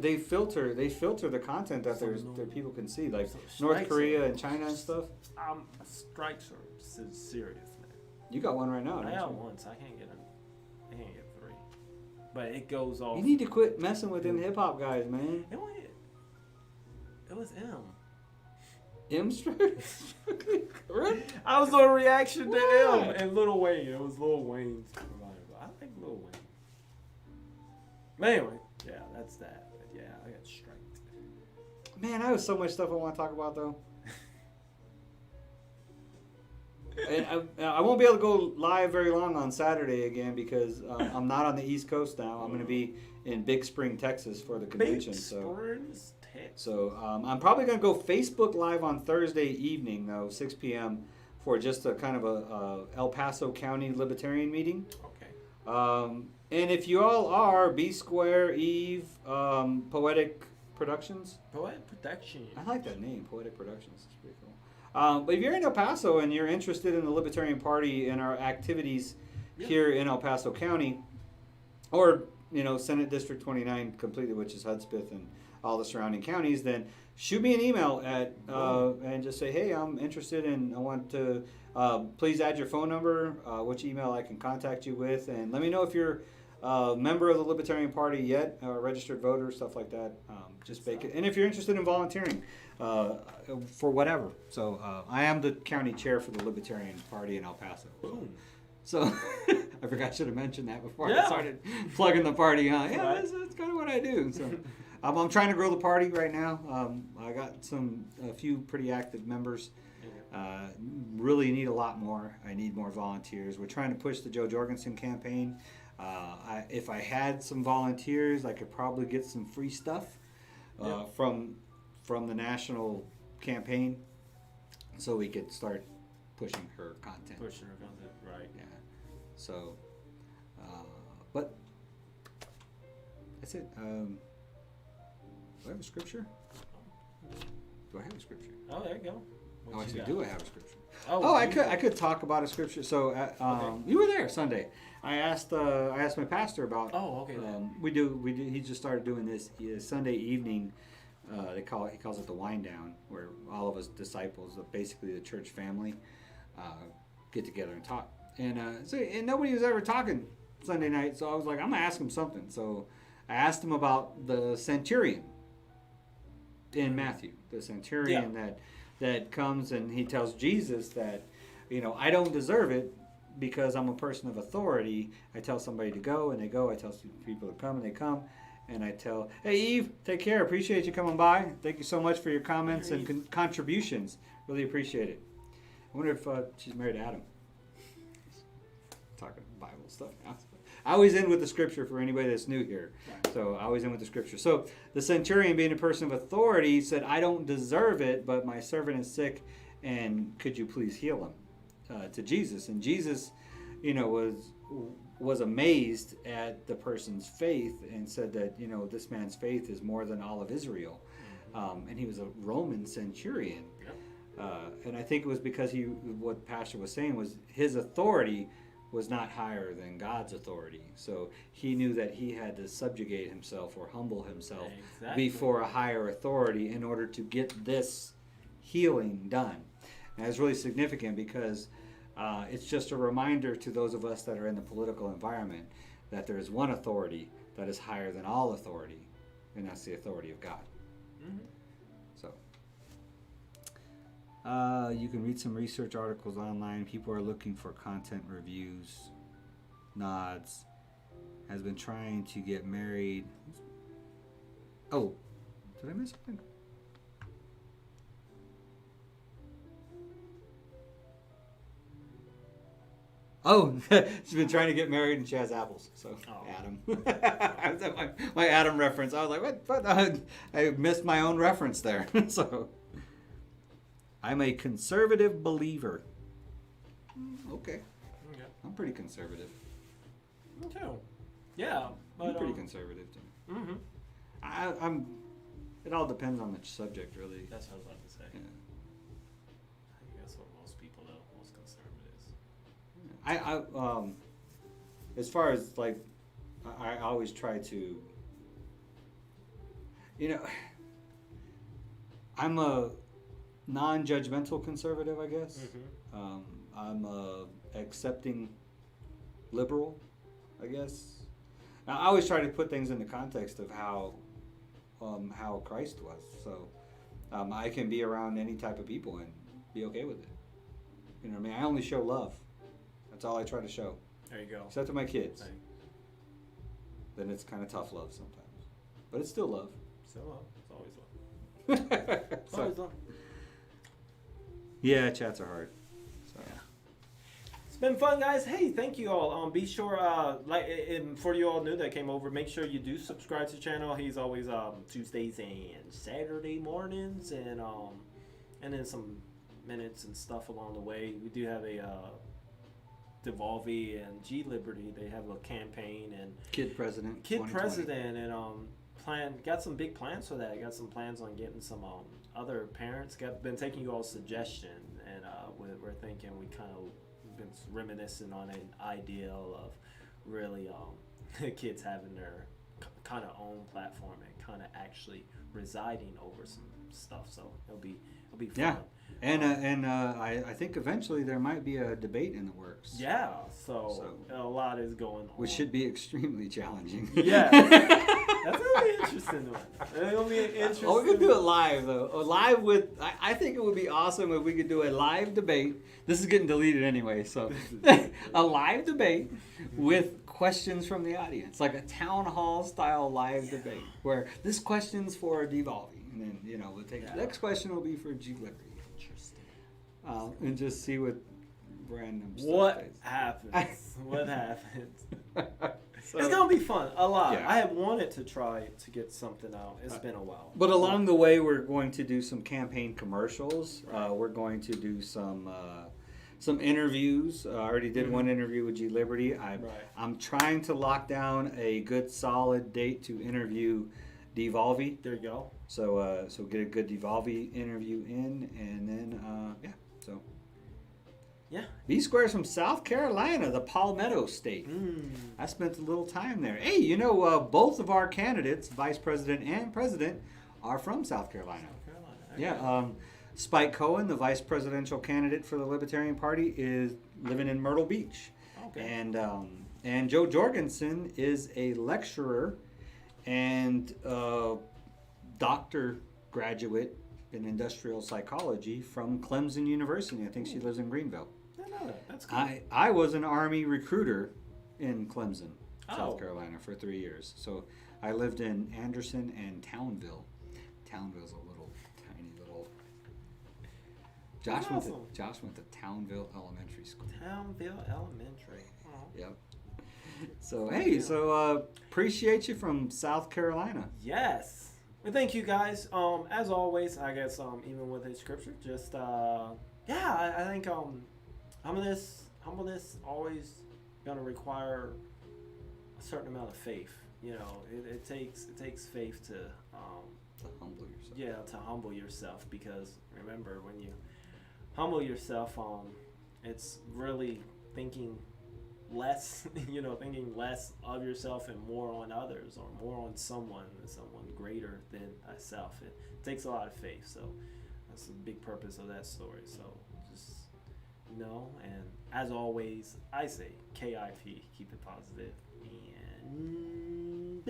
they filter the content that that people can see, like North Korea and China and stuff. Strikes are serious, man. You got one right now. I got one. So I can't get 3, but it goes off. You need to quit messing with them hip hop guys, man. It was M. M strikes. I was on reaction to M and Lil Wayne. It was Lil Wayne's provider. I think Lil Wayne. But anyway, yeah, that's that. But yeah, I got striked. Man, I have so much stuff I want to talk about though. And I won't be able to go live very long on Saturday again because I'm not on the East Coast now. I'm going to be in Big Spring, Texas for the convention. So I'm probably going to go Facebook Live on Thursday evening, though, 6 p.m. for just a kind of a El Paso County Libertarian meeting. Okay. And if you all are B Square, Eve, Poetic Productions. Poetic Production. I like that name, Poetic Productions. It's pretty cool. But if you're in El Paso and you're interested in the Libertarian Party and our activities here in El Paso County, or Senate District 29 completely, which is Hudspeth and all the surrounding counties, then shoot me an email at and just say, hey, I'm interested and I want to please add your phone number, which email I can contact you with, and let me know if you're a member of the Libertarian Party yet, or a registered voter, stuff like that. Just bake it. And if you're interested in volunteering for whatever. So I am the county chair for the Libertarian Party in El Paso. Boom. So I forgot I should have mentioned that before I started plugging the party. Yeah, that's kind of what I do. So I'm trying to grow the party right now. I got a few pretty active members. Really need a lot more. I need more volunteers. We're trying to push the Joe Jorgensen campaign. If I had some volunteers, I could probably get some free stuff from the national campaign, so we could start pushing her content. Right. Yeah. So, but that's it. Do I have a scripture? Do I have a scripture? Oh, there you go. Oh, actually, do I have a scripture? Oh, I could talk about a scripture. So, you were there Sunday. I asked my pastor about. Oh, okay. We do. He just started doing this Sunday evening. He calls it the wind down, where all of us disciples, basically the church family, get together and talk. And nobody was ever talking Sunday night, so I was like, I'm gonna ask him something. So I asked him about the centurion in Matthew, the centurion that comes and he tells Jesus that, I don't deserve it because I'm a person of authority. I tell somebody to go and they go. I tell people to come and they come. And I tell, hey, Eve, take care. Appreciate you coming by. Thank you so much for your comments and contributions. Really appreciate it. I wonder if she's married to Adam. Talking Bible stuff now. I always end with the scripture for anybody that's new here. So I always end with the scripture. So the centurion, being a person of authority, said, I don't deserve it, but my servant is sick, and could you please heal him? To Jesus. And Jesus, was amazed at the person's faith and said that, this man's faith is more than all of Israel. And he was a Roman centurion. And I think it was because what Pastor was saying was his authority was not higher than God's authority. So he knew that he had to subjugate himself or humble himself before a higher authority in order to get this healing done. And it's really significant because it's just a reminder to those of us that are in the political environment that there is one authority that is higher than all authority, and that's the authority of God. So you can read some research articles online. People are looking for content reviews. Nods has been trying to get married. Oh, did I miss something? Oh, she's been trying to get married and she has apples. So, Adam. my Adam reference. I was like, what? I missed my own reference there. So, I'm a conservative believer. Okay. I'm pretty conservative. Me too. Yeah. But, I'm pretty conservative too. I'm. It all depends on the subject, really. That's what I was about to say. Yeah. I think that's what most people know. Most conservatives. As far as like, I always try to. I'm a non-judgmental conservative, I guess. I'm a accepting liberal, I guess. Now, I always try to put things in the context of how Christ was. So I can be around any type of people and be okay with it. You know what I mean? I only show love. That's all I try to show. There you go. Except to my kids. Right. Then it's kind of tough love sometimes. But it's still love. Still love. It's always love. It's always love. Yeah, chats are hard. So. been fun, guys. Hey, thank you all. Be sure, and for you all new that came over, make sure you do subscribe to the channel. He's always Tuesdays and Saturday mornings, and then some minutes and stuff along the way. We do have a Devolve and G Liberty. They have a campaign and Kid President, and got some big plans for that. Got some plans on getting some other parents. Been taking you all's suggestion, and we're thinking we kind of been reminiscing on an ideal of really kids having their kind of own platform and kind of actually residing over some stuff. So it'll be fun. Yeah. And I think eventually there might be a debate in the works. Yeah, so a lot is going on. Which should be extremely challenging. Yeah. That's going to be an interesting one. It'll be an interesting we could do it live, though. Live with, I think it would be awesome if we could do a live debate. This is getting deleted anyway, so. A live debate with questions from the audience. Like a town hall style live debate. Where this question's for Devolving. And then, we'll take the next question will be for G Liberty. And just see what random stuff What happens? So, it's gonna be fun. A lot. Yeah. I have wanted to try to get something out. It's been a while. But along the way, we're going to do some campaign commercials. We're going to do some interviews. I already did one interview with G Liberty. I'm trying to lock down a good solid date to interview Devolve. There you go. So get a good Devolve interview in, and then Yeah. B Square's from South Carolina, the Palmetto State. I spent a little time there. Hey, both of our candidates, Vice President and President, are from South Carolina. Yeah. Spike Cohen, the Vice Presidential candidate for the Libertarian Party, is living in Myrtle Beach. Okay. And Joe Jorgensen is a lecturer and doctor graduate in industrial psychology from Clemson University. I think she lives in Greenville. That's cool. I was an Army recruiter in Clemson, South Carolina, for 3 years. So I lived in Anderson and Townville. Townville's a little tiny little. Josh went to Townville Elementary School. Townville Elementary. Oh. Yep. So hey, appreciate you from South Carolina. Yes. Well, thank you guys. As always, I guess even with a scripture, just I think humbleness always gonna require a certain amount of faith. It takes faith to humble yourself. Yeah, to humble yourself, because remember, when you humble yourself, it's really thinking less, thinking less of yourself and more on others, or more on someone greater than thyself. It takes a lot of faith, so that's the big purpose of that story. So just and as always, I say KIP, keep it positive, and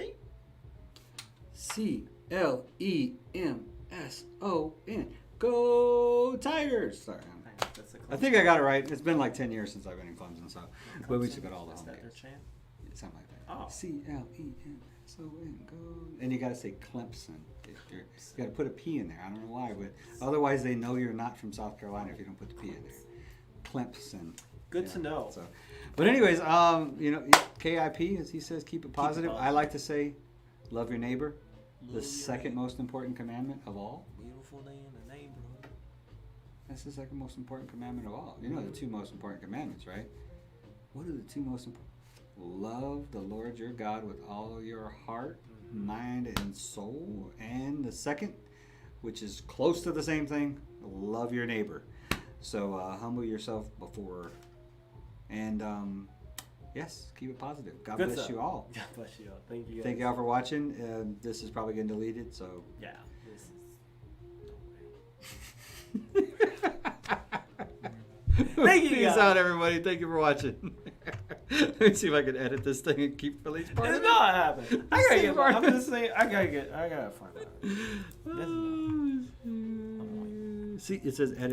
CLEMSON. Go Tigers! Sorry, I think I got it right. It's been like 10 years since I've been in Clemson, so but we should got all the home games. Something like that. Oh. CLEMSON. Go. And you got to say Clemson. You got to put a P in there. I don't know why, but otherwise they know you're not from South Carolina if you don't put the P in there. Clemson. Good to know. So, but anyways, KIP, as he says, keep it positive. I like to say, love your neighbor. The second most important commandment of all. Beautiful day in the neighborhood. That's the second most important commandment of all. The two most important commandments, right? What are the two most important? Love the Lord your God with all your heart, mind, and soul. And the second, which is close to the same thing, love your neighbor. So humble yourself before. And yes, keep it positive. God bless you all. God bless you all. Thank you guys. Thank you all for watching. This is probably getting deleted, so. Yeah. This is... Thank you. Peace out, everybody. Thank you for watching. Let me see if I can edit this thing and keep release part of it. It's not happening. I gotta find out. See, it says edit.